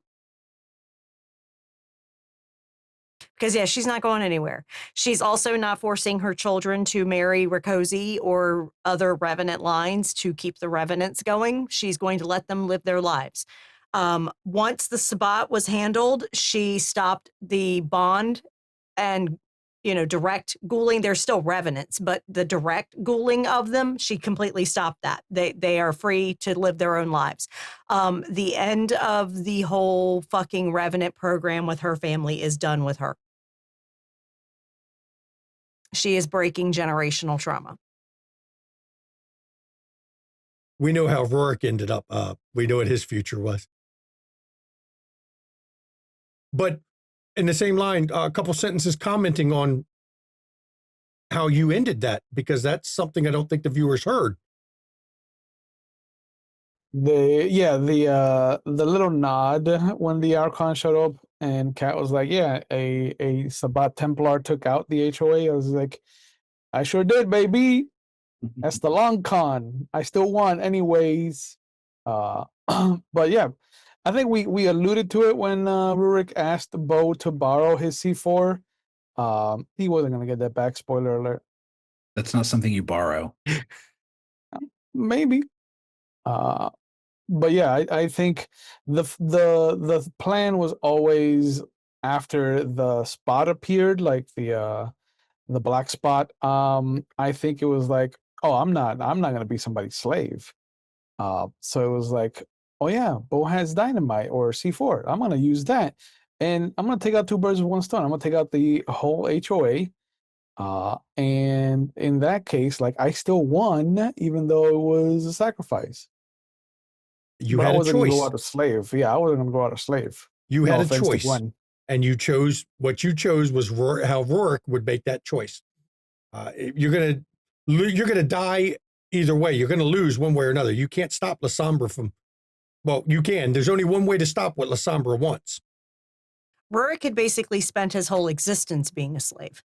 Because, yeah, she's not going anywhere. She's also not forcing her children to marry Rikosi or other Revenant lines to keep the Revenants going. She's going to let them live their lives. Once the Sabbat was handled, she stopped the bond and, direct ghouling. There's still Revenants, but the direct ghouling of them, she completely stopped that. They are free to live their own lives. The end of the whole fucking Revenant program with her family is done with her. She is breaking generational trauma. We know how Rourke ended up. We know what his future was. But in the same line, a couple sentences commenting on how you ended that, because that's something I don't think the viewers heard. The little nod when the Archon showed up and Kat was like, yeah, a Sabbat Templar took out the HOA. I was like, I sure did, baby. That's the long con. I still won anyways. But yeah, I think we alluded to it when Rurik asked Bo to borrow his C4. He wasn't going to get that back. Spoiler alert. That's not something you borrow. Maybe. But yeah, I think the plan was always after the spot appeared, like the black spot. I think it was like, oh, I'm not gonna be somebody's slave. So it was like, oh yeah, Bo has dynamite or C4. I'm gonna use that, and I'm gonna take out 2 birds with 1 stone. I'm gonna take out the whole HOA. And in that case, like, I still won, even though it was a sacrifice. You but had I wasn't a gonna choice. go out a slave. Yeah, I wasn't gonna go out a slave. You No had a offense to choice, Gwen. and you chose what you chose was how Rourke would make that choice. You're gonna die either way. You're gonna lose one way or another. You can't stop Lasombra from. Well, you can. There's only one way to stop what Lasombra wants. Rurik had basically spent his whole existence being a slave.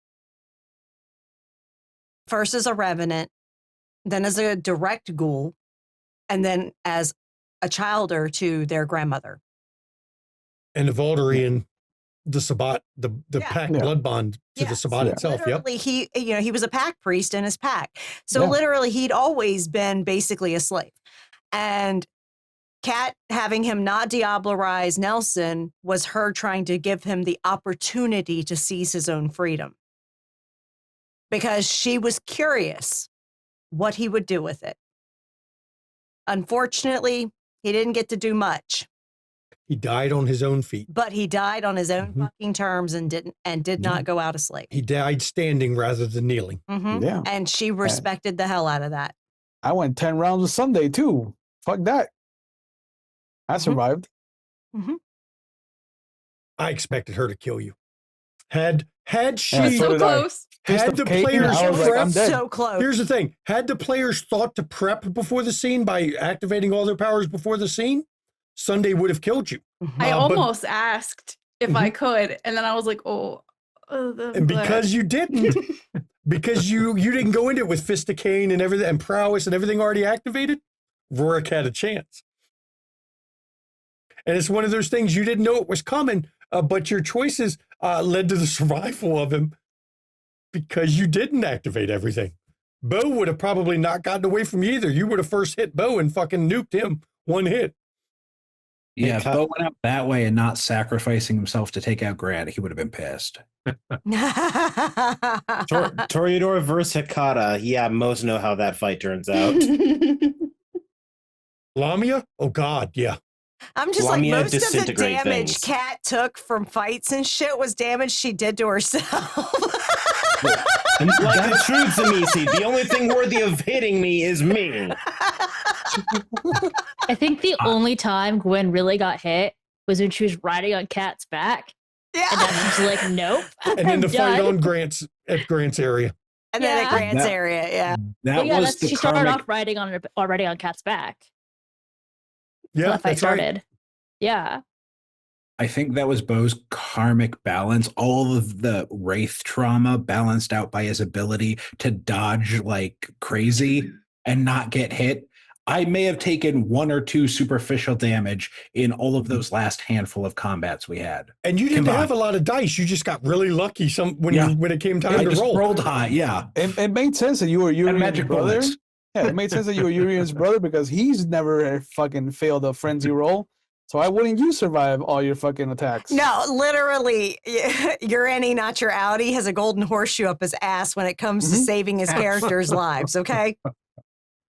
First as a revenant, then as a direct ghoul, and then as a childer to their grandmother. And the Valdarian, the Sabbat, the pack Yeah. blood bond to the Yes. Sabbat itself. Yep. Literally, he was a pack priest in his pack. So literally, he'd always been basically a slave. And Kat having him not diablerize Nelson was her trying to give him the opportunity to seize his own freedom. Because she was curious what he would do with it. Unfortunately, he didn't get to do much. He died on his own feet. But he died on his own fucking terms and did not go out a slave. He died standing rather than kneeling. Yeah. And she respected the hell out of that. I went 10 rounds with Sunday too. Fuck that. I survived. I expected her to kill you. Had she Yeah, So did I. close. had the Cake, players I was like, I'm prepped, dead. So close. here's the thing. Had the players thought to prep before the scene by activating all their powers before the scene, Sunday would have killed you. I but- almost asked if I could, and then I was like, And because you didn't, because you didn't go into it with Fist of Cain and everything and prowess and everything already activated, Rurik had a chance. And it's one of those things you didn't know it was coming, but your choices led to the survival of him because you didn't activate everything. Bo would have probably not gotten away from you either. You would have first hit Bo and fucking nuked him one hit. Yeah, if Bo went out that way and not sacrificing himself to take out Grant, he would have been pissed. Toreador versus Hikata. Yeah, most know how that fight turns out. Lamia? Oh, God, yeah. I'm just Lamia like, most of the disintegrate damage things. Kat took from fights and shit was damage she did to herself. And like the truth, Zamisi, the only thing worthy of hitting me is me. I think the only time Gwen really got hit was when she was riding on Kat's back. Yeah. And then she's like, nope. And then I'm the fight done. on Grant's area. And then at Yeah. Grant's area, yeah. That But yeah, was the she started karmic. off riding on already on Kat's back. Yeah, That fight that's right. started. Yeah. I think that was Bo's karmic balance. All of the Wraith trauma balanced out by his ability to dodge like crazy and not get hit. I may have taken one or two superficial damage in all of those last handful of combats we had. And you didn't Combined. have a lot of dice. You just got really lucky when Yeah. when it came time I to just roll. rolled high. Yeah. It made sense that you were And Urian's magic brother. bullets. Yeah, it made sense that you were Urian's brother because he's never fucking failed a frenzy roll. So why wouldn't you survive all your fucking attacks? No, literally, your Annie, not your Audi, has a golden horseshoe up his ass when it comes to saving his characters' lives, okay?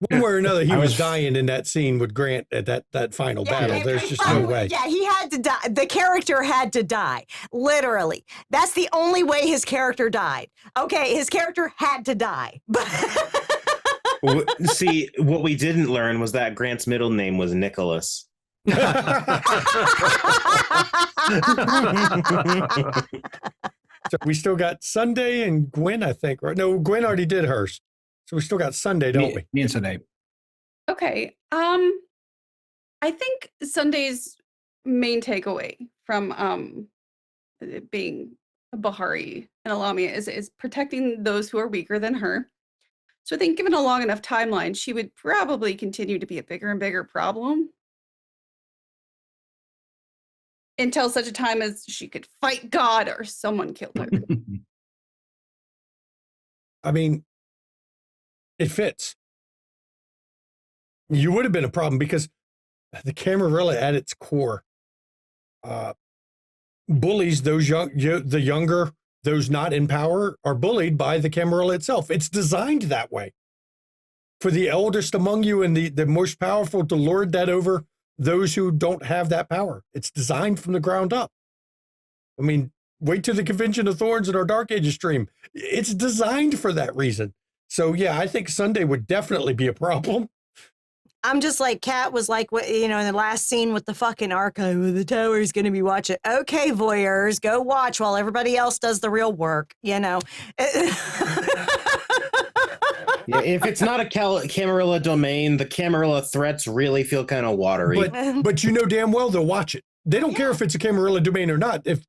One way or another, he I was was- dying in that scene with Grant at that final battle. There's just no way. Yeah, he had to die. The character had to die. Literally. That's the only way his character died. Okay, his character had to die. See, what we didn't learn was that Grant's middle name was Nicholas. So we still got Sunday and Gwen, I think. Right? No, Gwen already did hers. So we still got Sunday, don't we? Me and Sunday. Okay. I think Sunday's main takeaway from it being Bahari and Alamia is protecting those who are weaker than her. So I think given a long enough timeline, she would probably continue to be a bigger and bigger problem until such a time as she could fight God or someone killed her. I mean, it fits. You would have been a problem because the Camarilla at its core bullies those the younger, those not in power are bullied by the Camarilla itself. It's designed that way. For the eldest among you and the most powerful to lord that over those who don't have that power. It's designed from the ground up. I mean, wait till the Convention of Thorns in our Dark Ages stream. It's designed for that reason. So yeah, I think Sunday would definitely be a problem. I'm just like, Kat was like, what, in the last scene with the fucking archive, the tower is going to be watching. Okay, voyeurs, go watch while everybody else does the real work, Yeah, if it's not a Camarilla domain, the Camarilla threats really feel kind of watery. But you know damn well they'll watch it. They don't care if it's a Camarilla domain or not. If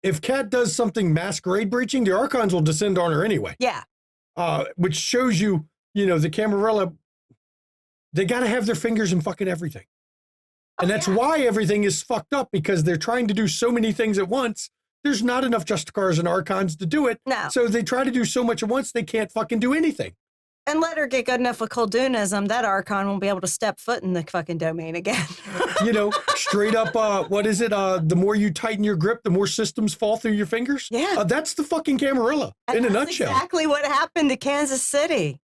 if Kat does something masquerade breaching, the Archons will descend on her anyway. Yeah. Which shows you, the Camarilla, they got to have their fingers in fucking everything. And that's why everything is fucked up, because they're trying to do so many things at once. There's not enough Justicars and Archons to do it. No. So they try to do so much at once, they can't fucking do anything. And let her get good enough with Khuldunism, that Archon won't be able to step foot in the fucking domain again. Straight up, what is it? The more you tighten your grip, the more systems fall through your fingers. Yeah. That's the fucking Camarilla in a nutshell. Exactly what happened to Kansas City.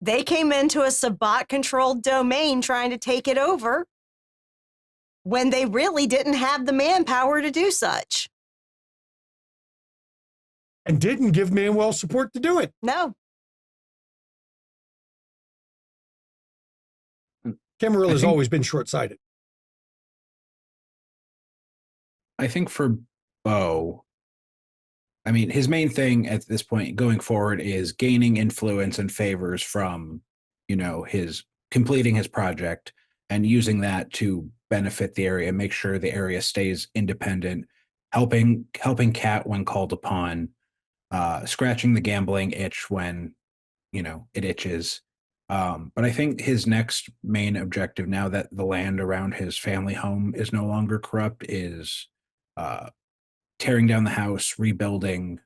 They came into a Sabbat-controlled domain trying to take it over when they really didn't have the manpower to do such. And didn't give Manuel support to do it. No. Camarilla's always been short-sighted. I think for Bo, I mean, his main thing at this point going forward is gaining influence and favors from, his completing his project and using that to benefit the area, make sure the area stays independent, helping Kat when called upon, scratching the gambling itch when, it itches. But I think his next main objective, now that the land around his family home is no longer corrupt, is tearing down the house, rebuilding,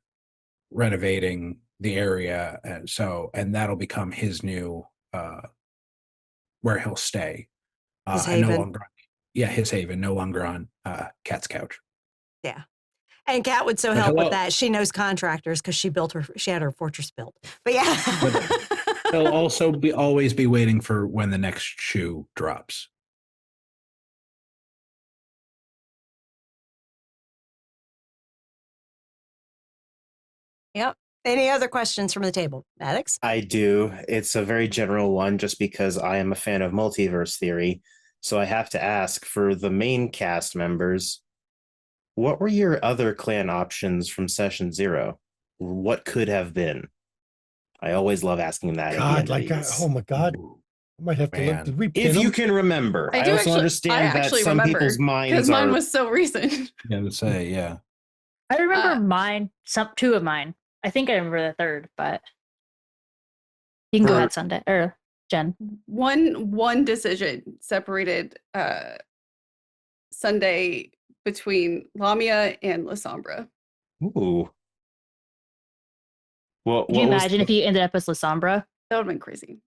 renovating the area, and that'll become his new where he'll stay. His and no haven. longer, his haven, no longer on Kat's couch. Yeah. And Kat would so But help with that. She knows contractors because she had her fortress built. But yeah. But he'll also always be waiting for when the next shoe drops. Yep. Any other questions from the table? Maddox? I do. It's a very general one just because I am a fan of multiverse theory. So I have to ask, for the main cast members, what were your other clan options from session 0? What could have been? I always love asking that. God, oh my God. I might have to look. Did we pin If you them? can remember. I do also actually- understand I that actually some remember, people's minds because mine are... was so recent. Yeah, I would say, yeah. I remember mine, two of mine. I think I remember the third, but you can go ahead, Sunday or Jen. One decision separated Sunday between Lamia and La Sombra. Ooh. Well, Could you imagine if you ended up as La Sombra? That would have been crazy.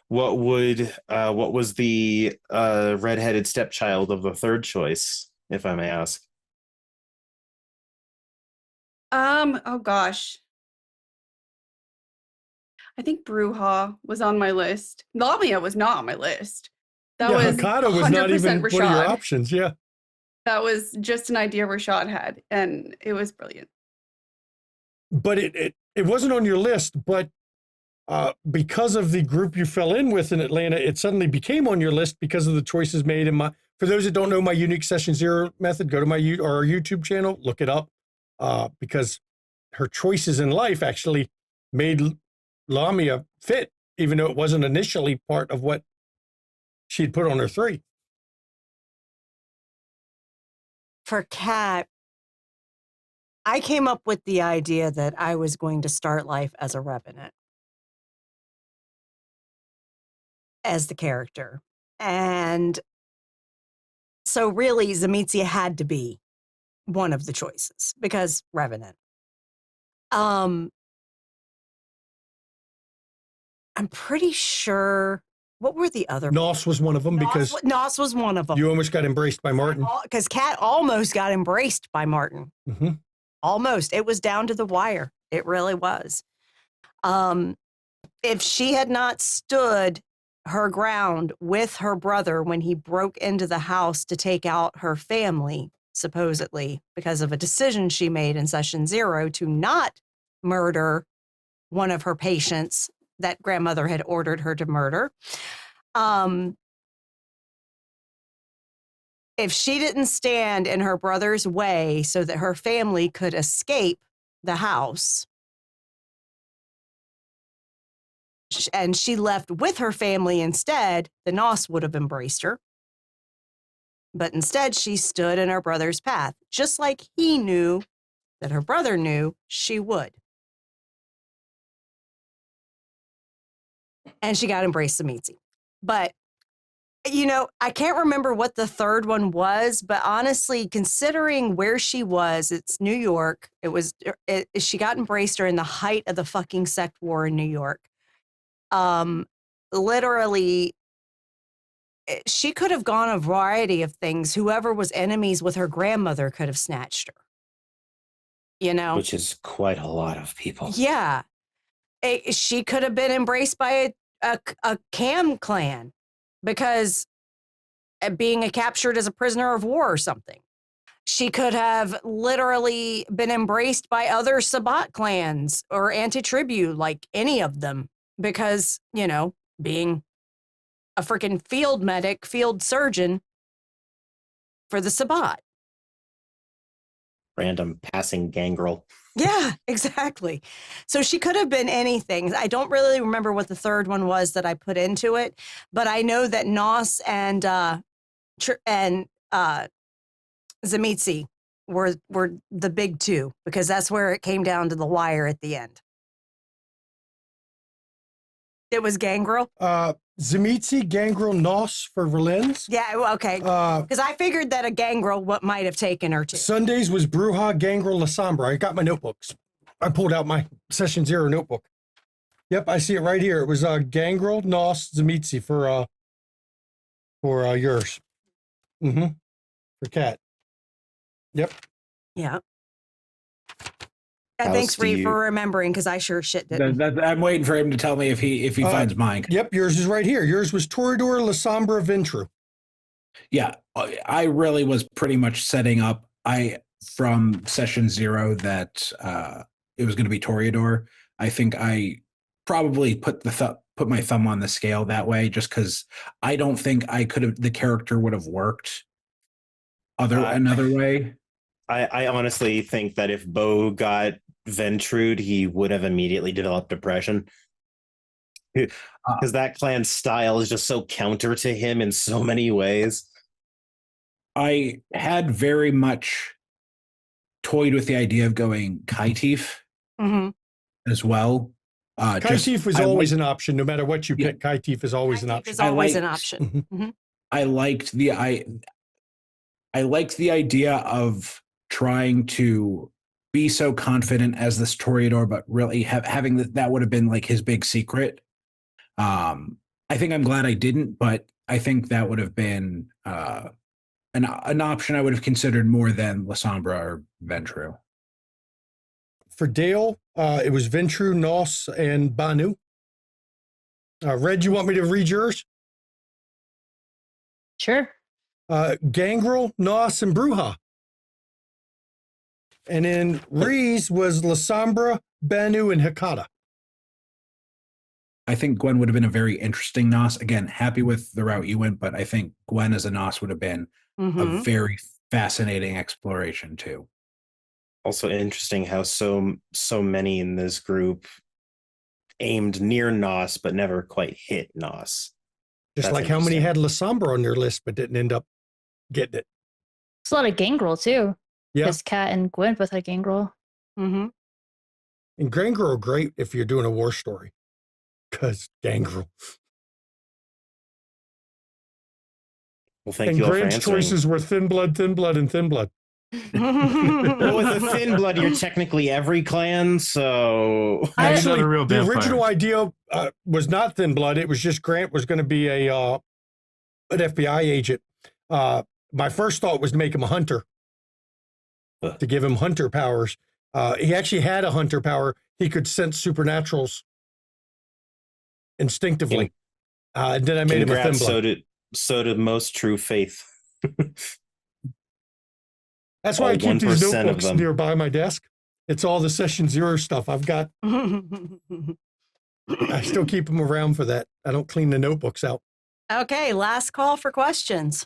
What was the redheaded stepchild of the third choice, if I may ask? Oh gosh. I think Bruja was on my list. Lamia was not on my list. That was Hakata was not even Rashad. one of your options. Yeah. That was just an idea Rashad had, and it was brilliant. But it wasn't on your list, but because of the group you fell in with in Atlanta, it suddenly became on your list because of the choices made in for those that don't know my unique session 0 method, go to our YouTube channel, look it up, because her choices in life actually made Lamia fit, even though it wasn't initially part of what she'd put on her 3. For Kat, I came up with the idea that I was going to start life as a revenant, as the character. And so really Zamizia had to be one of the choices because revenant. I'm pretty sure, what were the other? Nos was one of them because Nos was one of them. you almost got embraced by Martin. Because Kat almost got embraced by Martin. Mm-hmm. Almost. It was down to the wire. It really was. If she had not stood her ground with her brother when he broke into the house to take out her family, supposedly because of a decision she made in session 0 to not murder one of her patients that grandmother had ordered her to murder. If she didn't stand in her brother's way so that her family could escape the house, and she left with her family instead, the Nos would have embraced her. But instead, she stood in her brother's path, just like he knew that her brother knew she would. And she got embraced Samitsi. But, I can't remember what the third one was, but honestly, considering where she was, it's New York. She got embraced during the height of the fucking sect war in New York. Literally, she could have gone a variety of things. Whoever was enemies with her grandmother could have snatched her. Which is quite a lot of people. Yeah. She could have been embraced by a Cam clan because being captured as a prisoner of war or something. She could have literally been embraced by other Sabbat clans or anti-tribu, like any of them, because, being a freaking field medic, field surgeon for the Sabbat. Random passing gangrel. Yeah, exactly. So she could have been anything. I don't really remember what the third one was that I put into it, but I know that Nos and Zamitsi were the big two, because that's where it came down to the wire at the end. It was Gangrel? Zamitsi, Gangrel, Nos for Verlins. Yeah, okay. Because I figured that a Gangrel might have taken her too. Sundays was Bruja, Gangrel, Lasombra. I got my notebooks. I pulled out my Session 0 notebook. Yep, I see it right here. It was Gangrel, Nos, Zamitsi for yours. For Kat. Yep. Yeah. Thanks, Reed, for remembering, because I sure shit didn't. I'm waiting for him to tell me if he finds mine. Yep, yours is right here. Yours was Toreador, Lasombra, Ventru. Yeah, I really was pretty much setting up from Session 0 that it was going to be Toreador. I think I probably put my thumb on the scale that way, just because I don't think the character would have worked another way. I honestly think that if Bo got Ventrude, he would have immediately developed depression. Because that clan's style is just so counter to him in so many ways. I had very much toyed with the idea of going Kaitif as well. Kaitif was always an option. No matter what you pick, Kaitif is always an option. Is always an option. I liked the idea of trying to be so confident as this Toreador, but really having that would have been like his big secret. I think I'm glad I didn't, but I think that would have been an option I would have considered more than Lasombra or Ventru. For Dale, it was Ventru, Nos, and Banu. Red, you want me to read yours? Sure. Gangrel, Nos, and Bruja. And then Rees was Lasombra, Banu, and Hikata. I think Gwen would have been a very interesting Nos. Again, happy with the route you went, but I think Gwen as a Nos would have been a very fascinating exploration too. Also interesting how so many in this group aimed near Nos, but never quite hit Nos. Just like how many had Lasombra on their list, but didn't end up getting it. It's a lot of Gangrel too. Yeah. Because Kat and Gwen both had Gangrel. And Gangrel are great if you're doing a war story. Because Gangrel. Well, thank you all for Grant's answering. choices were Thin Blood, and Thin Blood. Well, with the Thin Blood, you're technically every clan, so... Actually, not a real the vampire. original idea was not Thin Blood. It was just Grant was going to be an FBI agent. My first thought was to make him a hunter. To give him hunter powers. He actually had a hunter power. He could sense supernaturals instinctively. And then I made him a Thin Blood. So did most true faith. That's why I keep these notebooks nearby my desk. It's all the Session 0 stuff I've got. I still keep them around for that. I don't clean the notebooks out. Okay, last call for questions.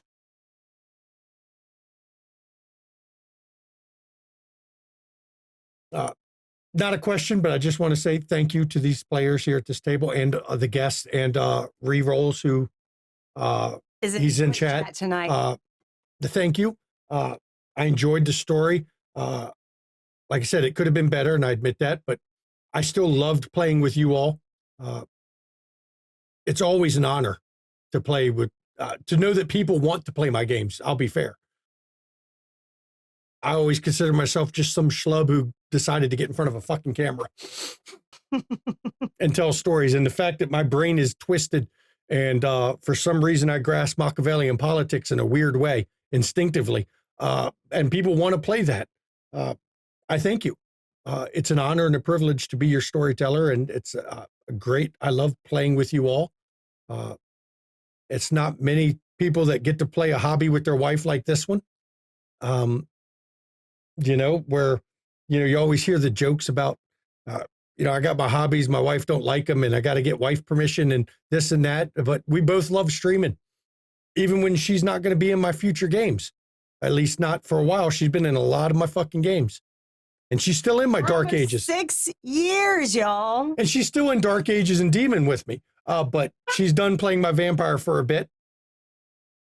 Not a question, but I just want to say thank you to these players here at this table and the guests and re-rolls who he's in chat tonight. the thank you. I enjoyed the story. Like I said, it could have been better, and I admit that, but I still loved playing with you all. It's always an honor to play with, to know that people want to play my games. I'll be fair. I always consider myself just some schlub who decided to get in front of a fucking camera and tell stories. And the fact that my brain is twisted and for some reason I grasp Machiavellian politics in a weird way, instinctively, and people want to play that. I thank you. It's an honor and a privilege to be your storyteller, and it's great. I love playing with you all. It's not many people that get to play a hobby with their wife like this one. Where, you always hear the jokes about, I got my hobbies, my wife don't like them, and I got to get wife permission and this and that. But we both love streaming, even when she's not going to be in my future games, at least not for a while. She's been in a lot of my fucking games, and she's still in my Dark Ages. 6 years, y'all. And she's still in Dark Ages and Demon with me. But she's done playing my vampire for a bit,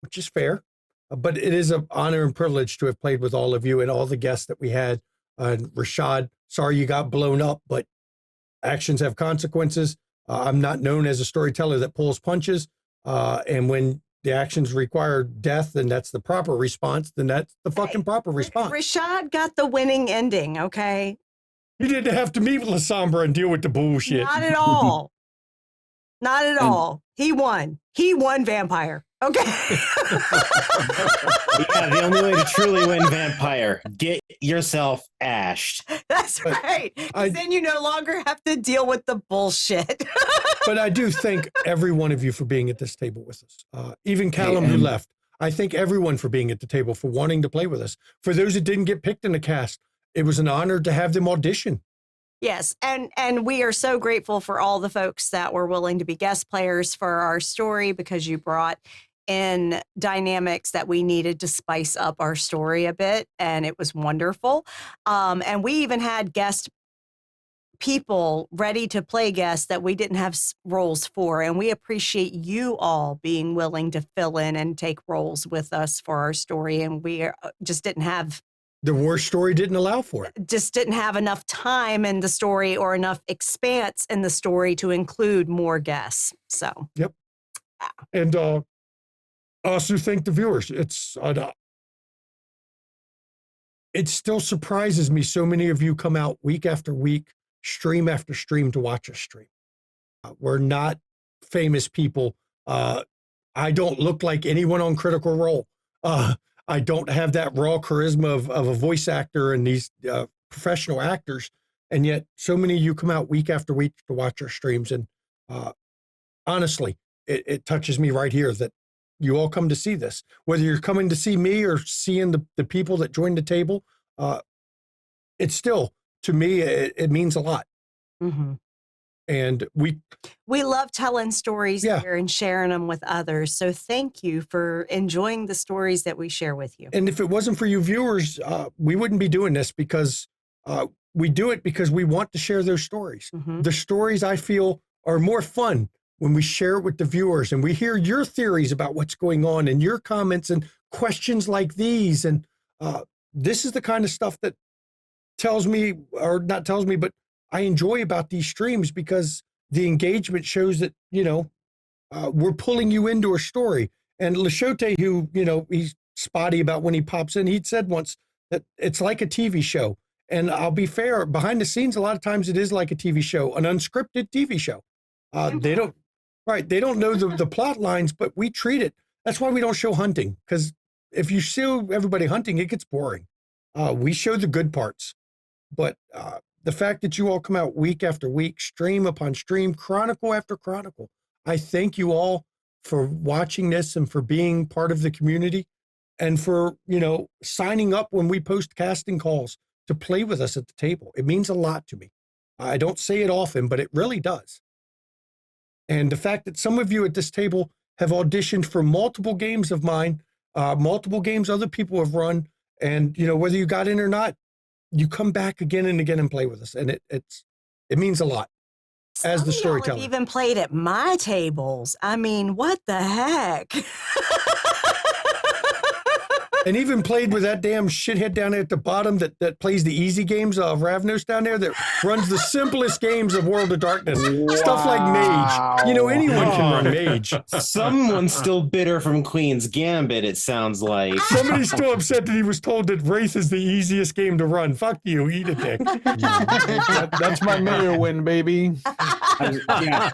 which is fair. But it is an honor and privilege to have played with all of you and all the guests that we had. Rashad, sorry you got blown up, but actions have consequences. I'm not known as a storyteller that pulls punches. And when the actions require death, and that's the proper response, then that's the fucking proper response. Rashad got the winning ending, okay? You didn't have to meet with Lasombra and deal with the bullshit. Not at all. Not at all. He won. He won vampire. Okay. Yeah, the only way to truly win vampire, get yourself ashed. That's right. 'Cause then you no longer have to deal with the bullshit. But I do thank every one of you for being at this table with us. Even Callum, who left. I thank everyone for being at the table, for wanting to play with us. For those that didn't get picked in the cast, it was an honor to have them audition. Yes, and we are so grateful for all the folks that were willing to be guest players for our story, because you brought in dynamics that we needed to spice up our story a bit, and it was wonderful. And we even had guest people ready to play guests that we didn't have roles for, and we appreciate you all being willing to fill in and take roles with us for our story, and we just didn't have the war story didn't allow for it. Just didn't have enough time in the story or enough expanse in the story to include more guests. So, yep. And also thank the viewers. It still surprises me. So many of you come out week after week, stream after stream to watch us stream. We're not famous people. I don't look like anyone on Critical Role. I don't have that raw charisma of a voice actor and these professional actors. And yet so many of you come out week after week to watch our streams. And honestly, it touches me right here that you all come to see this. Whether you're coming to see me or seeing the people that joined the table, it's still, to me, it means a lot. Mm-hmm. And we love telling stories here and sharing them with others. So thank you for enjoying the stories that we share with you. And if it wasn't for you viewers, we wouldn't be doing this, because we do it because we want to share those stories. Mm-hmm. The stories, I feel, are more fun when we share it with the viewers and we hear your theories about what's going on and your comments and questions like these. And this is the kind of stuff that tells me, or not tells me, but I enjoy about these streams, because the engagement shows that, we're pulling you into a story. And Lashote, who, he's spotty about when he pops in, he'd said once that it's like a TV show. And I'll be fair, behind the scenes, a lot of times it is like a TV show, an unscripted TV show. They don't know the plot lines, but we treat it. That's why we don't show hunting, because if you show everybody hunting, it gets boring. We show the good parts. But the fact that you all come out week after week, stream upon stream, chronicle after chronicle, I thank you all for watching this and for being part of the community, and for, signing up when we post casting calls to play with us at the table. It means a lot to me. I don't say it often, but it really does. And the fact that some of you at this table have auditioned for multiple games of mine, multiple games other people have run, and, whether you got in or not, you come back again and again and play with us. And it means a lot as the storyteller. Have even played at my tables. I mean, what the heck? And even played with that damn shithead down there at the bottom that plays the easy games of Ravnos down there that runs the simplest games of World of Darkness. Stuff like Mage. You know, anyone can run Mage. Someone's still bitter from Queen's Gambit, it sounds like. Somebody's still upset that he was told that Wraith is the easiest game to run. Fuck you, eat a dick. That's my mayor win, baby. Yeah.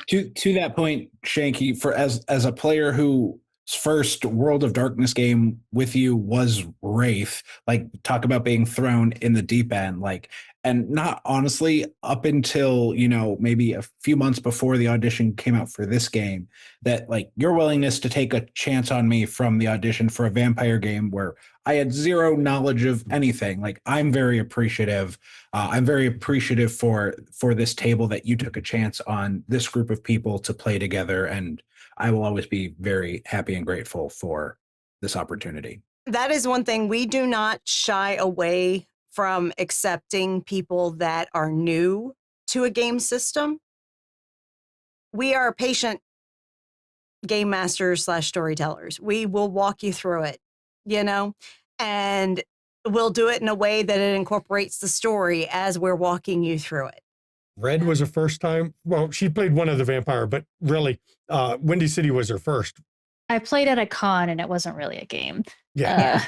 To that point, Shanky, for as a player whose first World of Darkness game with you was Wraith, like talk about being thrown in the deep end, like, and not honestly up until, you know, maybe a few months before the audition came out for this game, that like your willingness to take a chance on me from the audition for a vampire game where I had zero knowledge of anything. Like, I'm very appreciative. I'm very appreciative for this table that you took a chance on this group of people to play together. And I will always be very happy and grateful for this opportunity. That is one thing. We do not shy away from accepting people that are new to a game system. We are patient game masters / storytellers. We will walk you through it, you know, and we'll do it in a way that it incorporates the story as we're walking you through it. Red was her first time. Well, she played one of the vampire, but really, Windy City was her first. I played at a con and it wasn't really a game. Yeah.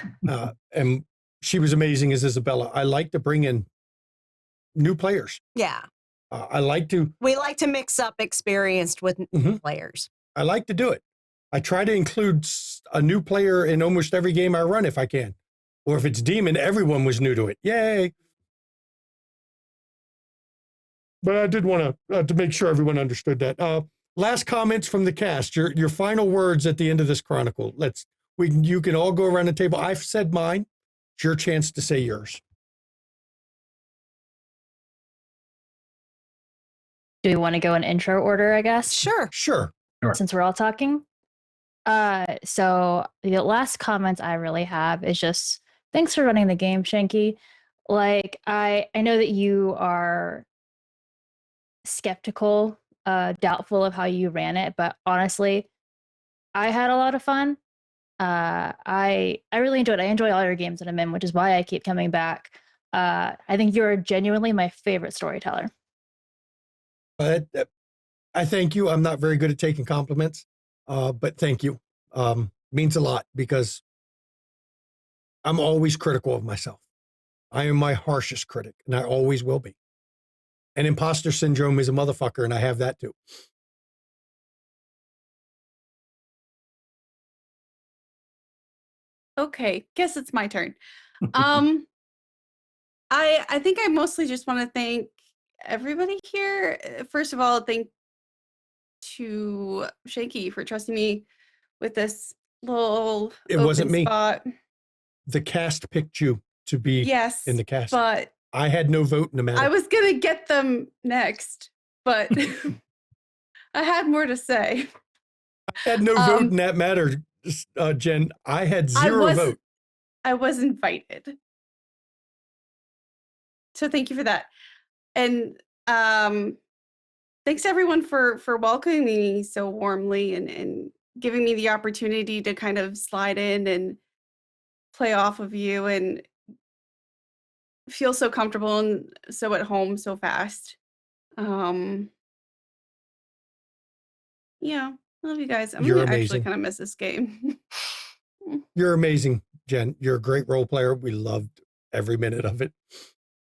And she was amazing as Isabella. I like to bring in new players. Yeah. We like to mix up experienced with new players. I like to do it. I try to include a new player in almost every game I run if I can. Or if it's Demon, everyone was new to it. Yay. But I did want to make sure everyone understood that. Last comments from the cast. Your final words at the end of this chronicle. You can all go around the table. I've said mine. It's your chance to say yours. Do we want to go in intro order, I guess? Sure. Since we're all talking. So the last comments I really have is just thanks for running the game, Shanky. Like, I know that you are skeptical, doubtful of how you ran it, but honestly, I had a lot of fun. I really enjoyed it. I enjoy all your games that I'm in, which is why I keep coming back. I think you're genuinely my favorite storyteller. I thank you. I'm not very good at taking compliments, but thank you. Means a lot because I'm always critical of myself. I am my harshest critic, and I always will be. And imposter syndrome is a motherfucker, and I have that too. Okay, guess it's my turn. I think I mostly just want to thank everybody here. First of all, thank to Shanky for trusting me with this little It wasn't me. spot. The cast picked you to be in the cast. But I had no vote in the matter. I was gonna get them next, but I had more to say. I had no vote in that matter, Jen. I had zero vote. I was invited. So thank you for that. And thanks to everyone for welcoming me so warmly and giving me the opportunity to kind of slide in and play off of you and feel so comfortable and so at home so fast. Yeah, I love you guys. I'm You're gonna actually amazing. kind of miss this game. You're amazing, Jen. You're a great role player. We loved every minute of it.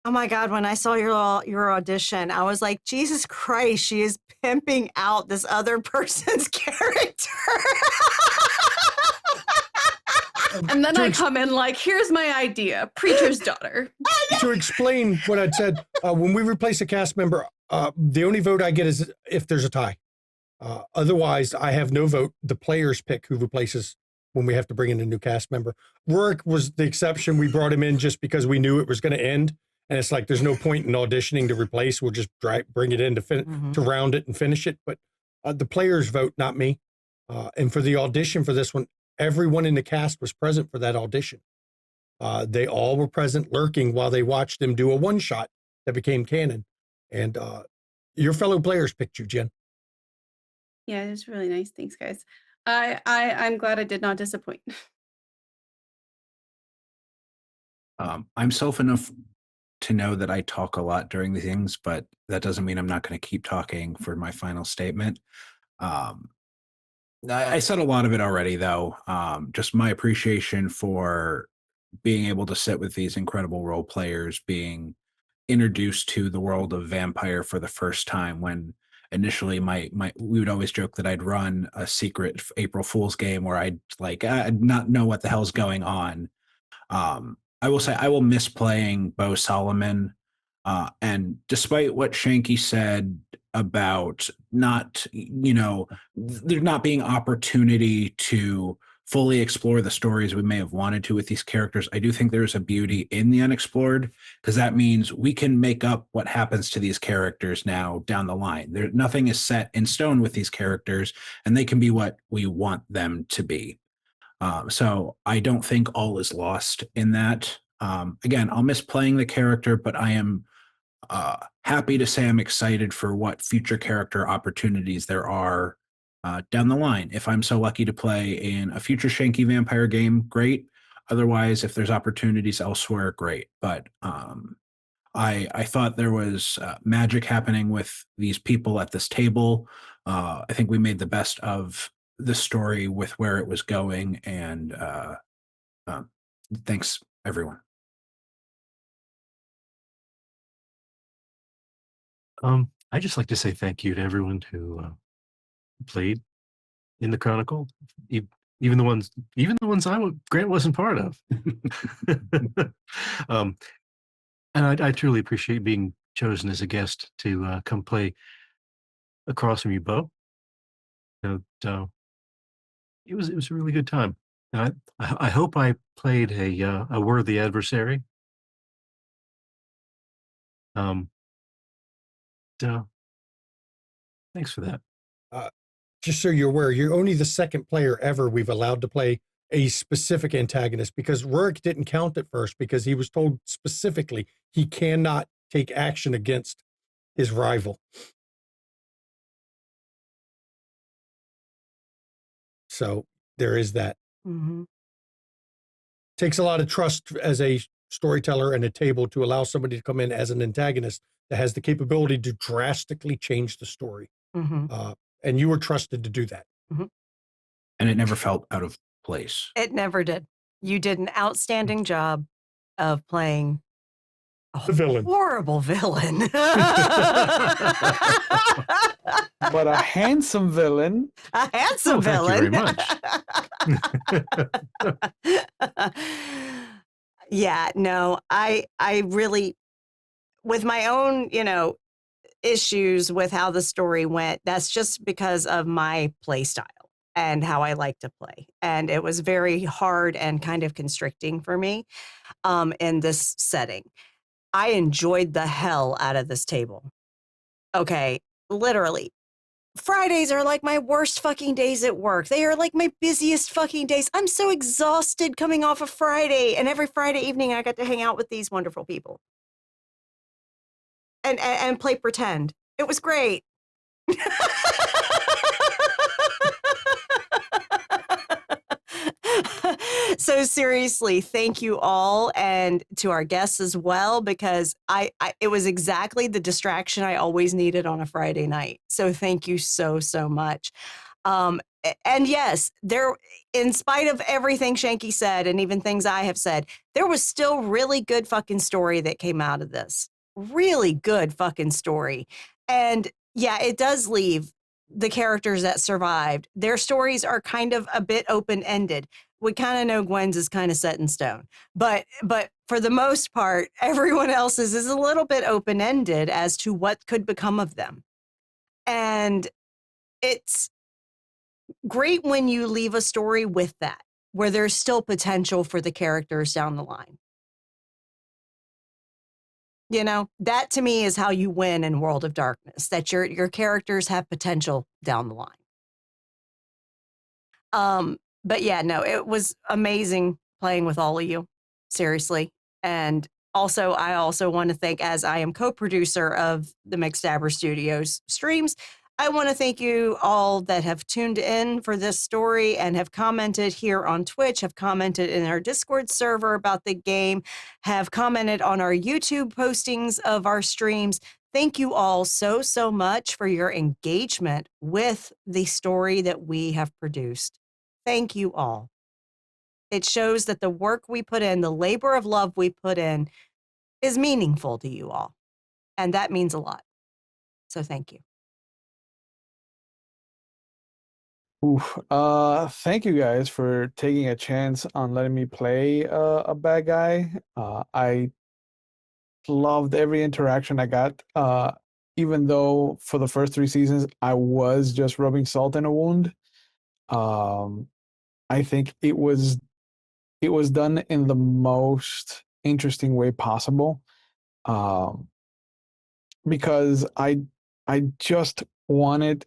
Oh my God, when I saw your audition, I was like, Jesus Christ, she is pimping out this other person's character. And then I come in like, here's my idea, preacher's daughter. To explain what I'd said, when we replace a cast member, the only vote I get is if there's a tie. Otherwise, I have no vote. The players pick who replaces when we have to bring in a new cast member. Rourke was the exception. We brought him in just because we knew it was going to end. And it's like, there's no point in auditioning to replace. We'll just bring it in to round it and finish it. But the players vote, not me. And for the audition for this one, everyone in the cast was present for that audition. They all were present lurking while they watched them do a one-shot that became canon. And your fellow players picked you, Jen. Yeah, it was really nice. Thanks, guys. I'm glad I did not disappoint. I'm self enough to know that I talk a lot during the things, but that doesn't mean I'm not going to keep talking for my final statement. Um, I said a lot of it already, though. Just my appreciation for being able to sit with these incredible role players, being introduced to the world of vampire for the first time. When initially we would always joke that I'd run a secret April Fool's game where I'd not know what the hell's going on. I will say I will miss playing Bo Solomon. And despite what Shanky said about not, there not being opportunity to fully explore the stories we may have wanted to with these characters, I do think there's a beauty in the unexplored, because that means we can make up what happens to these characters now down the line. Nothing is set in stone with these characters, and they can be what we want them to be. So I don't think all is lost in that. Again, I'll miss playing the character, but I am happy to say I'm excited for what future character opportunities there are down the line. If I'm so lucky to play in a future Shanky Vampire game, great. Otherwise, if there's opportunities elsewhere, great. But I thought there was magic happening with these people at this table. I think we made the best of the story with where it was going, and thanks everyone. I just like to say thank you to everyone who played in the Chronicle, even the ones Grant wasn't part of. And I truly appreciate being chosen as a guest to come play across from you, Bo. It was a really good time, and I hope I played a worthy adversary. Thanks for that. Just so you're aware, you're only the second player ever we've allowed to play a specific antagonist, because Rurik didn't count at first because he was told specifically he cannot take action against his rival. So there is that. Mm-hmm. Takes a lot of trust as a storyteller and a table to allow somebody to come in as an antagonist that has the capability to drastically change the story. Mm-hmm. And you were trusted to do that. Mm-hmm. And it never felt out of place. It never did. You did an outstanding job of playing a villain. horrible villain. But a handsome villain. A handsome villain. Thank you very much. Yeah, no, I really, with my own, issues with how the story went, that's just because of my play style and how I like to play. And it was very hard and kind of constricting for me in this setting. I enjoyed the hell out of this table. Okay, literally. Fridays are like my worst fucking days at work. They are like my busiest fucking days. I'm so exhausted coming off a Friday. And every Friday evening, I got to hang out with these wonderful people. And play pretend. It was great. So seriously, thank you all, and to our guests as well, because it was exactly the distraction I always needed on a Friday night. So thank you so much. And yes, there, in spite of everything Shanky said and even things I have said, there was still really good fucking story that came out of this. Really good fucking story. And yeah, it does leave the characters that survived. Their stories are kind of a bit open-ended. We kind of know Gwen's is kind of set in stone, but for the most part, everyone else's is a little bit open-ended as to what could become of them. And it's great when you leave a story with that, where there's still potential for the characters down the line. That to me is how you win in World of Darkness, that your characters have potential down the line. But yeah, no, it was amazing playing with all of you, seriously. And also, I also want to thank, as I am co-producer of the McStabber Studios streams, I want to thank you all that have tuned in for this story and have commented here on Twitch, have commented in our Discord server about the game, have commented on our YouTube postings of our streams. Thank you all so, so much for your engagement with the story that we have produced. Thank you all. It shows that the work we put in, the labor of love we put in, is meaningful to you all. And that means a lot. So thank you. Oof. Thank you guys for taking a chance on letting me play a bad guy. I loved every interaction I got. Even though for the first 3 seasons I was just rubbing salt in a wound. I think it was done in the most interesting way possible. Because I just wanted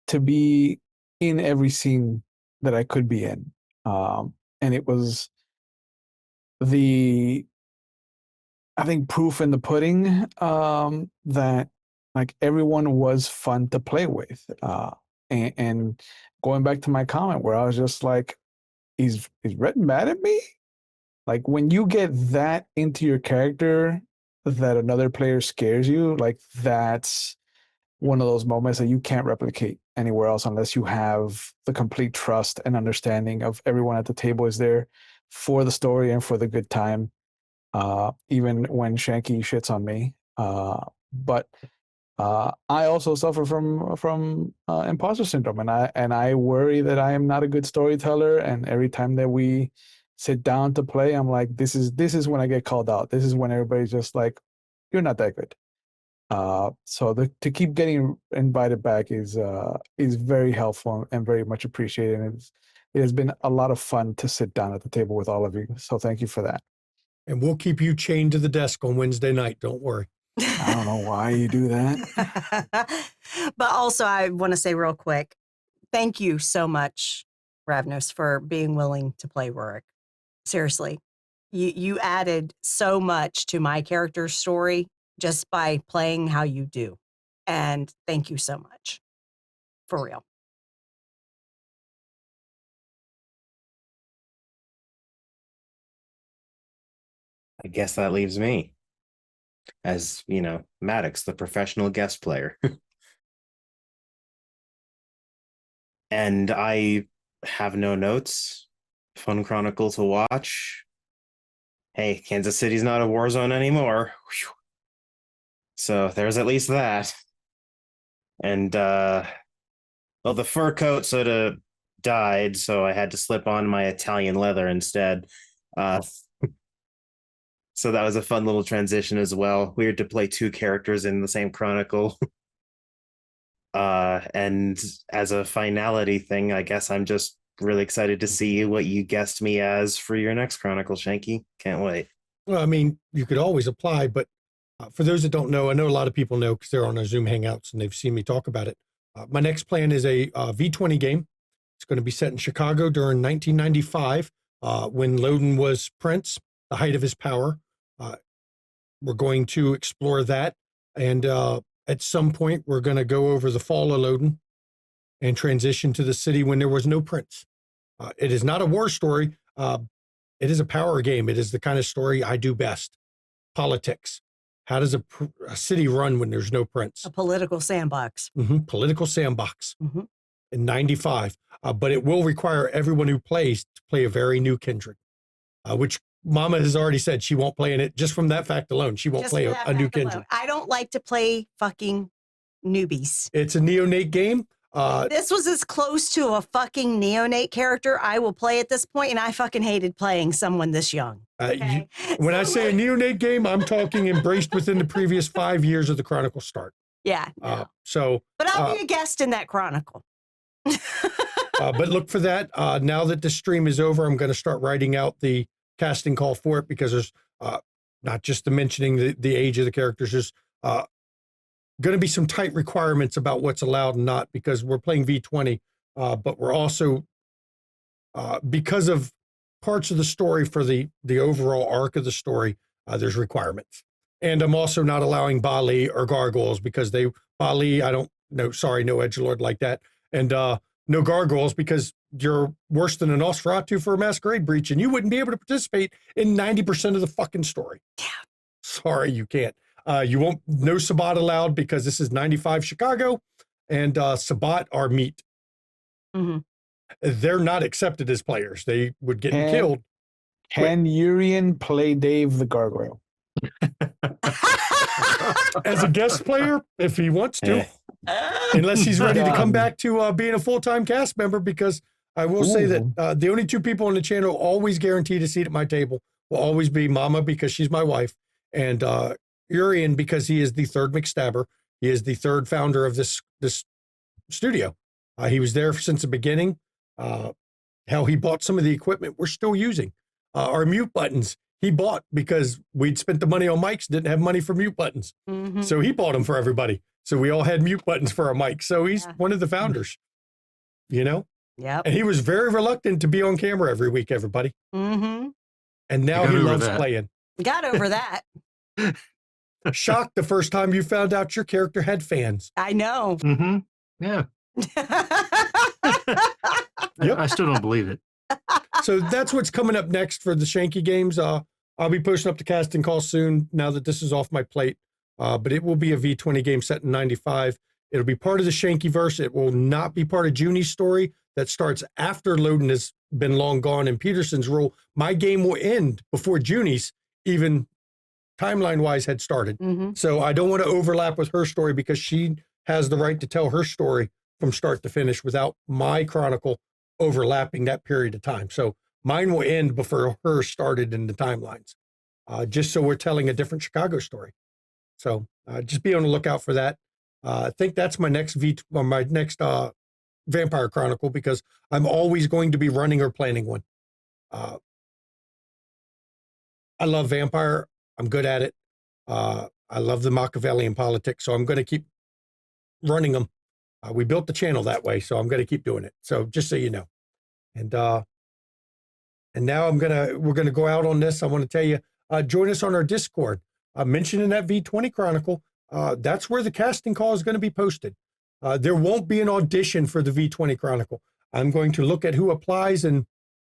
to be in every scene that I could be in. And it was I think proof in the pudding, that like everyone was fun to play with. And going back to my comment where I was just like, is Rhett mad at me? Like when you get that into your character that another player scares you, like that's one of those moments that you can't replicate anywhere else unless you have the complete trust and understanding of everyone at the table is there for the story and for the good time, even when Shanky shits on me. But I also suffer from imposter syndrome, and I worry that I am not a good storyteller. And every time that we sit down to play, I'm like, this is when I get called out. This is when everybody's just like, you're not that good. So to keep getting invited back is very helpful and very much appreciated. And it has been a lot of fun to sit down at the table with all of you. So thank you for that. And we'll keep you chained to the desk on Wednesday night. Don't worry. I don't know why you do that. But also, I want to say real quick, thank you so much, Ravnos, for being willing to play Rurik. Seriously, you added so much to my character's story just by playing how you do. And thank you so much. For real. I guess that leaves me as, Maddox, the professional guest player. And I have no notes. Fun Chronicle to watch. Hey, Kansas City's not a war zone anymore. Whew. So there's at least that. And, the fur coat sort of died, so I had to slip on my Italian leather instead. So that was a fun little transition as well. Weird to play 2 characters in the same Chronicle. And as a finality thing, I guess I'm just really excited to see what you guessed me as for your next Chronicle, Shanky. Can't wait. Well, I mean, you could always apply, but for those that don't know, I know a lot of people know because they're on our Zoom Hangouts and they've seen me talk about it. My next plan is a V20 game. It's going to be set in Chicago during 1995 when Loden was Prince, the height of his power. We're going to explore that. And at some point, we're going to go over the fall of Loden and transition to the city when there was no prince. It is not a war story. It is a power game. It is the kind of story I do best. Politics. How does a city run when there's no prince? A political sandbox. Political sandbox in 95. But it will require everyone who plays to play a very new kindred, which Mama has already said she won't play in it. Just from that fact alone, she won't Just play for that a new fact alone. kindred. I don't like to play fucking newbies. It's a neonate game. This was as close to a fucking neonate character I will play at this point, and I fucking hated playing someone this young. Okay? When I say a neonate game, I'm talking embraced within the previous 5 years of the Chronicle start. Yeah. No. So, but I'll be a guest in that Chronicle. But look for that. Now that the stream is over, I'm going to start writing out the casting call for it because there's not just the mentioning the age of the characters. There's going to be some tight requirements about what's allowed and not because we're playing V20, but we're also, because of parts of the story for the overall arc of the story, there's requirements. And I'm also not allowing Bali or gargoyles because Bali, I don't no edgelord like that. And no gargoyles because you're worse than an Nosferatu for a Masquerade breach, and you wouldn't be able to participate in 90% of the fucking story. Yeah. Sorry, you can't. You won't, no Sabbat allowed because this is 95 Chicago, and Sabbat are meat. Mm-hmm. They're not accepted as players. They would get killed. Can Urian play Dave the Gargoyle? As a guest player, if he wants to, unless he's ready to come back to being a full-time cast member, because I will say that the only two people on the channel always guaranteed a seat at my table will always be Mama, because she's my wife, and Urian, because he is the third McStabber. He is the third founder of this studio. He was there since the beginning. Hell, he bought some of the equipment we're still using. Our mute buttons, he bought because we'd spent the money on mics, didn't have money for mute buttons. Mm-hmm. So he bought them for everybody. So we all had mute buttons for our mics. So he's one of the founders, you know? Yep. And he was very reluctant to be on camera every week, everybody. Mm-hmm. And now he loves playing. Got over that. Shocked the first time you found out your character had fans. I know. Mm-hmm. Yeah. Yep. I still don't believe it. So that's what's coming up next for the Shanky games. I'll be posting up the casting call soon now that this is off my plate. But it will be a V20 game set in 95. It'll be part of the Shankyverse. It will not be part of Junie's story that starts after Loden has been long gone in Peterson's rule. My game will end before Junie's even timeline-wise had started. Mm-hmm. So I don't want to overlap with her story because she has the right to tell her story from start to finish without my Chronicle overlapping that period of time. So mine will end before hers started in the timelines, just so we're telling a different Chicago story. So just be on the lookout for that. I think that's my next Vampire Chronicle, because I'm always going to be running or planning one. I love Vampire. I'm good at it. I love the Machiavellian politics, so I'm going to keep running them. We built the channel that way, so I'm going to keep doing it. So just so you know. And now we're going to go out on this. I want to tell you, join us on our Discord. I mentioned in that V20 Chronicle, that's where the casting call is going to be posted. There won't be an audition for the V20 Chronicle. I'm going to look at who applies and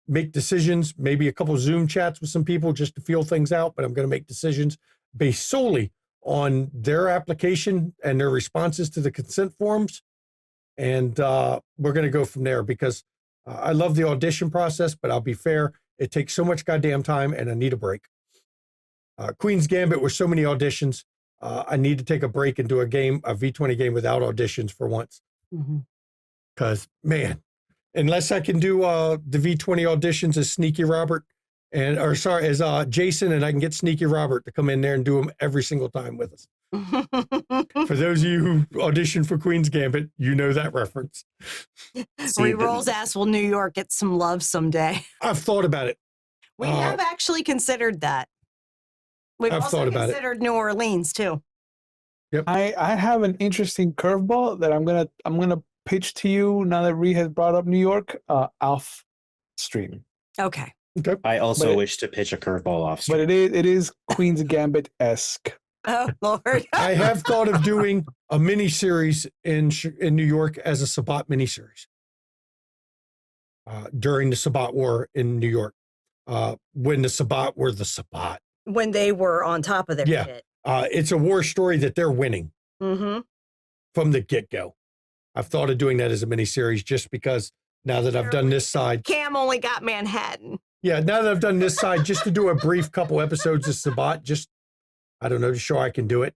make decisions, maybe a couple Zoom chats with some people just to feel things out, but I'm going to make decisions based solely on their application and their responses to the consent forms. And we're going to go from there, because I love the audition process, but I'll be fair, it takes so much goddamn time and I need a break. Queen's Gambit was so many auditions. I need to take a break and do a V20 game without auditions for once. Because, man, unless I can do the V20 auditions as Sneaky Robert, as Jason, and I can get Sneaky Robert to come in there and do them every single time with us. For those of you who auditioned for Queen's Gambit, you know that reference. Rerolls ass will New York get some love someday. I've thought about it. We have actually considered that. We've I've also thought about it. considered New Orleans too. Yep. I have an interesting curveball that I'm gonna pitch to you now that Ree has brought up New York. Alf stream. Okay. I also wish to pitch a curveball off. But it is Queen's Gambit-esque. Oh Lord. I have thought of doing a mini series in New York as a Sabbat miniseries during the Sabbat War in New York, when the Sabbat were the Sabbat. When they were on top of their shit. It's a war story that they're winning from the get-go. I've thought of doing that as a miniseries just because now that I've done this side. Cam only got Manhattan. Yeah, now that I've done this side, just to do a brief couple episodes of Sabbat, just, I don't know, to show I can do it.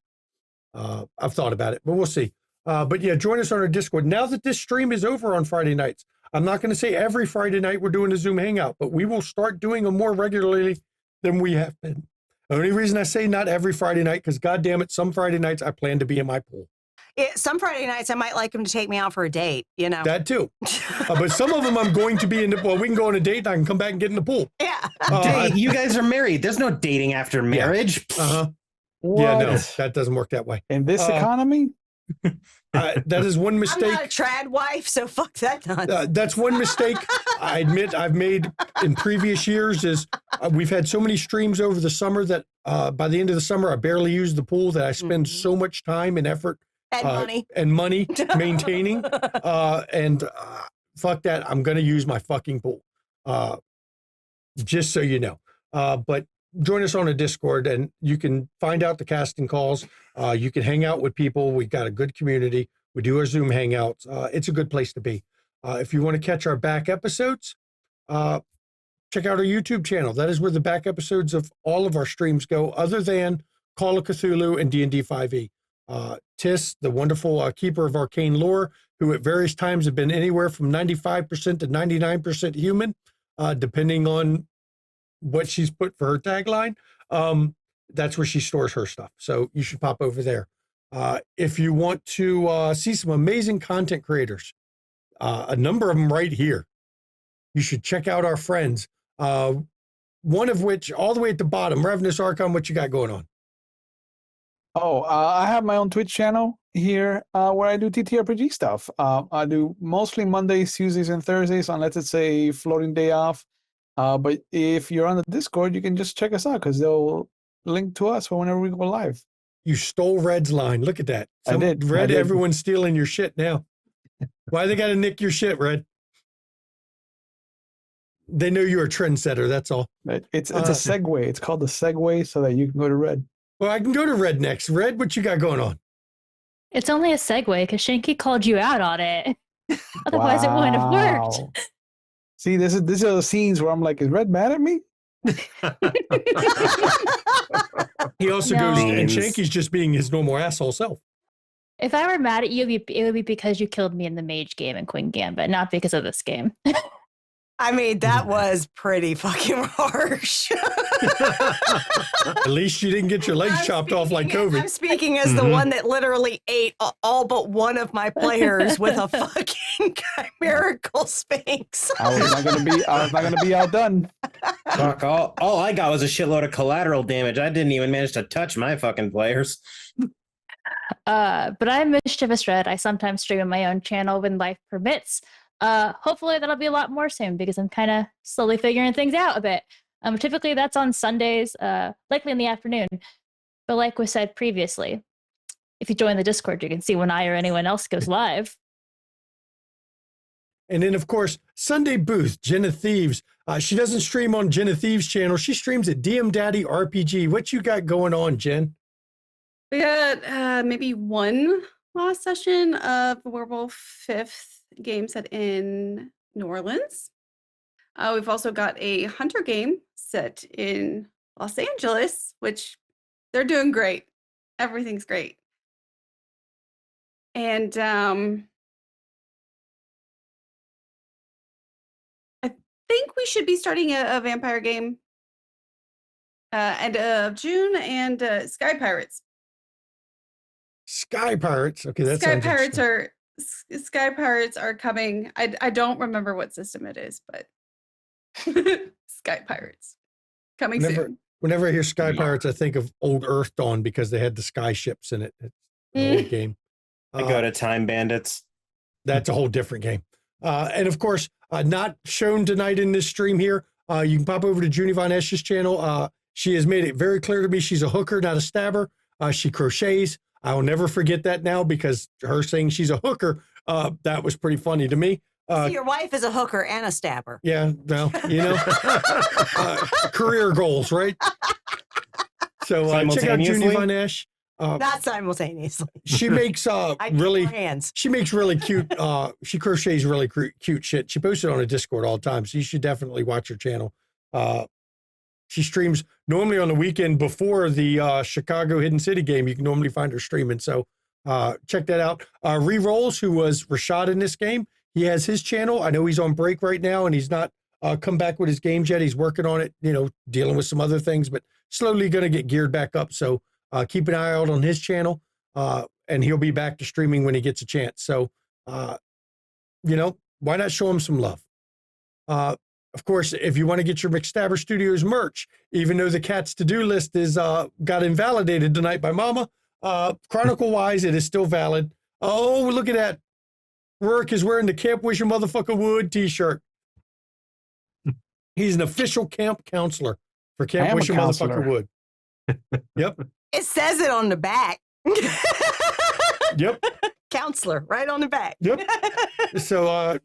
I've thought about it, but we'll see. But yeah, join us on our Discord. Now that this stream is over on Friday nights, I'm not going to say every Friday night we're doing a Zoom Hangout, but we will start doing them more regularly than we have been. The only reason I say not every Friday night, because goddamn it, some Friday nights I plan to be in my pool. Some Friday nights I might like him to take me out for a date, you know. That too. But some of them I'm going to be in the pool. We can go on a date and I can come back and get in the pool. Yeah. You guys are married. There's no dating after marriage. Yeah, no, that doesn't work that way. In this economy? That is one mistake. I'm not a trad wife, so fuck that nonsense. That's one mistake I admit I've made in previous years is we've had so many streams over the summer that by the end of the summer, I barely use the pool, that I spend so much time and effort And money. maintaining. Fuck that. I'm going to use my fucking pool. Just so you know. But join us on a Discord and you can find out the casting calls. You can hang out with people. We've got a good community. We do our Zoom hangouts. It's a good place to be. If you want to catch our back episodes, check out our YouTube channel. That is where the back episodes of all of our streams go, other than Call of Cthulhu and D&D 5e. Tis, the wonderful keeper of arcane lore, who at various times have been anywhere from 95% to 99% human, depending on what she's put for her tagline. That's where she stores her stuff. So you should pop over there. If you want to see some amazing content creators, a number of them right here, you should check out our friends. One of which, all the way at the bottom, Ravenous Archon, what you got going on? Oh, I have my own Twitch channel here where I do TTRPG stuff. I do mostly Mondays, Tuesdays, and Thursdays, unless it's a floating day off. But if you're on the Discord, you can just check us out because they'll link to us for whenever we go live. You stole Red's line. Look at that. I did. Red, everyone's stealing your shit now. Why they got to nick your shit, Red? They know you're a trendsetter. That's all. It's a segue. It's called the segue so that you can go to Red. Well, I can go to Red next. Red, what you got going on? It's only a segue because Shanky called you out on it. Otherwise, it wouldn't have worked. See, these are the scenes where I'm like, is Red mad at me? He also goes, and Shanky's just being his normal asshole self. If I were mad at you, it would be because you killed me in the mage game in Queen Gambit, not because of this game. I mean, that was pretty fucking harsh. At least you didn't get your legs chopped off like COVID. I'm speaking as the one that literally ate all but one of my players with a fucking chimerical sphinx. I was not gonna be outdone. Fuck, all I got was a shitload of collateral damage. I didn't even manage to touch my fucking players. But I'm Mischievous Red. I sometimes stream on my own channel when life permits. Hopefully that'll be a lot more soon because I'm kind of slowly figuring things out a bit. Typically that's on Sundays, likely in the afternoon. But like was said previously, if you join the Discord, you can see when I or anyone else goes live. And then, of course, Sunday Booth, Jenna Thieves. She doesn't stream on Jenna Thieves' channel. She streams at DM Daddy RPG. What you got going on, Jen? We got maybe one last session of Werewolf 5th game set in New Orleans. We've also got a Hunter game set in Los Angeles, which they're doing great. Everything's great. And I think we should be starting a vampire game end of June and Sky Pirates. Sky Pirates. Okay, that's Sky Pirates are coming. I don't remember what system it is, but Sky Pirates coming soon. Whenever I hear Sky Pirates, I think of Old Earth Dawn because they had the sky ships in it. It's an old game. I go to Time Bandits. That's a whole different game. And of course, not shown tonight in this stream here. You can pop over to Junie Von Esch's channel. She has made it very clear to me she's a hooker, not a stabber. She crochets. I will never forget that now because her saying she's a hooker, that was pretty funny to me. So your wife is a hooker and a stabber. Yeah, well, you know, career goals, right? So check out Junie Von Esch. Not simultaneously. She makes she makes really cute. She crochets really cute shit. She posts it on a Discord all the time, so you should definitely watch her channel. She streams normally on the weekend before the Chicago Hidden City game. You can normally find her streaming. So check that out. Rerolls, who was Rashad in this game, he has his channel. I know he's on break right now and he's not come back with his games yet. He's working on it, you know, dealing with some other things, but slowly going to get geared back up. So keep an eye out on his channel and he'll be back to streaming when he gets a chance. So, you know, why not show him some love? Of course, if you want to get your McStabber Studios merch, even though the cat's to-do list is got invalidated tonight by Mama, Chronicle-wise, it is still valid. Oh, look at that. Rourke is wearing the Camp Wish a Motherfucker Would t-shirt. He's an official camp counselor for Camp Wish a Motherfucker Would. Yep. It says it on the back. Yep. Counselor, right on the back. Yep. So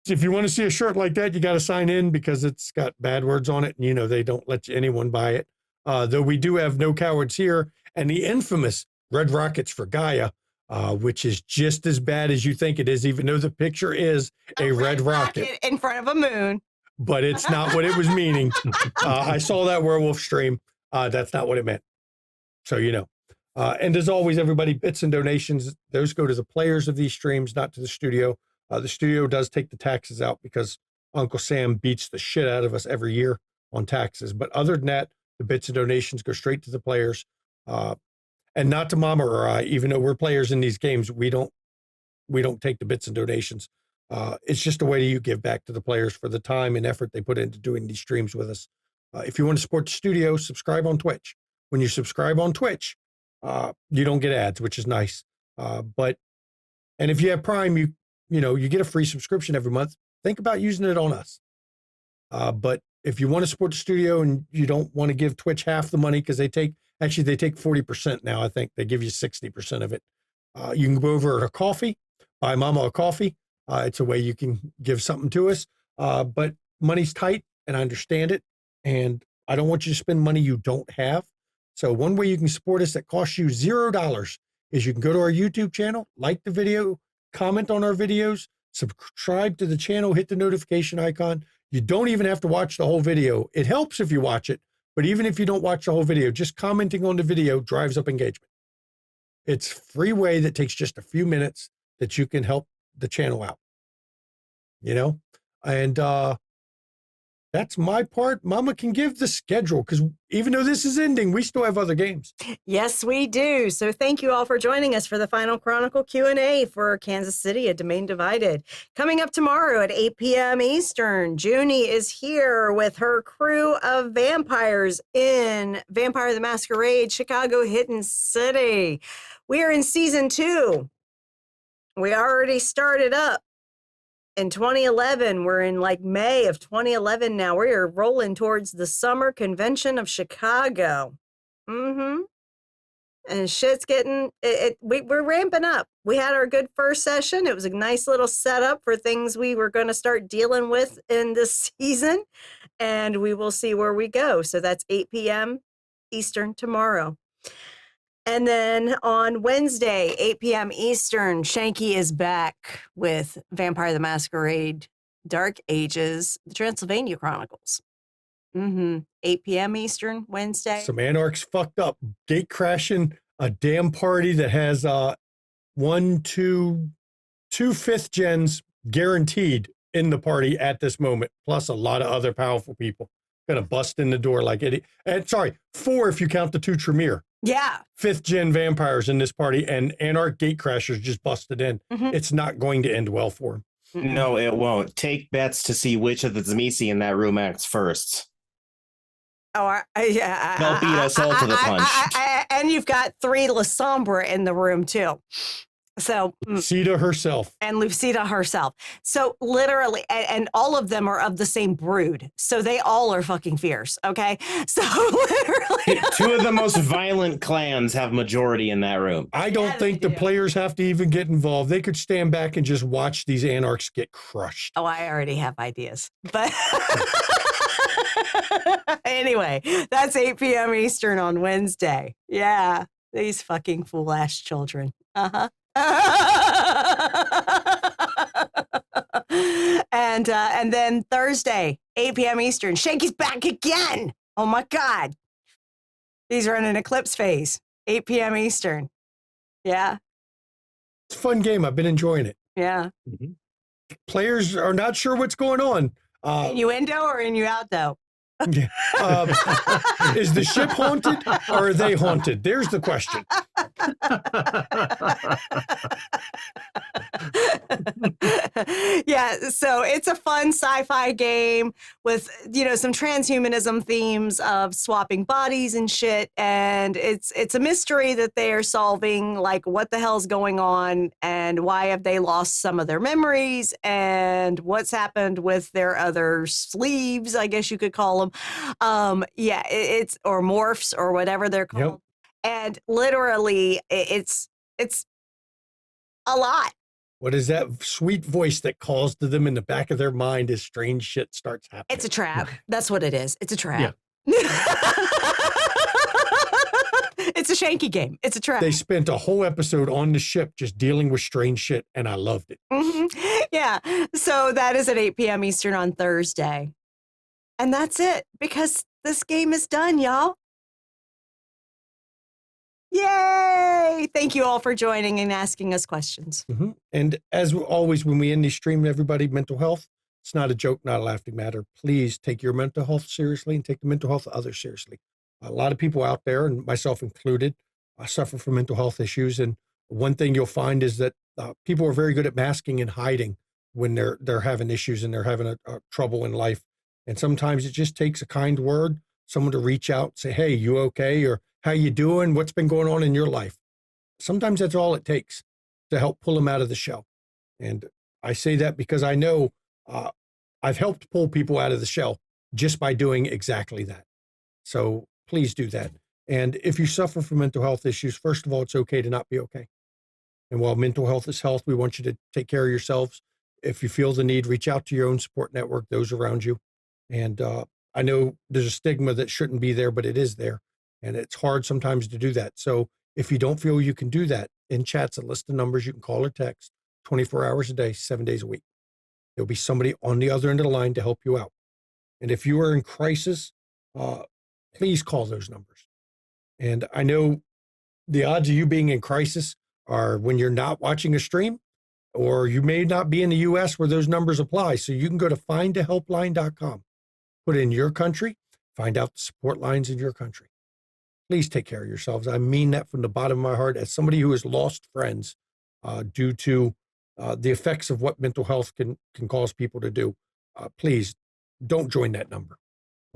if you want to see a shirt like that, you got to sign in because it's got bad words on it. And, they don't let anyone buy it. Though we do have No Cowards Here and the infamous Red Rockets for Gaia, which is just as bad as you think it is, even though the picture is a red rocket in front of a moon. But it's not what it was meaning. I saw that werewolf stream. That's not what it meant. So, and as always, everybody, bits and donations, those go to the players of these streams, not to the studio. The studio does take the taxes out because Uncle Sam beats the shit out of us every year on taxes. But other than that, the bits and donations go straight to the players, and not to Mama or I. Even though we're players in these games, we don't take the bits and donations. It's just a way to you give back to the players for the time and effort they put into doing these streams with us. If you want to support the studio, subscribe on Twitch. When you subscribe on Twitch, you don't get ads, which is nice. And if you have Prime, you get a free subscription every month. Think about using it on us. But if you want to support the studio and you don't want to give Twitch half the money, because they take 40% now, I think they give you 60% of it. You can go over to KoFi, buy Mama a coffee. It's a way you can give something to us. But money's tight, and I understand it. And I don't want you to spend money you don't have. So one way you can support us that costs you $0 is you can go to our YouTube channel, like the video, comment on our videos, subscribe to the channel, hit the notification icon. You don't even have to watch the whole video. It helps if you watch it, but even if you don't watch the whole video, just commenting on the video drives up engagement. It's a free way that takes just a few minutes that you can help the channel out, and that's my part. Mama can give the schedule because even though this is ending, we still have other games. Yes, we do. So thank you all for joining us for the final Chronicle Q&A for Kansas City, A Domain Divided. Coming up tomorrow at 8 p.m. Eastern, Junie is here with her crew of vampires in Vampire the Masquerade, Chicago Hidden City. We are in season 2. We already started up in 2011. We're in May of 2011 now. We are rolling towards the Summer Convention of Chicago. And shit's getting, we're ramping up. We had our good first session. It was a nice little setup for things we were going to start dealing with in this season. And we will see where we go. So that's 8 p.m. Eastern tomorrow. And then on Wednesday, 8 p.m. Eastern, Shanky is back with Vampire the Masquerade, Dark Ages, the Transylvania Chronicles. 8 p.m. Eastern, Wednesday. Some anarchs fucked up, gate crashing a damn party that has two 5th gens guaranteed in the party at this moment, plus a lot of other powerful people. Gonna bust in the door like it. And 4 if you count the 2 Tremere. Yeah. 5th gen vampires in this party, and Anarch Gate Crashers just busted in. It's not going to end well for him. No, it won't. Take bets to see which of the Zmisi in that room acts first. Oh, yeah. They'll beat us all to the punch. And you've got 3 La Sombra in the room, too. So Lucida herself. And Lucida herself. So literally, and all of them are of the same brood. So they all are fucking fierce. Okay. So literally 2 of the most violent clans have majority in that room. I don't think the players have to even get involved. They could stand back and just watch these anarchs get crushed. Oh, I already have ideas. But anyway, that's 8 p.m. Eastern on Wednesday. Yeah. These fucking fool ass children. And then Thursday, 8 p.m. Eastern, Shanky's back again. Oh my God. He's running Eclipse Phase, 8 p.m. Eastern. Yeah. It's a fun game. I've been enjoying it. Yeah. Players are not sure what's going on. Innuendo or innuendo? Is the ship haunted or are they haunted? There's the question. Yeah, so it's a fun sci-fi game with, some transhumanism themes of swapping bodies and shit, and it's a mystery that they are solving, like what the hell's going on and why have they lost some of their memories and what's happened with their other sleeves, I guess you could call them. It's or morphs or whatever they're called. Yep. And literally it's A lot. What is that sweet voice that calls to them in the back of their mind as strange shit starts happening? It's a trap. That's what it is. It's a trap. It's a shanky game. It's a trap. They spent a whole episode on the ship just dealing with strange shit, and I loved it. Yeah. So that is at 8 p.m. Eastern on Thursday. And that's it, because this game is done, y'all. Yay! Thank you all for joining and asking us questions. And as always, when we end these streams, everybody, mental health, it's not a joke, not a laughing matter. Please take your mental health seriously and take the mental health of others seriously. A lot of people out there, and myself included, suffer from mental health issues. And one thing you'll find is that people are very good at masking and hiding when they're having issues and they're having a trouble in life. And sometimes it just takes a kind word, someone to reach out, say, hey, you okay? Or how you doing? What's been going on in your life? Sometimes that's all it takes to help pull them out of the shell. And I say that because I know I've helped pull people out of the shell just by doing exactly that. So please do that. And if you suffer from mental health issues, first of all, it's okay to not be okay. And while mental health is health, we want you to take care of yourselves. If you feel the need, reach out to your own support network, those around you. And I know there's a stigma that shouldn't be there, but it is there. And it's hard sometimes to do that. So if you don't feel you can do that, in chat's a list of numbers you can call or text 24 hours a day, 7 days a week. There'll be somebody on the other end of the line to help you out. And if you are in crisis, please call those numbers. And I know the odds of you being in crisis are when you're not watching a stream, or you may not be in the US where those numbers apply. So you can go to findahelpline.com, put in your country, find out the support lines in your country. Please take care of yourselves. I mean that from the bottom of my heart. As somebody who has lost friends due to the effects of what mental health can cause people to do, please don't join that number,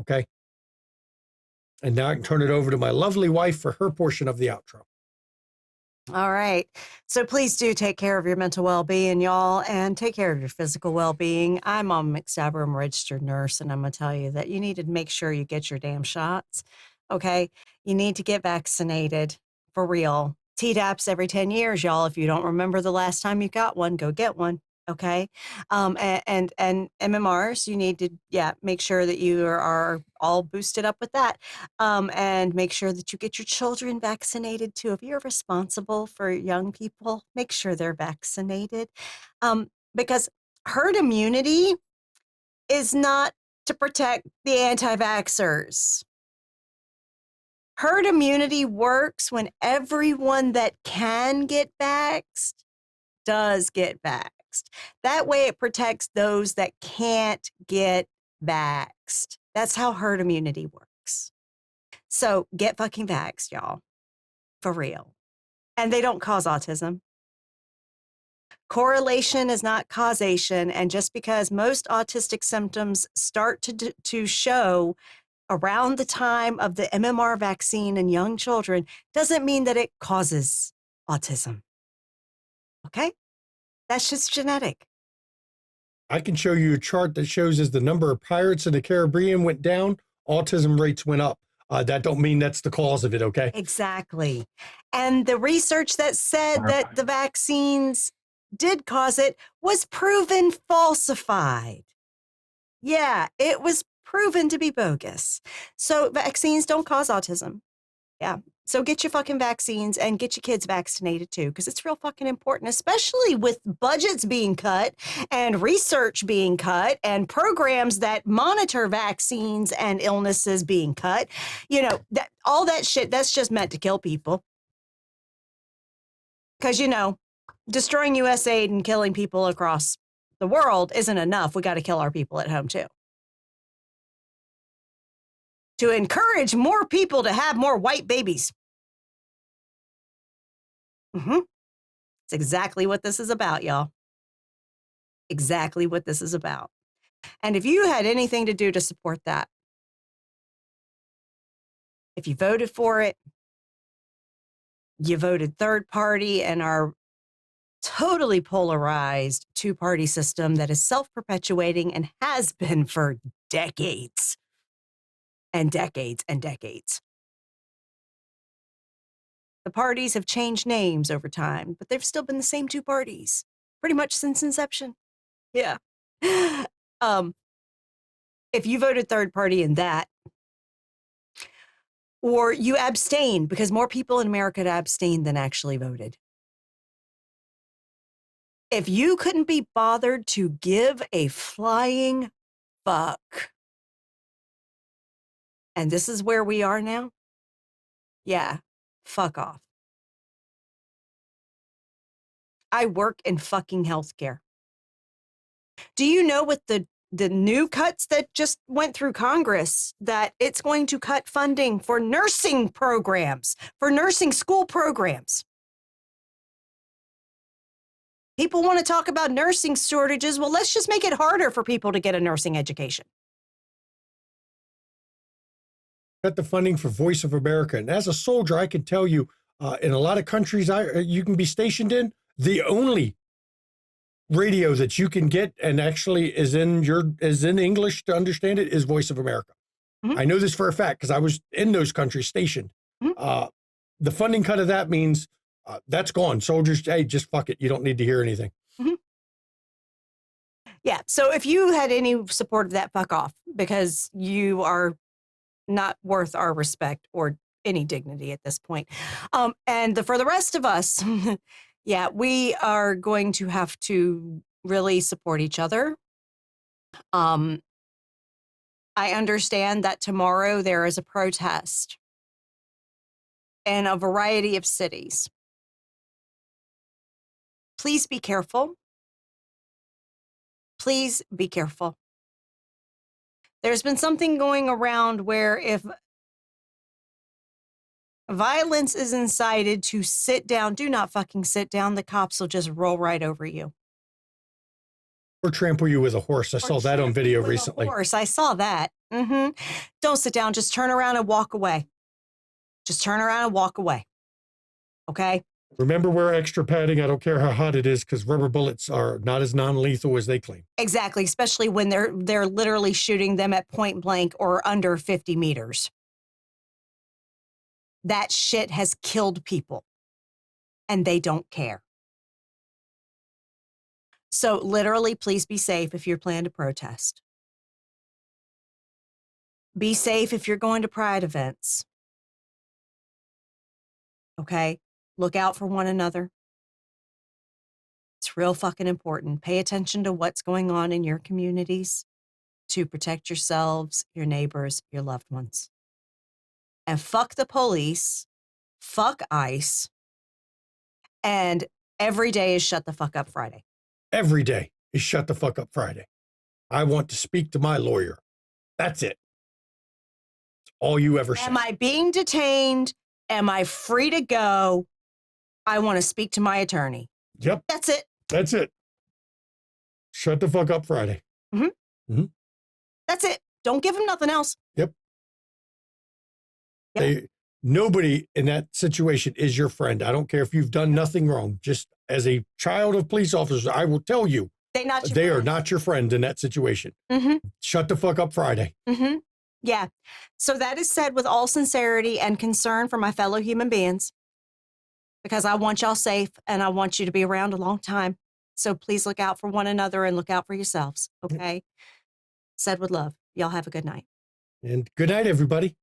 okay? And now I can turn it over to my lovely wife for her portion of the outro. All right. So please do take care of your mental well-being, y'all, and take care of your physical well-being. I'm Mom McStabber. I'm a registered nurse, and I'm going to tell you that you need to make sure you get your damn shots, okay? You need to get vaccinated, for real. Tdaps every 10 years, y'all. If you don't remember the last time you got one, go get one, okay? And MMRs, you need to, make sure that you are all boosted up with that. And make sure that you get your children vaccinated too. If you're responsible for young people, make sure they're vaccinated. Because herd immunity is not to protect the anti-vaxxers. Herd immunity works when everyone that can get vaxxed does get vaxxed. That way it protects those that can't get vaxxed. That's how herd immunity works. So get fucking vaxxed, y'all. For real. And they don't cause autism. Correlation is not causation. And just because most autistic symptoms start to show around the time of the MMR vaccine in young children doesn't mean that it causes autism. Okay? That's just genetic. I can show you a chart that shows as the number of pirates in the Caribbean went down, autism rates went up. That don't mean that's the cause of it, okay? Exactly. And the research that said that the vaccines did cause it was proven falsified. Yeah, it was proven to be bogus. So vaccines don't cause autism. Yeah. So get your fucking vaccines and get your kids vaccinated too, because it's real fucking important, especially with budgets being cut and research being cut and programs that monitor vaccines and illnesses being cut. You know, that all that shit, that's just meant to kill people. Because, you know, destroying USAID and killing people across the world isn't enough. We got to kill our people at home too. To encourage more people to have more white babies. It's exactly what this is about, y'all. Exactly what this is about. And if you had anything to do to support that, if you voted for it, you voted third party and our totally polarized two-party system that is self-perpetuating and has been for decades and decades and decades. The parties have changed names over time, but they've still been the same two parties pretty much since inception. Yeah. If you voted third party in that, or you abstained, because more people in America abstained than actually voted. If you couldn't be bothered to give a flying fuck, and this is where we are now, yeah, fuck off. I work in fucking healthcare. Do you know with the new cuts that just went through Congress that it's going to cut funding for nursing programs, for nursing school programs? People want to talk about nursing shortages. Well, let's just make it harder for people to get a nursing education. Cut the funding for Voice of America. And as a soldier, I can tell you, in a lot of countries you can be stationed in, the only radio that you can get and actually is in English to understand it is Voice of America. Mm-hmm. I know this for a fact because I was in those countries stationed. Mm-hmm. The funding cut of that means that's gone. Soldiers, hey, just fuck it. You don't need to hear anything. Mm-hmm. Yeah. So if you had any support of that, fuck off, because you are not worth our respect or any dignity at this point. And for the rest of us, yeah, we are going to have to really support each other. I understand that tomorrow there is a protest in a variety of cities. Please be careful. Please be careful. There's been something going around where if violence is incited, to sit down, do not fucking sit down. The cops will just roll right over you. Or trample you with a horse. I saw that on video recently. Horse, I saw that. Mm-hmm. Don't sit down. Just turn around and walk away. Just turn around and walk away. Okay? Remember, wear extra padding. I don't care how hot it is, because rubber bullets are not as non-lethal as they claim. Exactly, especially when they're literally shooting them at point blank or under 50 meters. That shit has killed people, and they don't care. So literally, please be safe if you're planning to protest. Be safe if you're going to pride events. Okay? Look out for one another. It's real fucking important. Pay attention to what's going on in your communities to protect yourselves, your neighbors, your loved ones. And fuck the police, fuck ICE, and every day is Shut the Fuck Up Friday. Every day is Shut the Fuck Up Friday. I want to speak to my lawyer. That's it. That's all you ever say. Am I being detained? Am I free to go? I want to speak to my attorney. Yep. That's it. That's it. Shut the fuck up Friday. Mm-hmm. Mm-hmm. That's it. Don't give him nothing else. Yep. Nobody in that situation is your friend. I don't care if you've done nothing wrong. Just as a child of police officers, I will tell you, they are not your friend in that situation. Mm-hmm. Shut the fuck up Friday. Mm-hmm. Yeah. So that is said with all sincerity and concern for my fellow human beings, because I want y'all safe and I want you to be around a long time. So please look out for one another and look out for yourselves. Okay. Said with love. Y'all have a good night. And good night, everybody.